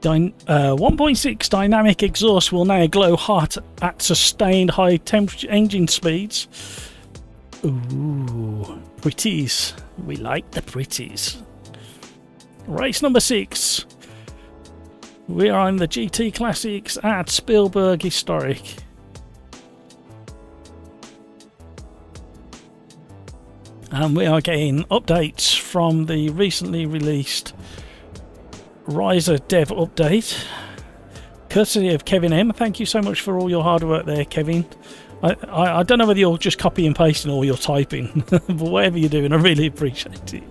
1.6 dynamic exhaust will now glow hot at sustained high temperature engine speeds. Ooh, pretties. We like the pretties. Race number 6. We are in the GT Classics at Spielberg Historic. And we are getting updates from the recently released Riser Dev update, courtesy of Kevin M. Thank you so much for all your hard work there, Kevin. I don't know whether you're just copy and pasting or you're typing, but whatever you're doing, I really appreciate it.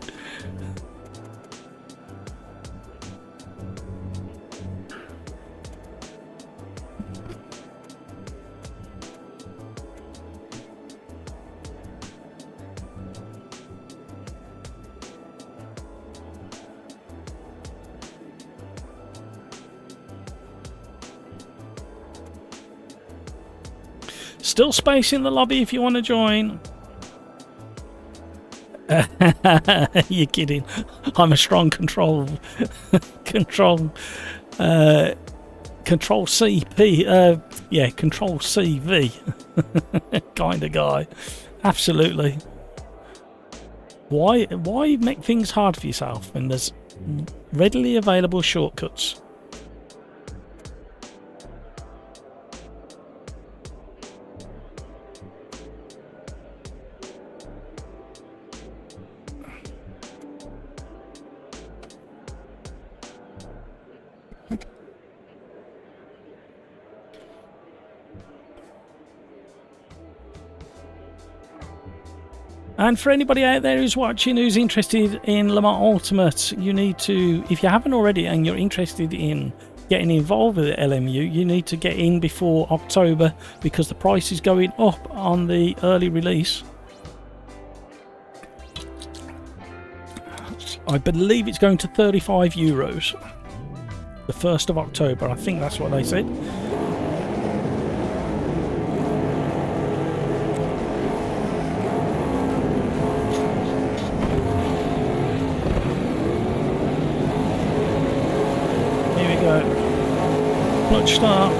Still space in the lobby if you want to join. You're kidding. I'm a strong control control CP yeah, control CV kind of guy. Absolutely. Why make things hard for yourself when there's readily available shortcuts? And for anybody out there who's watching who's interested in Le Mans Ultimate, you need to, if you haven't already and you're interested in getting involved with the LMU, you need to get in before October because the price is going up on the early release. I believe it's going to €35 the 1st of October. I think that's what they said. Clutch start.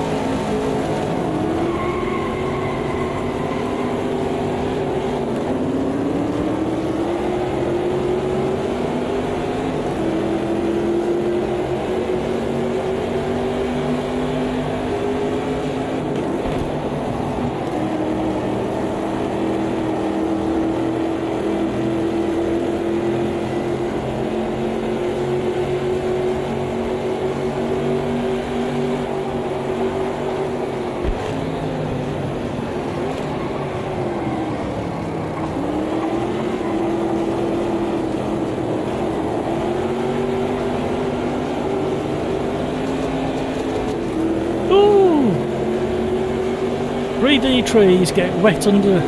3D trees get wet under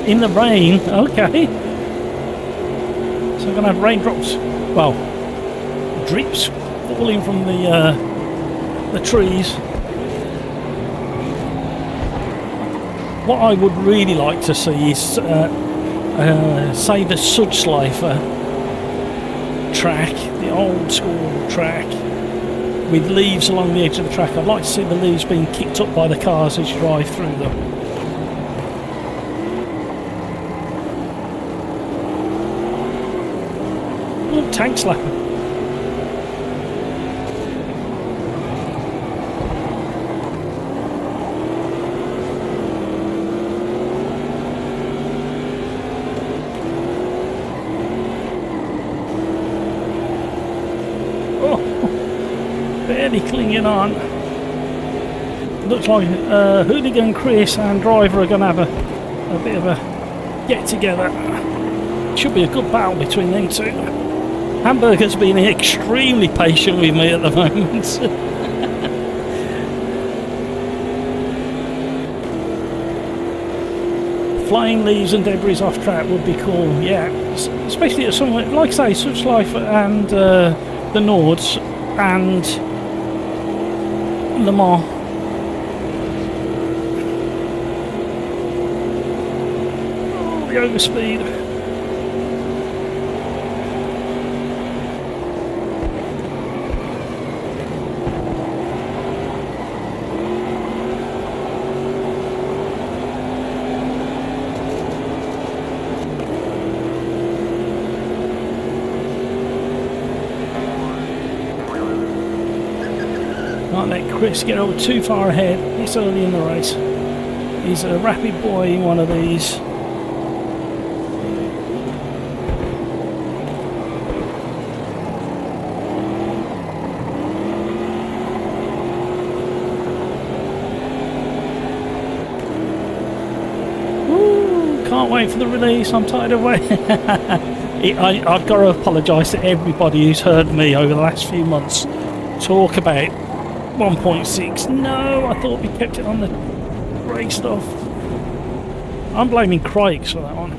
in the rain. Okay. So I'm going to have raindrops, well, drips falling from the trees. What I would really like to see is, say, the Sudge Slifer track, the old school track, with leaves along the edge of the track. I'd like to see the leaves being kicked up by the cars as you drive through them. Oh, tank slapper. Barely clinging on. Looks like Hooligan Chris and Driver are going to have a bit of a get together. Should be a good battle between them two. Hamburger's been extremely patient with me at the moment. Flying leaves and debris off track would be cool, yeah. Especially at somewhere like, say, Such Life and the Nords and Le Mans. Oh, the overspeed. Can't let Chris get over too far ahead this early in the race. He's a rapid boy in one of these. Woo, can't wait for the release, I'm tired of waiting. I've got to apologise to everybody who's heard me over the last few months talk about 1.6. No, I thought we kept it on the grey stuff. I'm blaming Craigs for that one.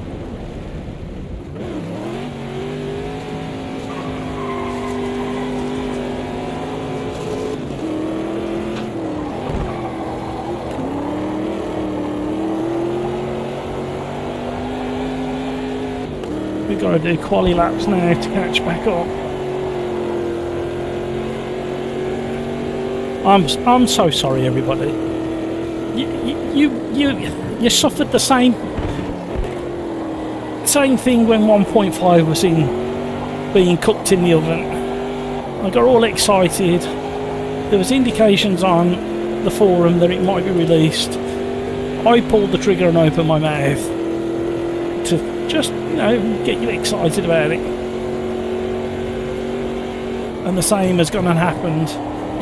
We've got to do quali laps now to catch back up. I'm so sorry, everybody. You suffered the same thing when 1.5 was being cooked in the oven. I got all excited. There was indications on the forum that it might be released. I pulled the trigger and opened my mouth to just, get you excited about it. And the same has gone and happened.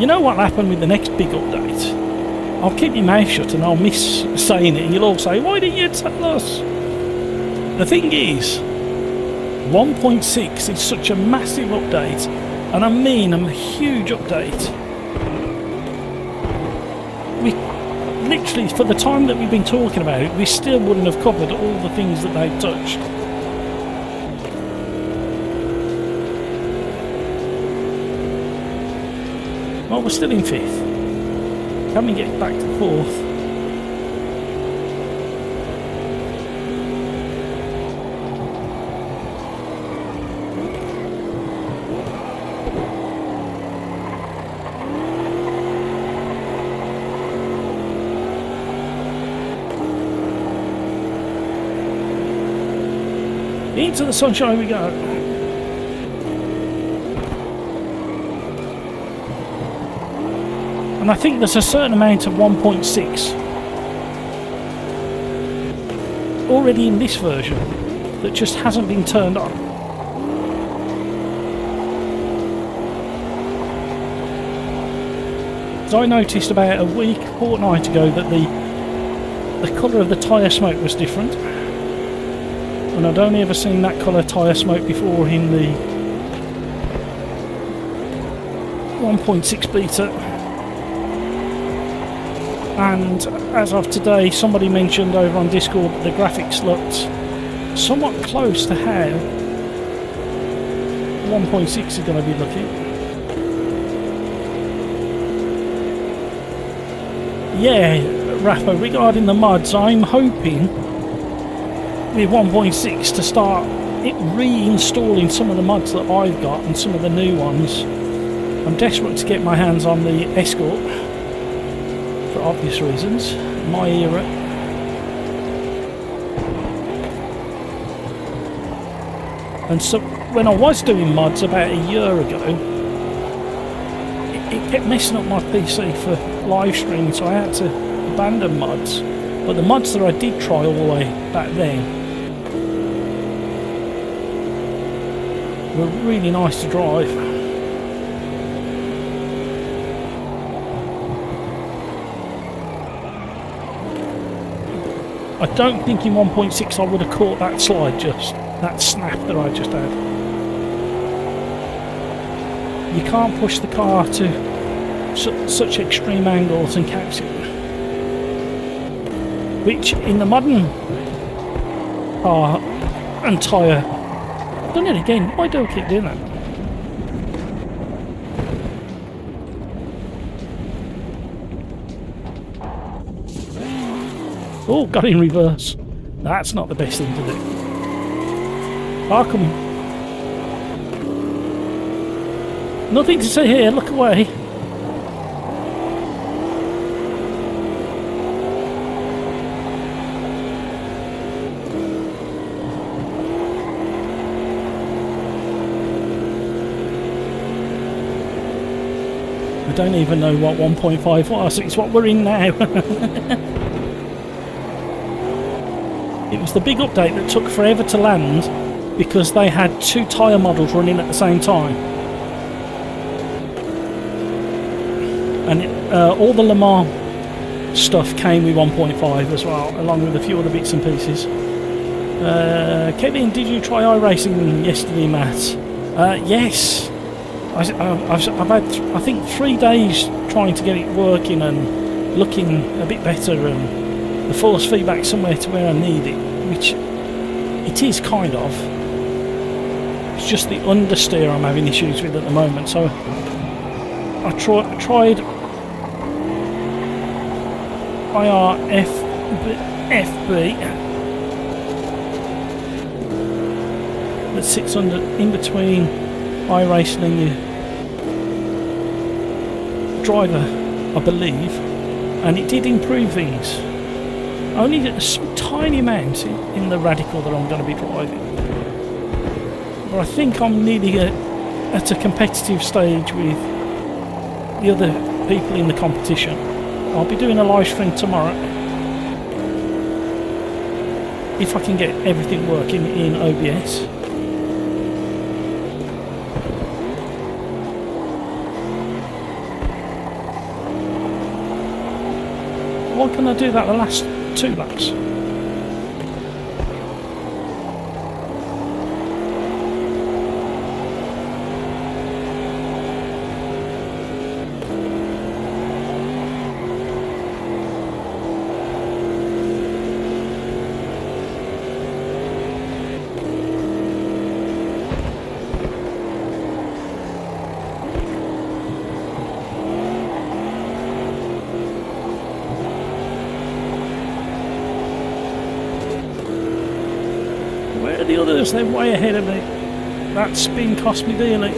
You know what happened with the next big update? I'll keep my mouth shut and I'll miss saying it, and you'll all say, why didn't you tell us? The thing is, 1.6 is such a massive update, and I mean a huge update. We literally, for the time that we've been talking about it, we still wouldn't have covered all the things that they've touched. Well, we're still in 5th. Can we get back to 4th? Into the sunshine we go. And I think there's a certain amount of 1.6 already in this version that just hasn't been turned on. So I noticed about a fortnight ago that the colour of the tyre smoke was different. And I'd only ever seen that colour tyre smoke before in the 1.6 beta. and as of today, somebody mentioned over on Discord that the graphics looked somewhat close to how 1.6 is going to be looking. Yeah, Rafa, regarding the mods, I'm hoping with 1.6 to start reinstalling some of the mods that I've got and some of the new ones. I'm desperate to get my hands on the Escort for obvious reasons. My era. And so when I was doing mods about a year ago, it kept messing up my PC for live streaming, so I had to abandon mods. But the mods that I did try all the way back then were really nice to drive. I don't think in 1.6 I would have caught that slide, just that snap that I just had. You can't push the car to such extreme angles and catch it, which in the modern car and tyre. Done it again. Why do I keep doing that? Oh, got in reverse. That's not the best thing to do. Ah, come on. Nothing to see here. Look away. I don't even know what 1.5 was. It's what we're in now. It was the big update that took forever to land because they had 2 tyre models running at the same time. And all the Le Mans stuff came with 1.5 as well, along with a few other bits and pieces. Kevin, did you try iRacing yesterday, Matt? Yes. I've had, I think, 3 days trying to get it working and looking a bit better, and the force feedback somewhere to where I need it, which it is kind of. It's just the understeer I'm having issues with at the moment. So I tried IRFB that sits in between iRacing and your driver, I believe, and it did improve things. Only a tiny amount in the Radical that I'm going to be driving. But I think I'm nearly at a competitive stage with the other people in the competition. I'll be doing a live stream tomorrow if I can get everything working in OBS. Why can I do that the last 2 laps? The others, they're way ahead of me. That spin cost me dearly.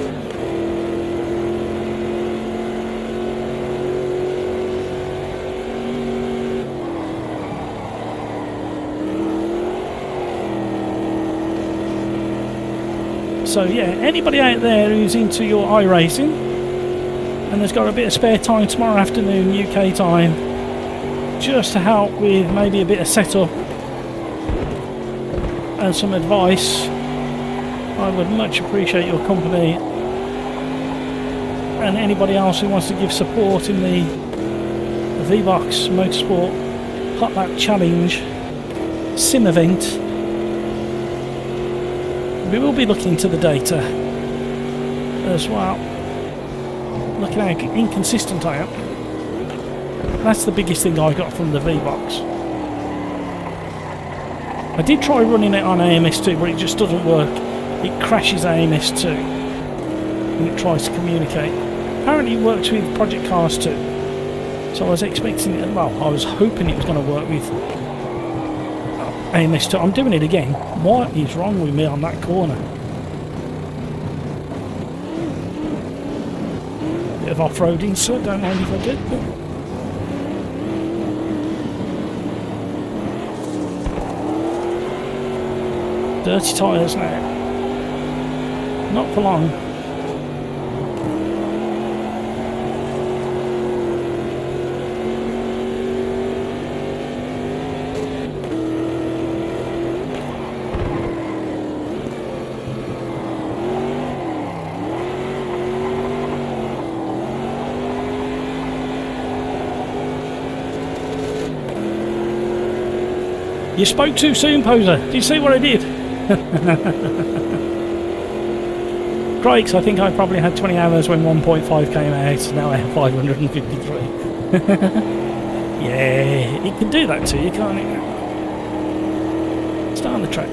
So yeah, anybody out there who's into your iRacing and has got a bit of spare time tomorrow afternoon UK time, just to help with maybe a bit of setup and some advice, I would much appreciate your company. And anybody else who wants to give support in the V-Box Motorsport Hot Lap Challenge sim event, we will be looking to the data as well. Look at how inconsistent I am. That's the biggest thing I got from the V-Box. I did try running it on AMS2, but it just doesn't work. It crashes AMS2 when it tries to communicate. Apparently it works with Project Cars 2. So I was expecting it, well, I was hoping it was going to work with AMS2. I'm doing it again. What is wrong with me on that corner? Bit of off-roading, so don't mind if I do. Dirty tyres now. Not for long. You spoke too soon, Poser. Did you see what I did? Crikes, I think I probably had 20 hours when 1.5 came out. Now I have 553. Yeah, it can do that to you, can't it? Start on the track.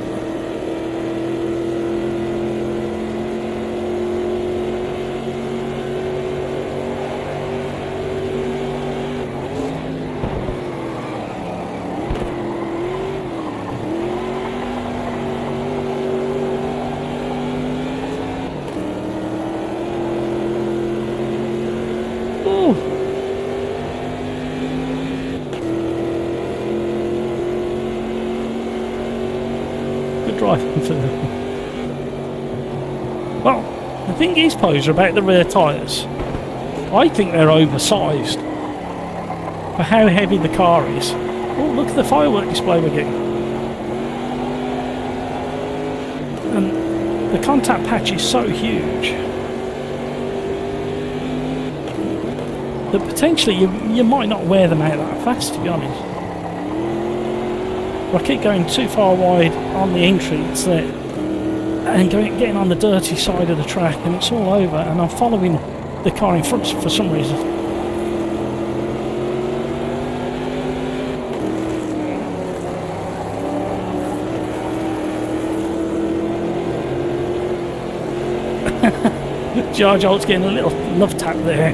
Well, the thing is, Poser, about the rear tyres, I think they're oversized for how heavy the car is. Oh, look at the firework display we're getting. And the contact patch is so huge that potentially you might not wear them out that fast, to be honest. I keep going too far wide on the entries there and getting on the dirty side of the track, and it's all over, and I'm following the car in front for some reason. Jar Jolt's getting a little love tap there.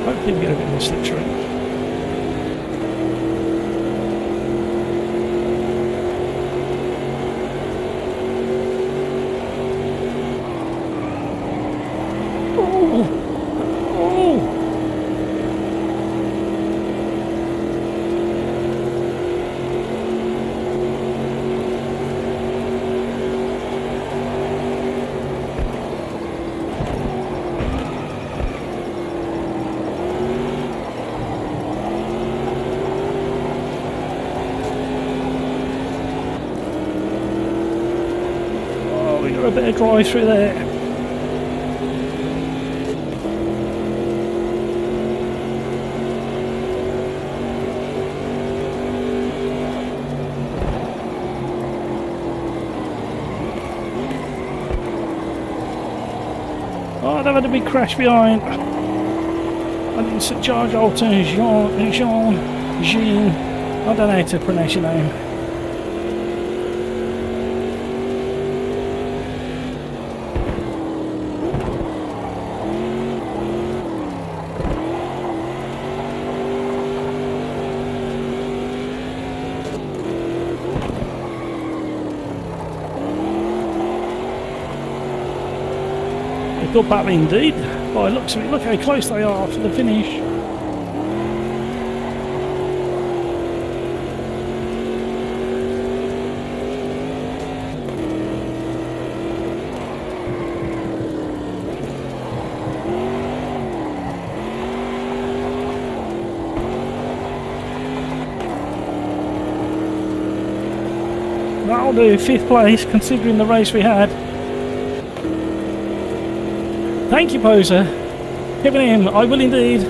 Hopefully we get a bit more slipstream. A bit of drive through there. Oh, I've had a big crash behind. I didn't see Jar Jolt and Jean, I don't know how to pronounce your name. Good battle indeed. By the looks of it, look how close they are to the finish. That'll do, 5th place considering the race we had. Thank you, Poser. Giving him, I will indeed.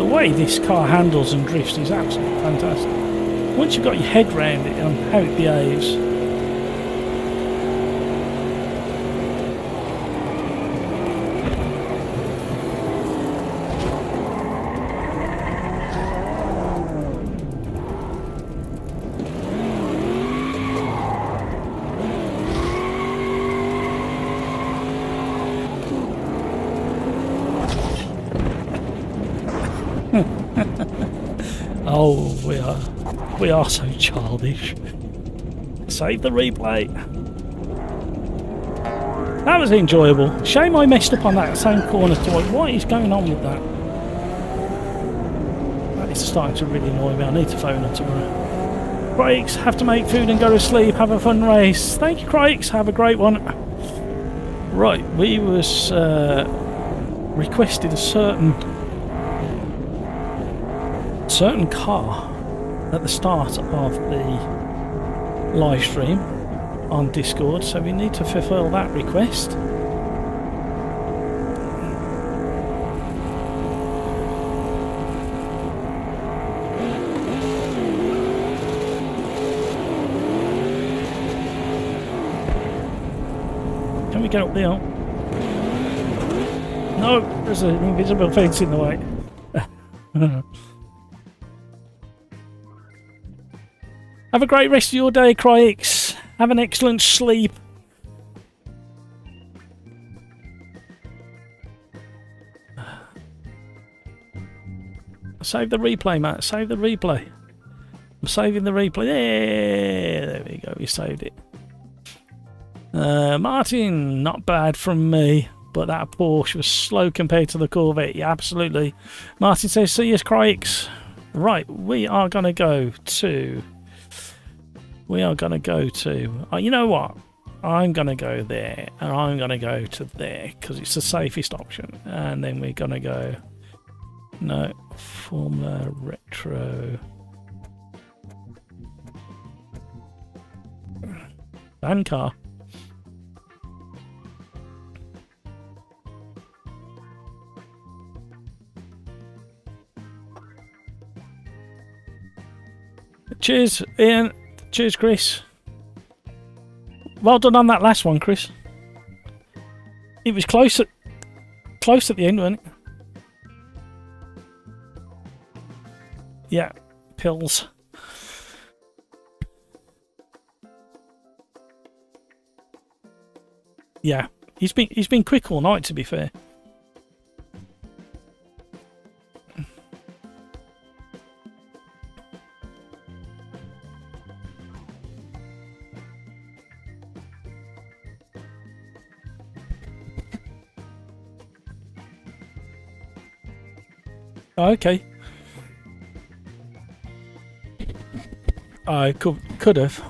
the way this car handles and drifts is absolutely fantastic. Once you've got your head round it and how it behaves. Oh, we are so childish. Save the replay. That was enjoyable. Shame I messed up on that same corner twice. What is going on with that? That is starting to really annoy me. I need to phone her tomorrow. Craig's, have to make food and go to sleep. Have a fun race. Thank you, Craig's. Have a great one. Right, we was requested a certain car at the start of the live stream on Discord, so we need to fulfill that request. Can we get up the hill? No, there's an invisible fence in the way. Have a great rest of your day, Cryx. Have an excellent sleep. Save the replay, Matt. Save the replay. I'm saving the replay. There we go. We saved it. Martin, not bad from me, but that Porsche was slow compared to the Corvette. Yeah, absolutely. Martin says, see you, Cryx. Right, we are going to go to... you know what? I'm going to go there, and I'm going to go to there, because it's the safest option. And then we're going to go... No, Formula Retro... Van car. Cheers, Ian. Cheers, Chris. Well done on that last one, Chris. It was close at the end, wasn't it? Yeah, pills. Yeah, he's been quick all night, to be fair. Okay. I could have.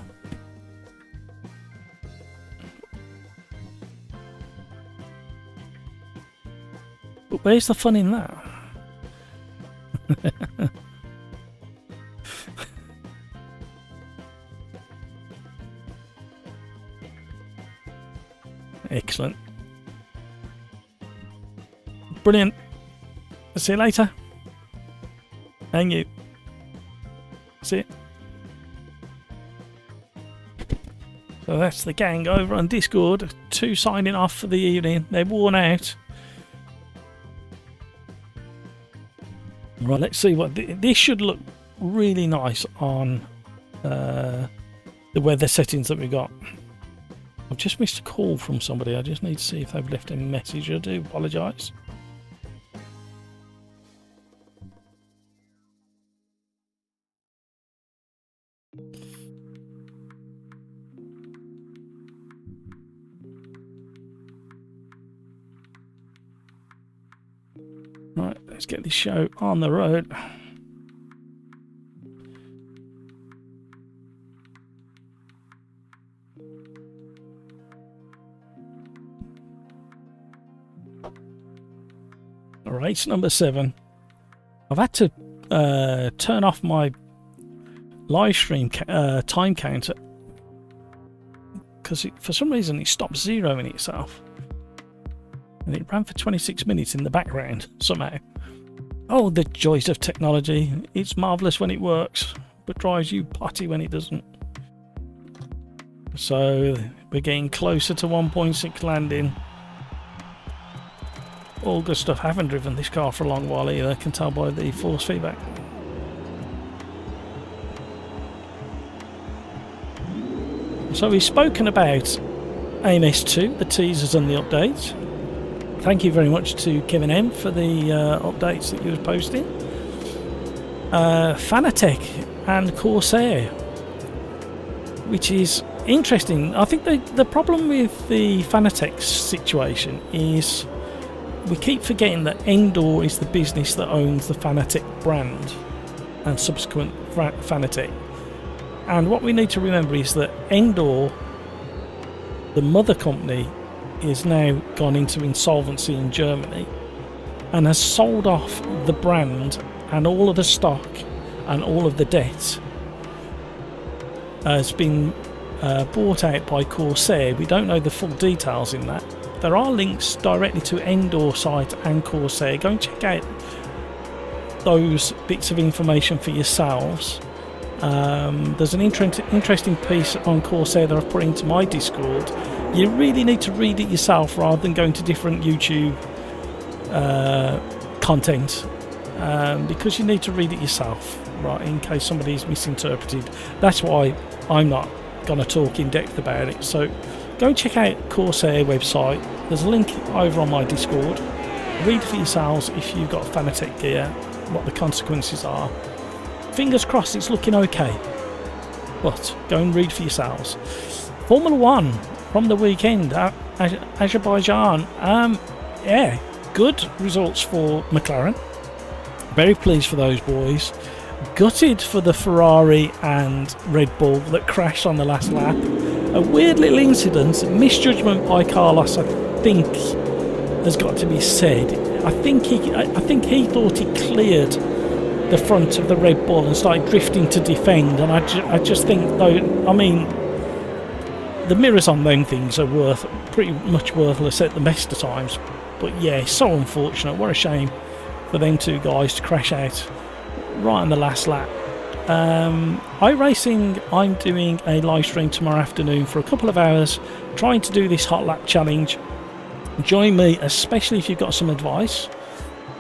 But where's the fun in that? Excellent. Brilliant. See you later. And you. See it. So that's the gang over on Discord. 2 signing off for the evening. They're worn out. Right, let's see what... This should look really nice on the weather settings that we got. I've just missed a call from somebody. I just need to see if they've left a message. I do apologise. Right, let's get this show on the road. Race number 7. I've had to turn off my live stream time counter because for some reason it stopped zeroing itself. And it ran for 26 minutes in the background somehow. Oh, the joys of technology. It's marvellous when it works, but drives you potty when it doesn't. So we're getting closer to 1.6 landing. All good stuff. Haven't driven this car for a long while either, can tell by the force feedback. So we've spoken about AMS2, the teasers and the updates. Thank you very much to Kevin M for the updates that you were posting. Fanatec and Corsair, which is interesting. I think the problem with the Fanatec situation is we keep forgetting that Endor is the business that owns the Fanatec brand and subsequent Fanatec. And what we need to remember is that Endor, the mother company, is now gone into insolvency in Germany and has sold off the brand and all of the stock and all of the debt has been bought out by Corsair. We don't know the full details in that. There are links directly to Endor site and Corsair. Go and check out those bits of information for yourselves. There's an interesting piece on Corsair that I've put into my Discord. You really need to read it yourself rather than going to different YouTube content, because you need to read it yourself, right, in case somebody's misinterpreted. That's why I'm not going to talk in depth about it. So go and check out Corsair website. There's a link over on my Discord. Read for yourselves if you've got Fanatec gear, what the consequences are. Fingers crossed it's looking okay, but go and read for yourselves. Formula 1 from the weekend at Azerbaijan. Yeah, good results for McLaren. Very pleased for those boys. Gutted for the Ferrari and Red Bull that crashed on the last lap. A weird little incident, misjudgment by Carlos, I think, has got to be said. I think he thought he cleared the front of the Red Bull and started drifting to defend, and I just think, though, I mean, the mirrors on them things are pretty much worthless at the best of times. But yeah, so unfortunate. What a shame for them two guys to crash out right on the last lap. iRacing, I'm doing a live stream tomorrow afternoon for a couple of hours, trying to do this hot lap challenge. Join me, especially if you've got some advice.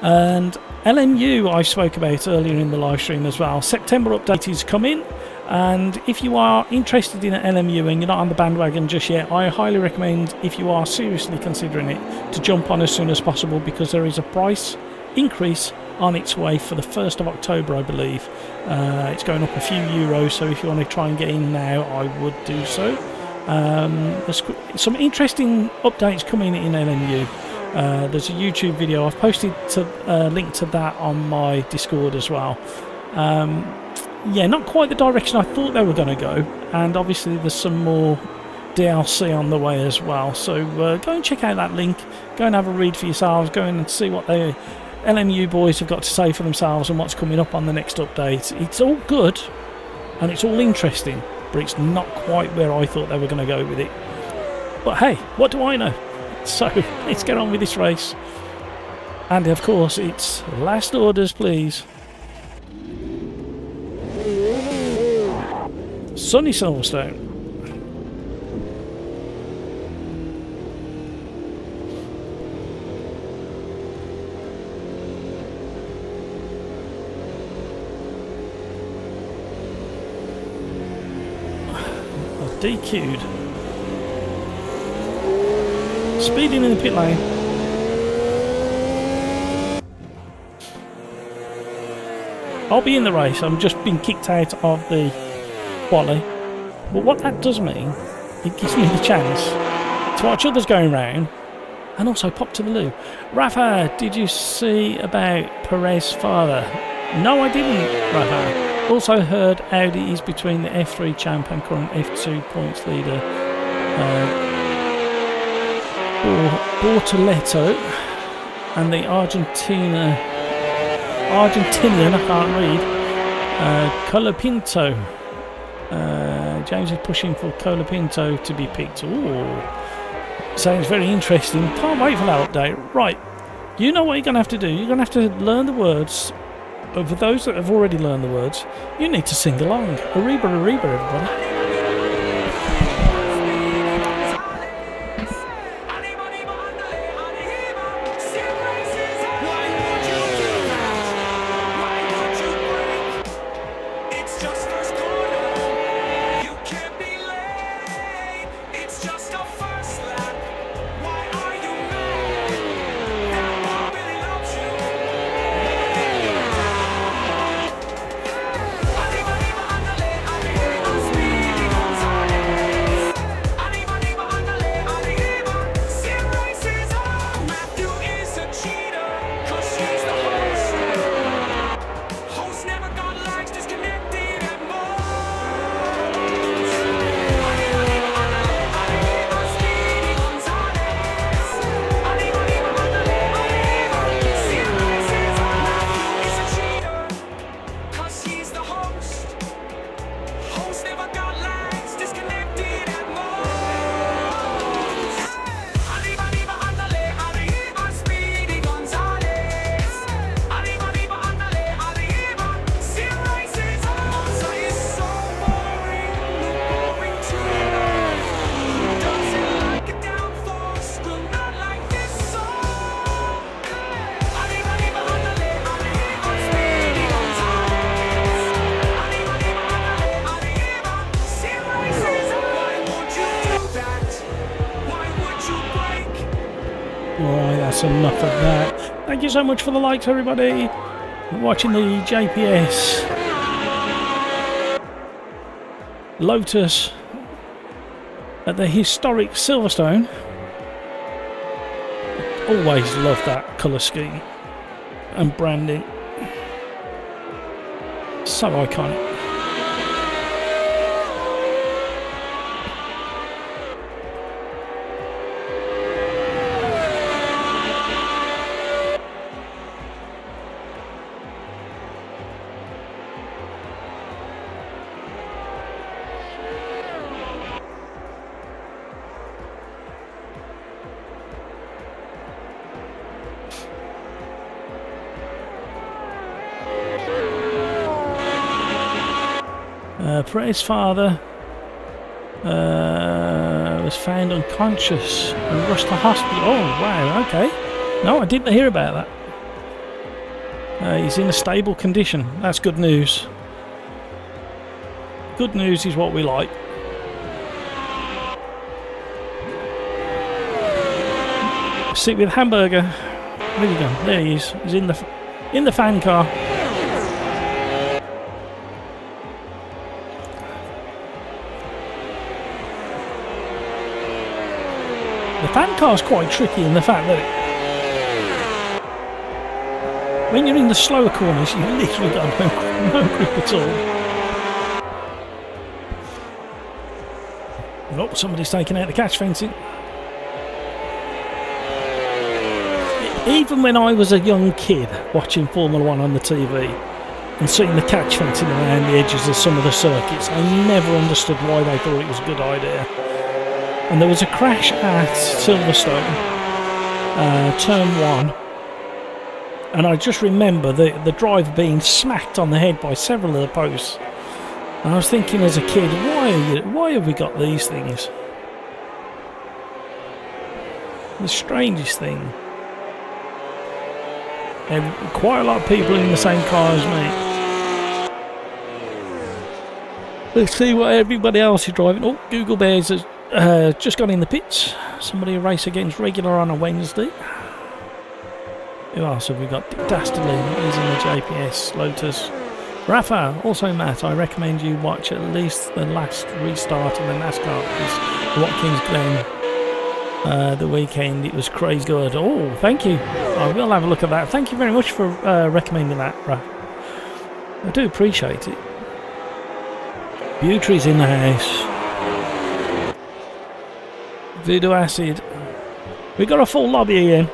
And LMU I spoke about earlier in the live stream as well. September update is coming, and if you are interested in LMU and you're not on the bandwagon just yet, I highly recommend, if you are seriously considering it, to jump on as soon as possible, because there is a price increase on its way for the 1st of October, I believe. It's going up a few euros, so if you want to try and get in now, I would do so. There's some interesting updates coming in LMU. There's a YouTube video I've posted to link to that on my Discord as well. Yeah, not quite the direction I thought they were going to go, and obviously there's some more DLC on the way as well. So go and check out that link. Go and have a read for yourselves. Go in and see what the LMU boys have got to say for themselves and what's coming up on the next update. It's all good and it's all interesting, but it's not quite where I thought they were going to go with it. But hey, what do I know? So let's get on with this race. And of course, it's last orders, please. Sunny Silverstone. DQ'd. Speeding in the pit lane. I'll be in the race. I'm just being kicked out of the Quali. But what that does mean, it gives me the chance to watch others going round and also pop to the loo. Rafa, did you see about Perez's father? No, I didn't, Rafa. Also heard Audi is between the F3 champ and current F2 points leader Bortoletto and the Argentinian, I can't read, Colapinto. James is pushing for Colapinto to be picked. Ooh, sounds very interesting. Can't wait for that update. Right, You know what you're going to have to do? You're going to have to learn the words. For those that have already learned the words, you need to sing along. Arriba, arriba, everybody. Alright, that's enough of that. Thank you so much for the likes, everybody. Watching the JPS Lotus at the historic Silverstone. Always love that colour scheme and branding. So iconic. Praise father was found unconscious and rushed to hospital. Oh wow, okay. No, I didn't hear about that. He's in a stable condition. That's good news. Good news is what we like. Sit with hamburger. Where'd he go? There he is. He's in the fan car. The fan car's quite tricky in the fact that when you're in the slower corners, you literally got no grip at all. Oh, somebody's taking out the catch fencing. Even when I was a young kid watching Formula 1 on the TV and seeing the catch fencing around the edges of some of the circuits, I never understood why they thought it was a good idea. And there was a crash at Silverstone, turn 1, and I just remember the driver being smacked on the head by several of the posts. And I was thinking as a kid, why have we got these things? The strangest thing. And quite a lot of people in the same car as me. Let's see what everybody else is driving. Oh, Google Bears has just got in the pits. Somebody a race against regular on a Wednesday. Who else have we got? Dick Dastardly is in the JPS Lotus. Rafa, also Matt, I recommend you watch at least the last restart of the NASCAR. It's Watkins Glen. The weekend, it was crazy good. Oh, thank you. I will have a look at that. Thank you very much for recommending that, Rafa. I do appreciate it. Butry's in the house. Voodoo Acid. We got a full lobby again,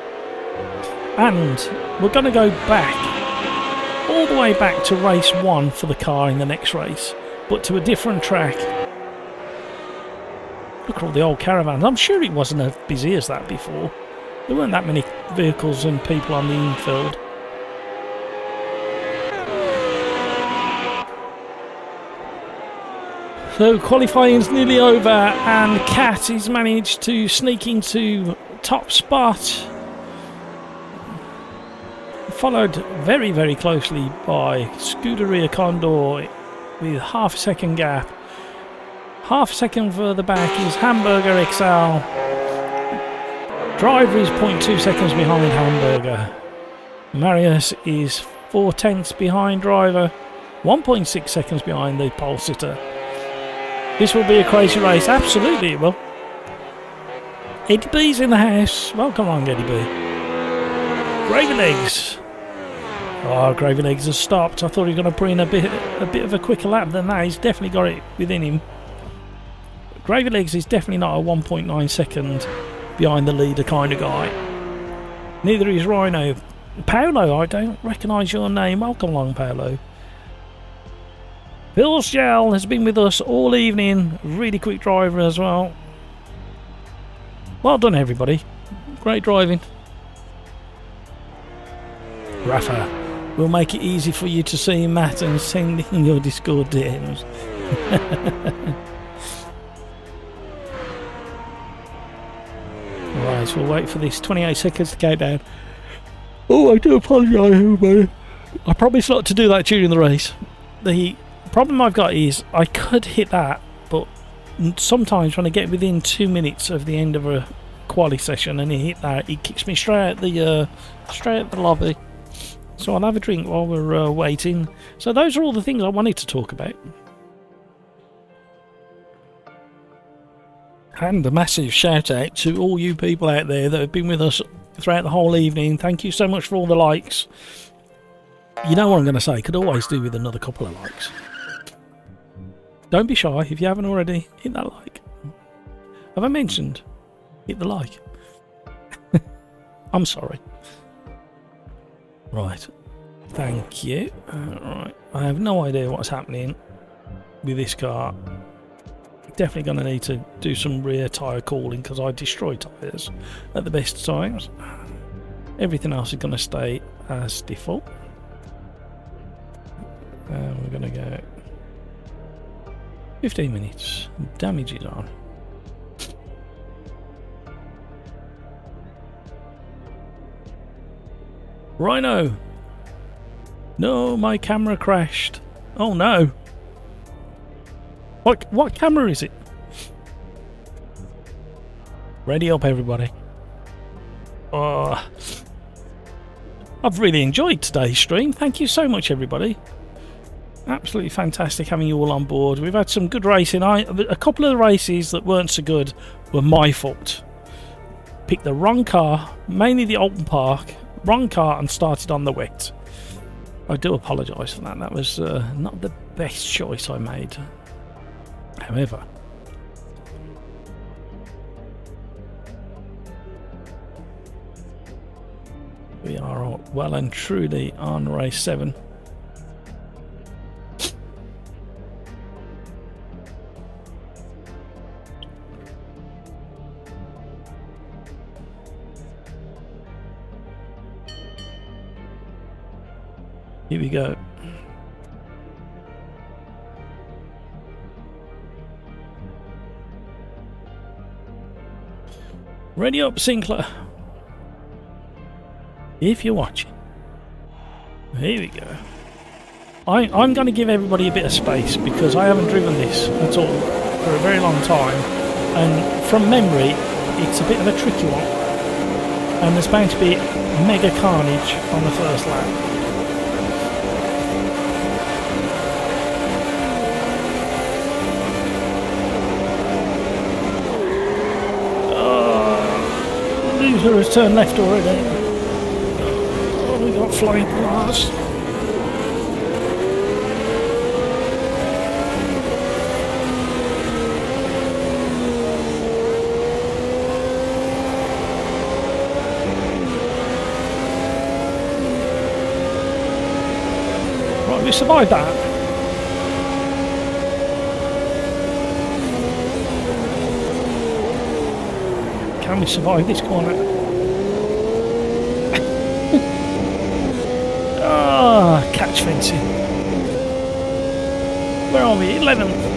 and we're going to go back all the way back to race 1 for the car in the next race, but to a different track. Look at all the old caravans. I'm sure it wasn't as busy as that before. There weren't that many vehicles and people on the infield. So qualifying's nearly over, and Cat has managed to sneak into top spot. Followed very, very closely by Scuderia Condor with half a second gap. Half a second further back is Hamburger XL. Driver is 0.2 seconds behind Hamburger. Marius is 0.4 behind driver, 1.6 seconds behind the pole sitter. This will be a crazy race. Absolutely it will. Eddie B's in the house. Welcome along, Eddie B. Gravy Legs. Oh, Gravy Legs has stopped. I thought he was going to bring a bit of a quicker lap than that. He's definitely got it within him. Gravy Legs is definitely not a 1.9 second behind the leader kind of guy. Neither is Rhino. Paolo, I don't recognise your name. Welcome along, Paolo. Phil Shell has been with us all evening. Really quick driver as well. Well done, everybody. Great driving. Rafa, we'll make it easy for you to see Matt and send in your Discord DMs. Right, we'll wait for this 28 seconds to count down. Oh, I do apologise, everybody. I promised not to do that during the race. The problem I've got is I could hit that, but sometimes when I get within 2 minutes of the end of a quali session and I hit that, it kicks me straight at the lobby. So I'll have a drink while we're waiting. So those are all the things I wanted to talk about. And a massive shout out to all you people out there that have been with us throughout the whole evening. Thank you so much for all the likes. You know what I'm going to say, could always do with another couple of likes. Don't be shy. If you haven't already, hit that like. Have I mentioned? Hit the like. I'm sorry. Right. Thank you. Right. I have no idea what's happening with this car. Definitely going to need to do some rear tyre cooling because I destroy tyres at the best times. Everything else is going to stay as default. And we're going to go 15 minutes. Damage is on. Rhino! No, my camera crashed. Oh no! What camera is it? Ready up, everybody. Oh, I've really enjoyed today's stream. Thank you so much, everybody. Absolutely fantastic having you all on board. We've had some good racing. A couple of the races that weren't so good were my fault. Picked the wrong car, mainly the open park, wrong car, and started on the wet. I do apologise for that. That was not the best choice I made. However, we are well and truly on race 7. Here we go. Ready up, Sinclair. If you're watching. Here we go. I'm going to give everybody a bit of space because I haven't driven this at all for a very long time. And from memory, it's a bit of a tricky one. And there's bound to be mega carnage on the first lap. Loser has turned left already. Oh, we got flying cars. Right, we survived that. Can we survive this corner? patch fencing. Where are we? 11th.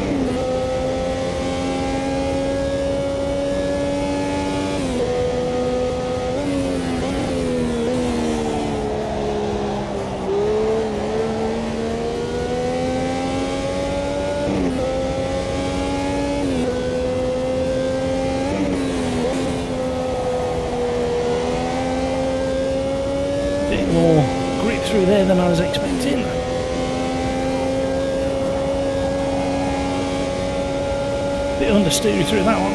Bit more grip through there than I was expecting. Bit understeery through that one.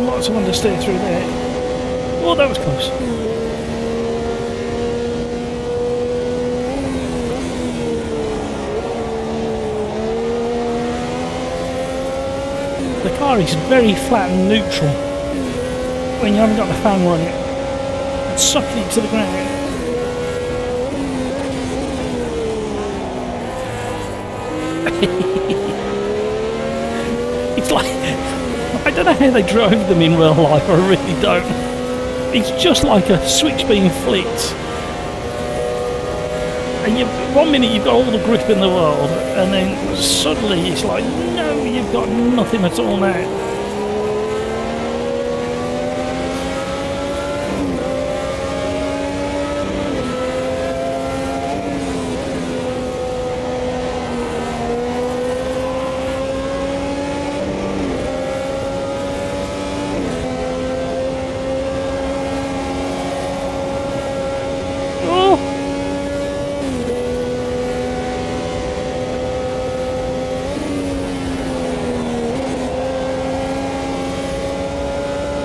Lots of understeer through there. Oh, that was close. The car is very flat and neutral when you haven't got the fan running. It's sucking it to the ground. It's like, I don't know how they drove them in real life, I really don't. It's just like a switch being flicked. And one minute you've got all the grip in the world, and then suddenly it's like, no, you've got nothing at all now.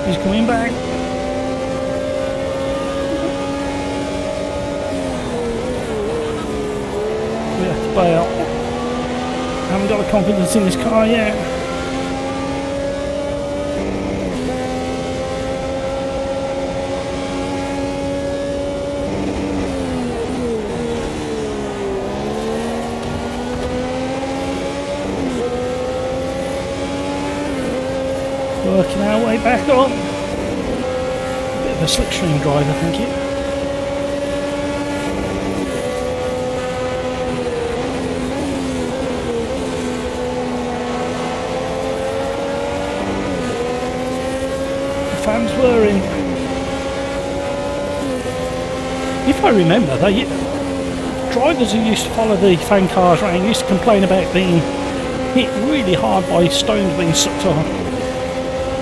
He's coming back. We have to bail. Haven't got the confidence in this car yet. Working our way back on. Bit of a slipstream driver, thank you. The fans were in. If I remember, drivers who used to follow the fan cars around used to complain about being hit really hard by stones being sucked on.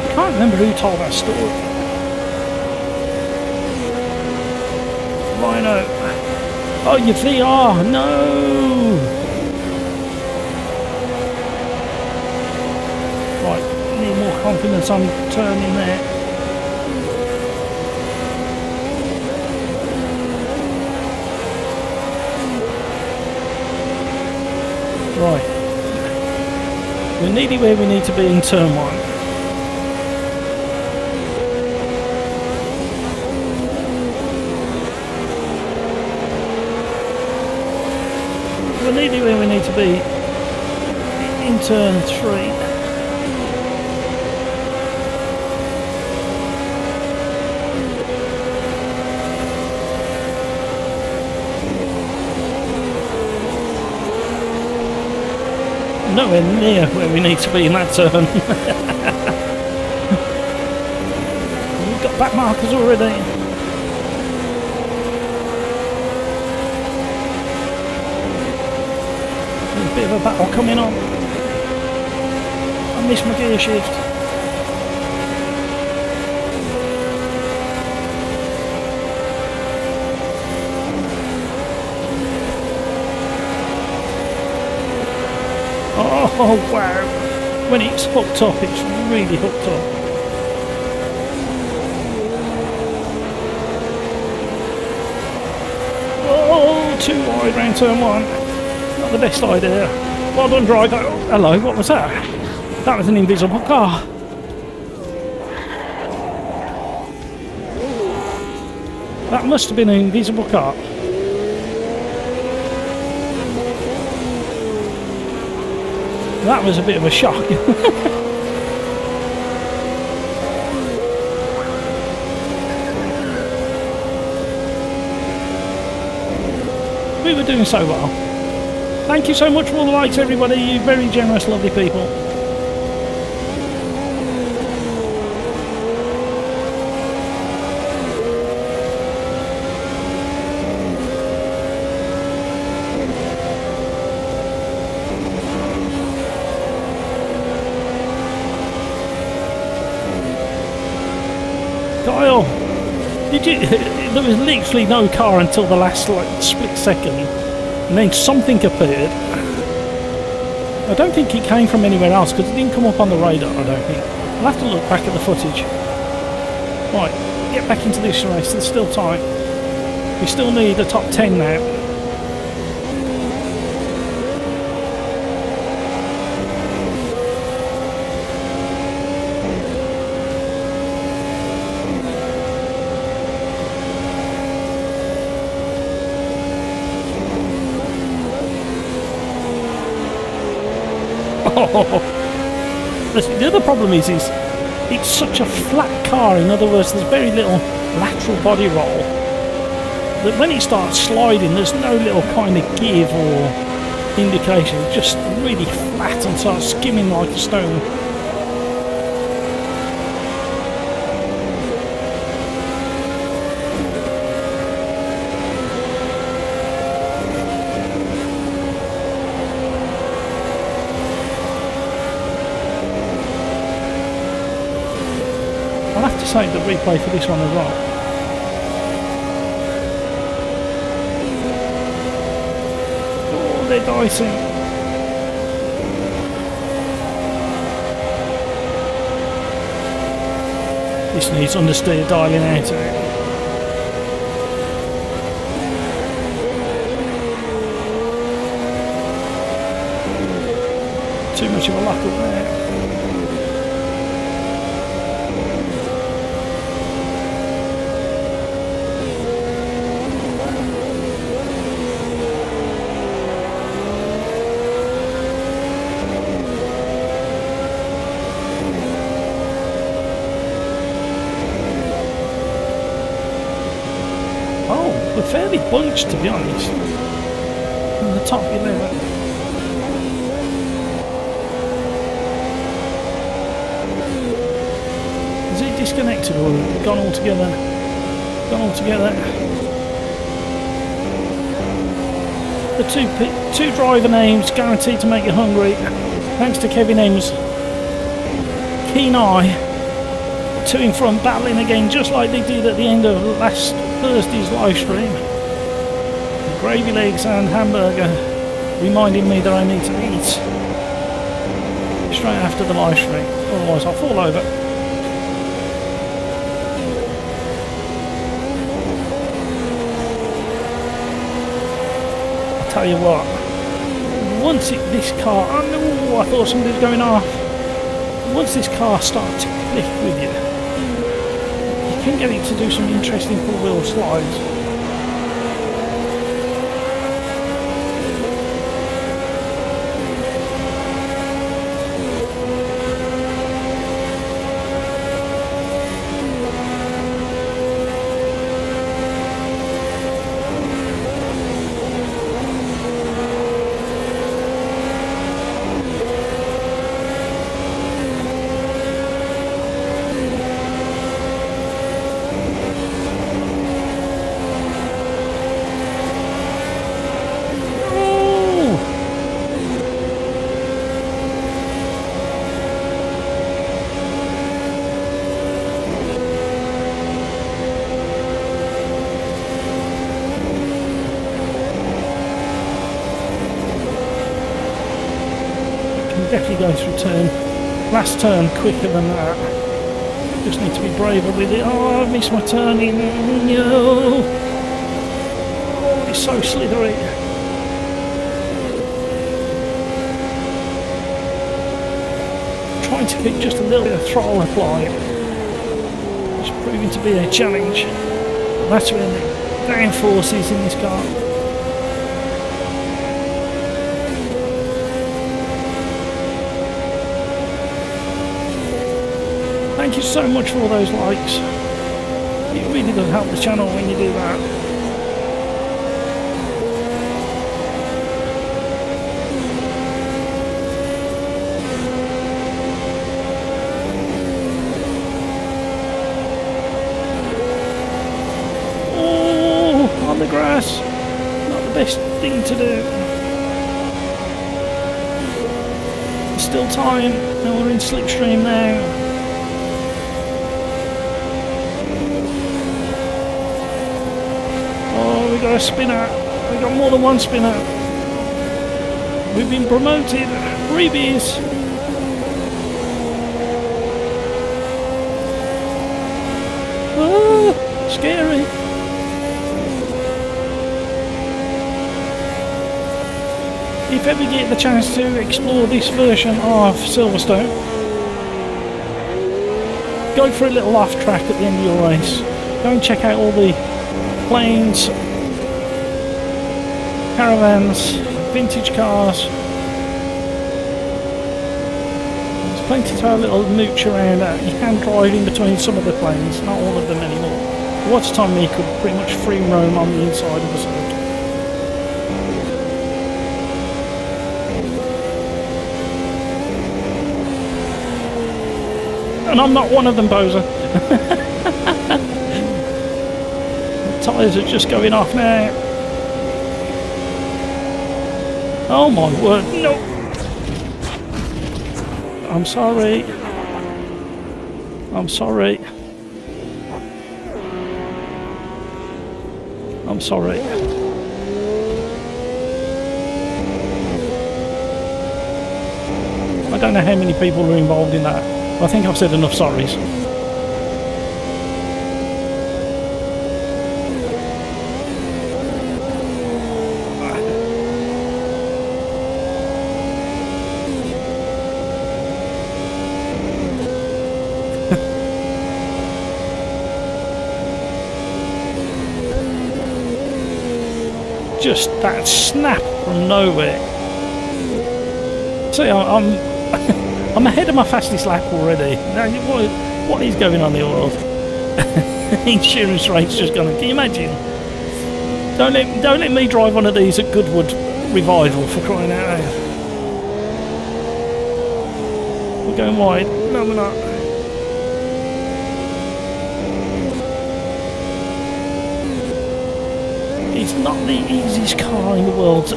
I can't remember who told that story. Rhino. Oh, your VR, no! Right, need more confidence on turning there. Right. We're nearly where we need to be in turn 1. We're nearly where we need to be in turn 3. Nowhere near where we need to be in that turn. We've got back markers already. There's a bit of a battle coming on. I missed my gear shift. Oh wow, when it's hooked up, it's really hooked up. Oh, too wide round turn 1. Not the best idea. Well done, driver. Oh, hello, what was that? That was an invisible car. That must have been an invisible car. That was a bit of a shock. we were doing so well. Thank you so much for all the likes, everybody. You very generous, lovely people. Kyle, did you? There was literally no car until the last split second, and then something appeared. I don't think it came from anywhere else because it didn't come up on the radar. I don't think. I'll have to look back at the footage. Right, get back into this race. There's still time. We still need a top 10 now. The other problem is it's such a flat car. In other words, there's very little lateral body roll that when it starts sliding there's no little kind of give or indication. It's just really flat and starts skimming like a stone. I'll have to save the replay for this one as well. Oh, they're dicing. This needs understeer dialing out. Too much of a luck up there. We're fairly bunched, to be honest, in the top 11. Is it disconnected or gone all together? Gone all together. The two driver names guaranteed to make you hungry. Thanks to Kevin M's keen eye. Two in front battling again, just like they did at the end of last Thursday's live stream. Gravy legs and hamburger reminding me that I need to eat straight after the live stream, otherwise I'll fall over. I'll tell you what, once this car, oh, I thought somebody was going off. Once this car starts to click with you, you can get it to do some interesting four-wheel slides. Definitely going through last turn quicker than that. Just need to be braver with it. Oh, I missed my turning. No. Oh, it's so slithery. Trying to keep just a little bit of throttle applied. It's proving to be a challenge. But that's where the downforce is in this car. Thank you so much for all those likes. It really does help the channel when you do that. grass. Not the best thing to do. There's still time. And we're in slipstream now. Oh, we got a spinner. We got more than one spinner. We've been promoted. Freebies. Oh, scary. If ever get the chance to explore this version of Silverstone, go for a little off track at the end of your race. Go and check out all the planes, caravans, vintage cars. There's plenty to have a little mooch around. You can drive in between some of the planes, not all of them anymore. Watch time you could pretty much free roam on the inside of the circuit. And I'm not one of them, Bozer. The tyres are just going off now. Oh my word, no! I'm sorry. I'm sorry. I'm sorry. I don't know how many people were involved in that. I think I've said enough sorries. Just that snap from nowhere. See, I'm I'm ahead of my fastest lap already. Now, what is going on in the world? Insurance rate's just gone. Can you imagine? Don't let me drive one of these at Goodwood Revival, for crying out loud. We're going wide. No, we're not. It's not the easiest car in the world to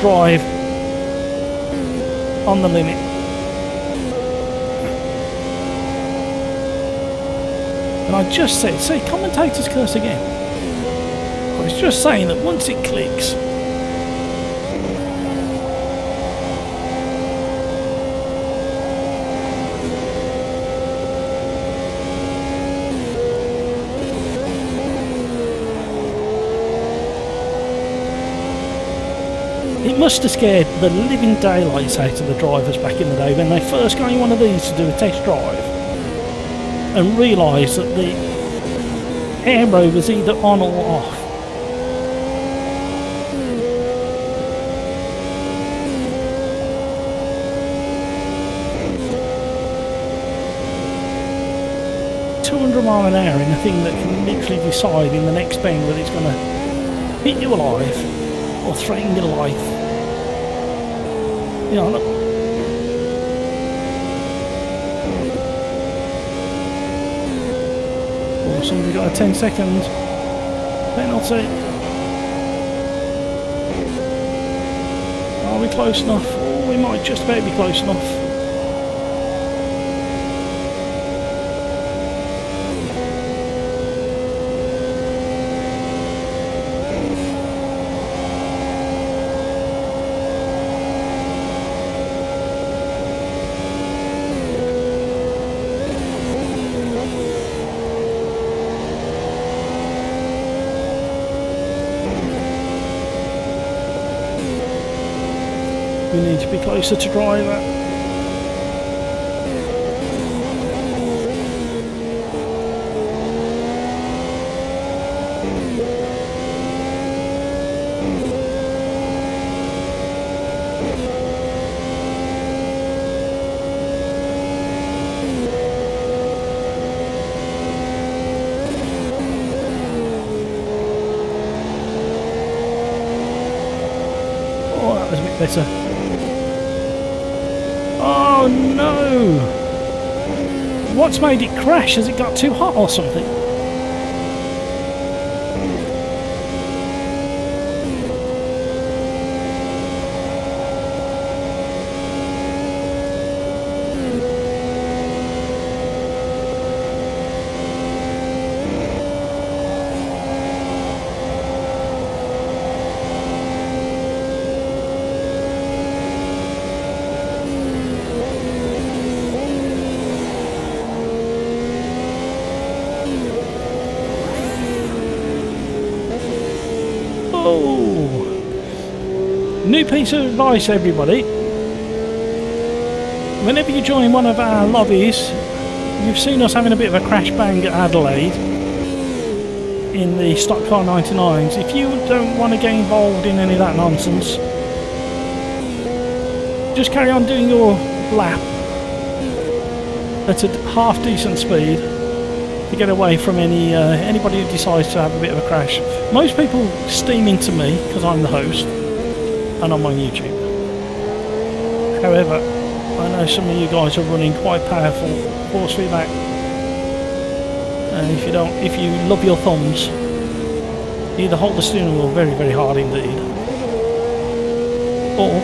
drive on the limit. And I just said, see, commentators curse again. I was just saying that once it clicks, it must have scared the living daylights out of the drivers back in the day when they first got in one of these to do a test drive and realised that the aero was either on or off. mph in a thing that can literally decide in the next bend whether it's going to hit you alive or threaten your life. You know, look. Oh, somebody got a 10-second penalty. Are we close enough? Oh, we might just about be close enough. We need to be closer to driver. Oh, that was a bit better. Oh no! What's made it crash? Has it got too hot or something? Hello! New piece of advice, everybody. Whenever you join one of our lobbies, you've seen us having a bit of a crash bang at Adelaide in the stock car 99s. If you don't want to get involved in any of that nonsense, just carry on doing your lap at a half decent speed to get away from anybody who decides to have a bit of a crash. Most people steam into me because I'm the host and I'm on YouTube. However, I know some of you guys are running quite powerful force feedback, and if you love your thumbs, either hold the steering wheel very, very hard indeed, or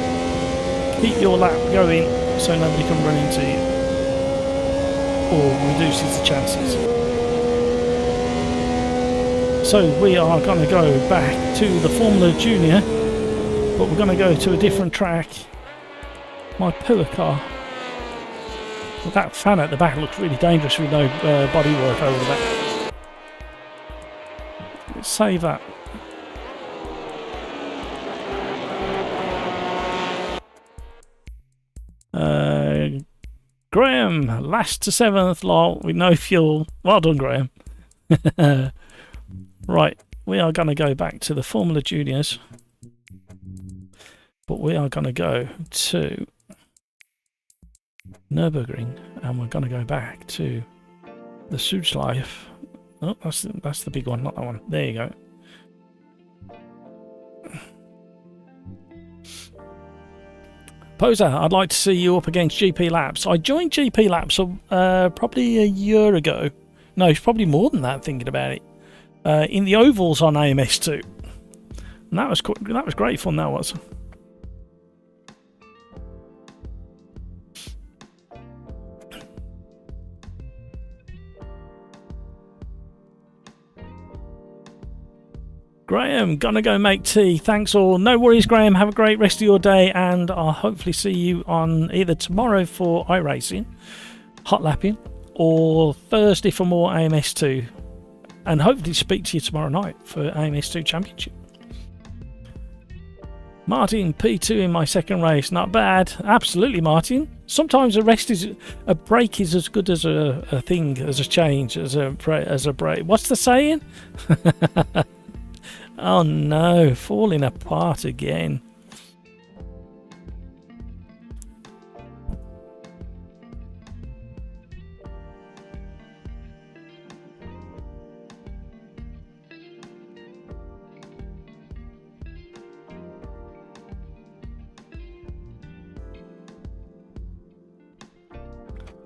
keep your lap going so nobody can run into you, or reduces the chances. So we are going to go back to the Formula Junior, but we're going to go to a different track. My pillar car. Well, that fan at the back looks really dangerous with no bodywork over the back. Let's save that. Graham, last to 7th lot with no fuel. Well done, Graham. Right, we are going to go back to the Formula Juniors, but we are going to go to Nürburgring, and we're going to go back to the Südschleife. Oh, that's the big one, not that one. There you go. Poser, I'd like to see you up against GP Laps. I joined GP Laps probably a year ago. No, it's probably more than that, thinking about it. In the ovals on AMS2. And that was great fun, that was. Graham, gonna go make tea. Thanks all. No worries, Graham. Have a great rest of your day, and I'll hopefully see you on either tomorrow for iRacing, hot lapping, or Thursday for more AMS2, and hopefully speak to you tomorrow night for AMS2 Championship. Martin, P2 in my second race. Not bad. Absolutely, Martin. Sometimes a break is as good as a thing, as a change, as a break. What's the saying? Oh no, falling apart again.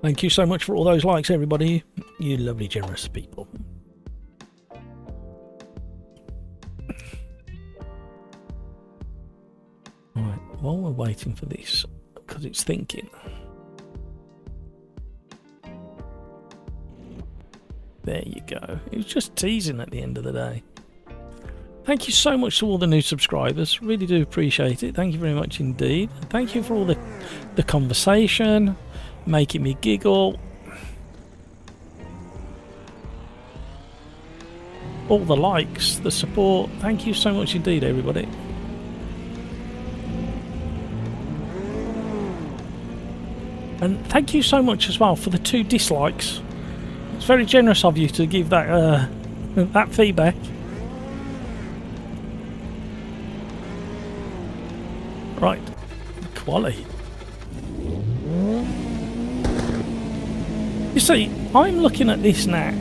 Thank you so much for all those likes, everybody. You lovely, generous people. Right, while we're waiting for this, because it's thinking. There you go. It was just teasing at the end of the day. Thank you so much to all the new subscribers. Really do appreciate it. Thank you very much indeed. Thank you for all the conversation, making me giggle. All the likes, the support. Thank you so much indeed, everybody. And thank you so much as well for the 2 dislikes. It's very generous of you to give that that feedback. Right, Quali. You see, I'm looking at this now.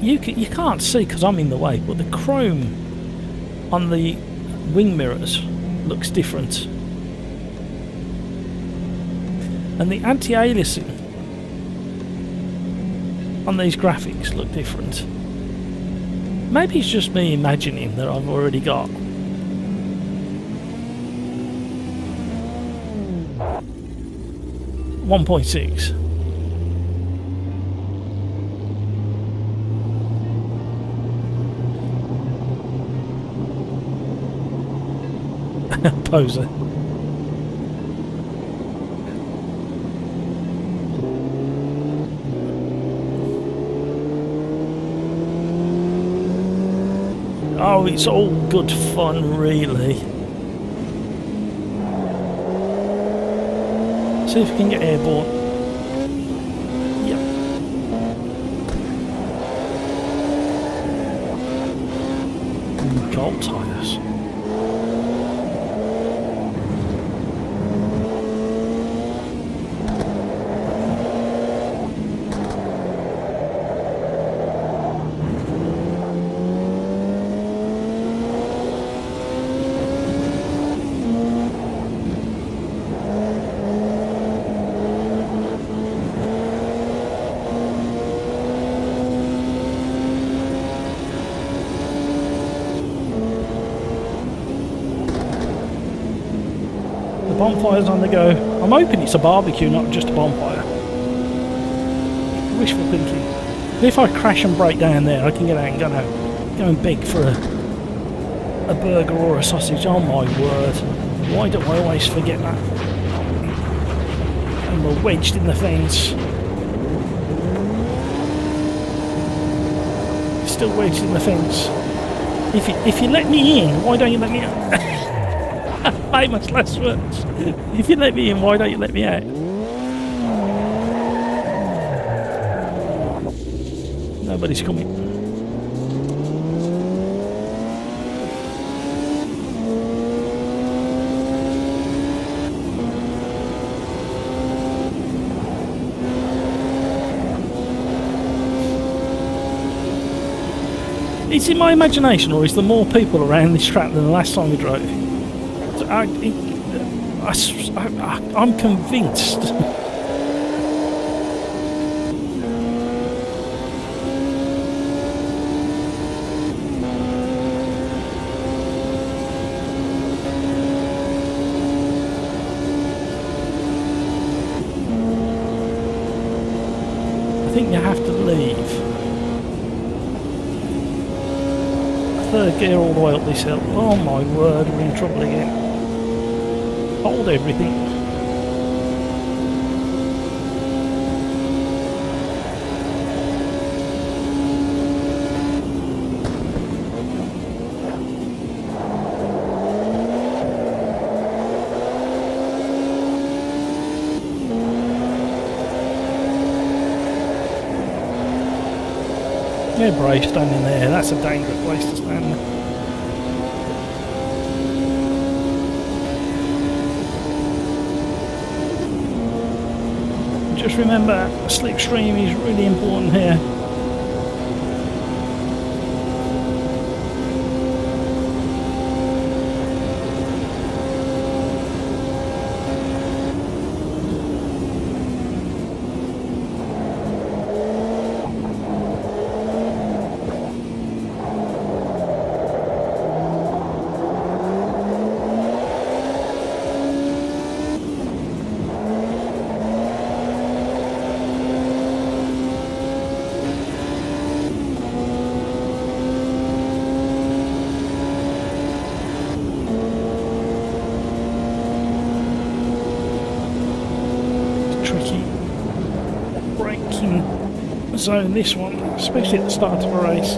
You can't see because I'm in the way, but the chrome on the wing mirrors looks different. And the anti-aliasing on these graphics look different. Maybe it's just me imagining that I've already got 1.6. Poser. Oh, it's all good fun, really. See if we can get airborne. Yep. Gold tyres. Bonfires on the go. I'm hoping it's a barbecue, not just a bonfire. Wishful thinking. If I crash and break down there, I can get out and go and beg for a burger or a sausage. Oh my word. Why do I always forget that? And we're wedged in the fence. Still wedged in the fence. If you let me in, why don't you let me out? Famous last words. If you let me in, why don't you let me out? Nobody's coming. Is it my imagination, or is there more people around this track than the last time we drove? I'm convinced. I think you have to leave. Third gear all the way up this hill. Oh my word, we're in trouble again. Hold everything. Yeah, brave standing there. That's a dangerous place to stand there. Just remember, slipstream is really important here. Zone this one, especially at the start of a race.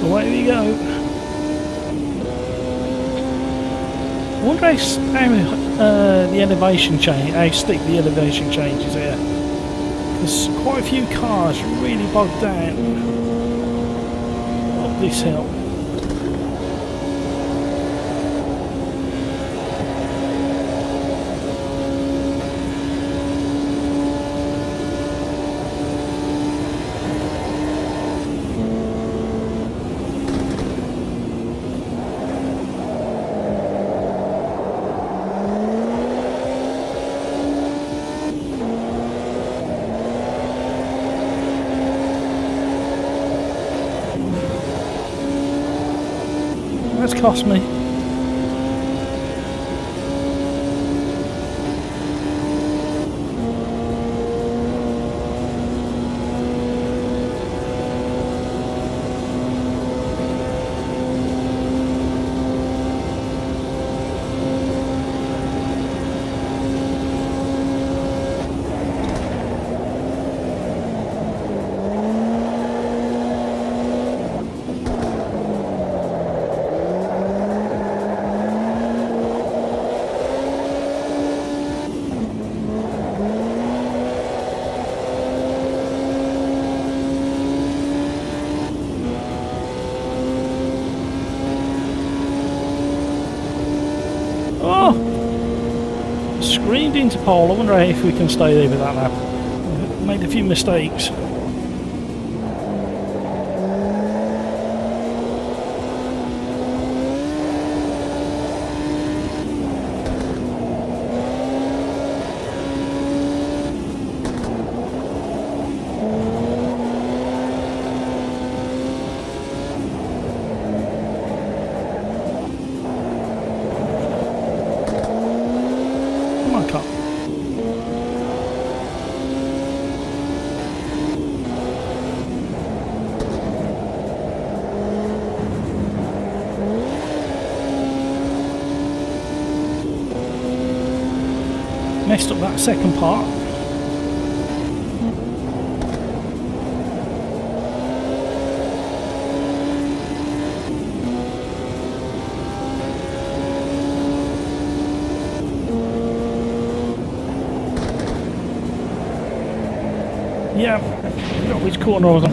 Away we go. I wonder how the elevation change, how steep the elevation change is here. There's quite a few cars really bogged down up this hill. That's cost me. Screamed into pole. I wonder if we can stay there with that lap. Made a few mistakes. Messed up that second part. Yeah, I forgot which corner I was on.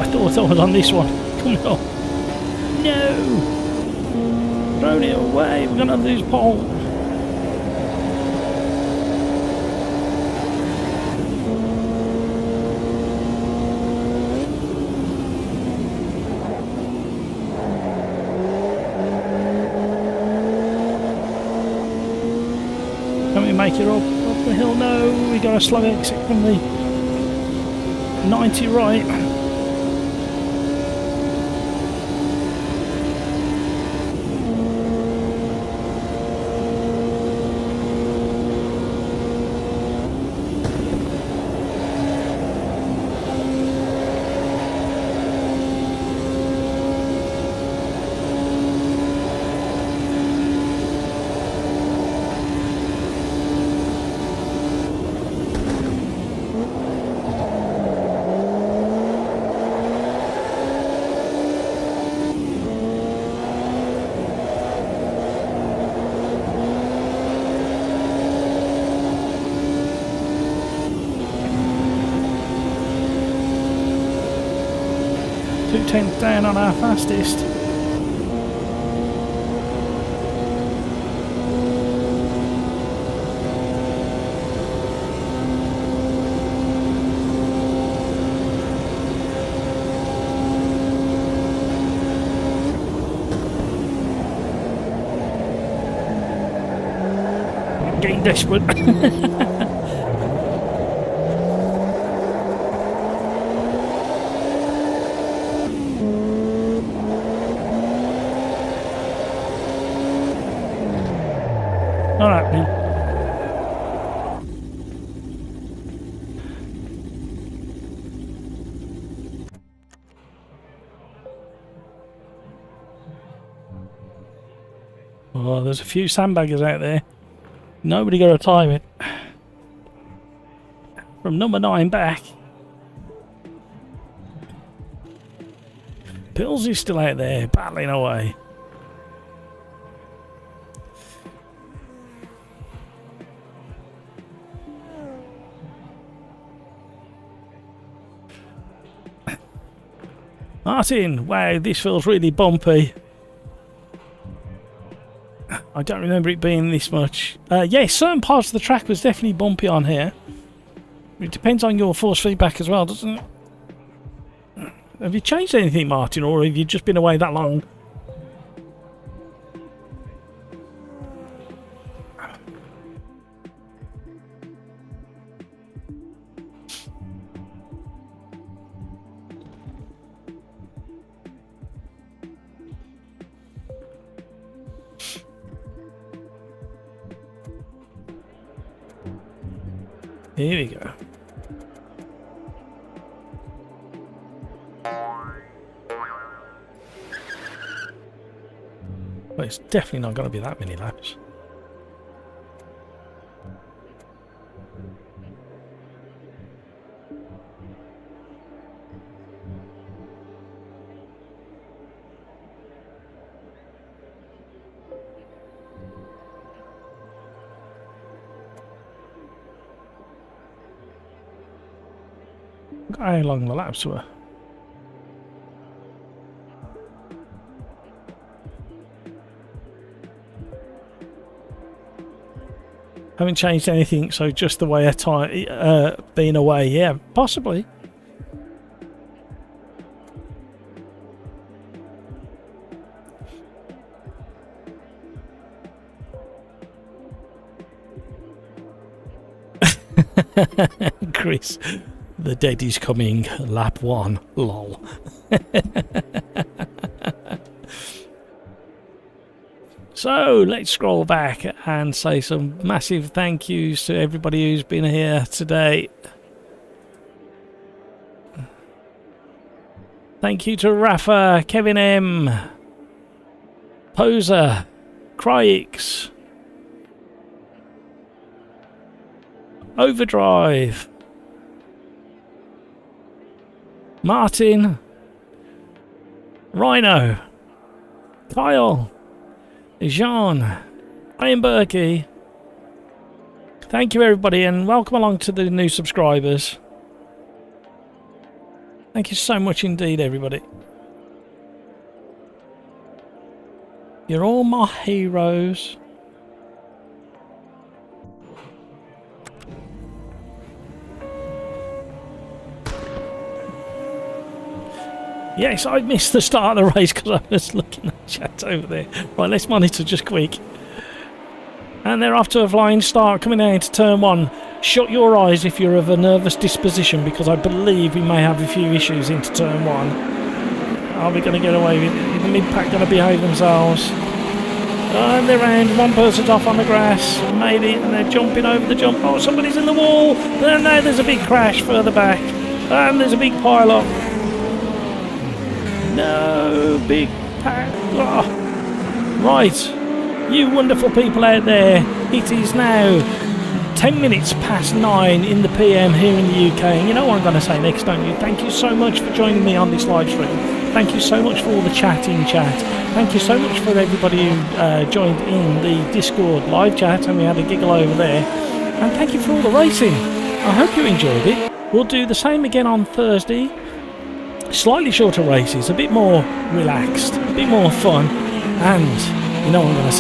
I thought I was on this one. Come on. No! Thrown it away, we're gonna lose pole. Can we make it up the hill? No, we got a slow exit from the 90 right. Tenth down on our fastest. I'm getting desperate. Alright then. Oh, there's a few sandbaggers out there. Nobody got to time it. from number 9 back. Pills is still out there, battling away. Martin, wow, this feels really bumpy. I don't remember it being this much. Yes, certain parts of the track was definitely bumpy on here. It depends on your force feedback as well, doesn't it? Have you changed anything, Martin, or have you just been away that long? Here we go. Well, it's definitely not going to be that many laps. How long the laps were. Haven't changed anything, so just the way I time being away, yeah, possibly. Chris. The dead is coming, lap 1, lol. So, let's scroll back and say some massive thank yous to everybody who's been here today. Thank you to Rafa, Kevin M, Poser, Cryx, Overdrive, Martin, Rhino, Kyle, Jean, Ian Berkey. Thank you everybody and welcome along to the new subscribers. Thank you so much indeed everybody. You're all my heroes. Yes, I missed the start of the race because I was looking at the chat over there. Right, let's monitor just quick. And they're off to a flying start coming out into turn 1. Shut your eyes if you're of a nervous disposition because I believe we may have a few issues into turn 1. Are we going to get away with it? Is the mid-pack going to behave themselves? And they're round. One person's off on the grass. Made it and they're jumping over the jump. Oh, somebody's in the wall. And now there's a big crash further back. And there's a big pile-up. No, big pack. Oh. Right, you wonderful people out there, it is now 10 minutes past 9 in the PM here in the UK. And you know what I'm going to say next, don't you? Thank you so much for joining me on this live stream. Thank you so much for all the chat in chat. Thank you so much for everybody who joined in the Discord live chat and we had a giggle over there. And thank you for all the racing. I hope you enjoyed it. We'll do the same again on Thursday. Slightly shorter races, a bit more relaxed, a bit more fun, and you know what I'm going to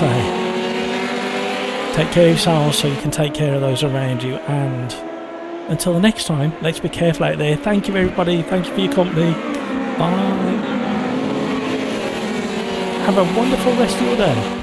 say, take care of yourselves so you can take care of those around you, and until the next time, let's be careful out there. Thank you everybody, thank you for your company, bye, have a wonderful rest of your day.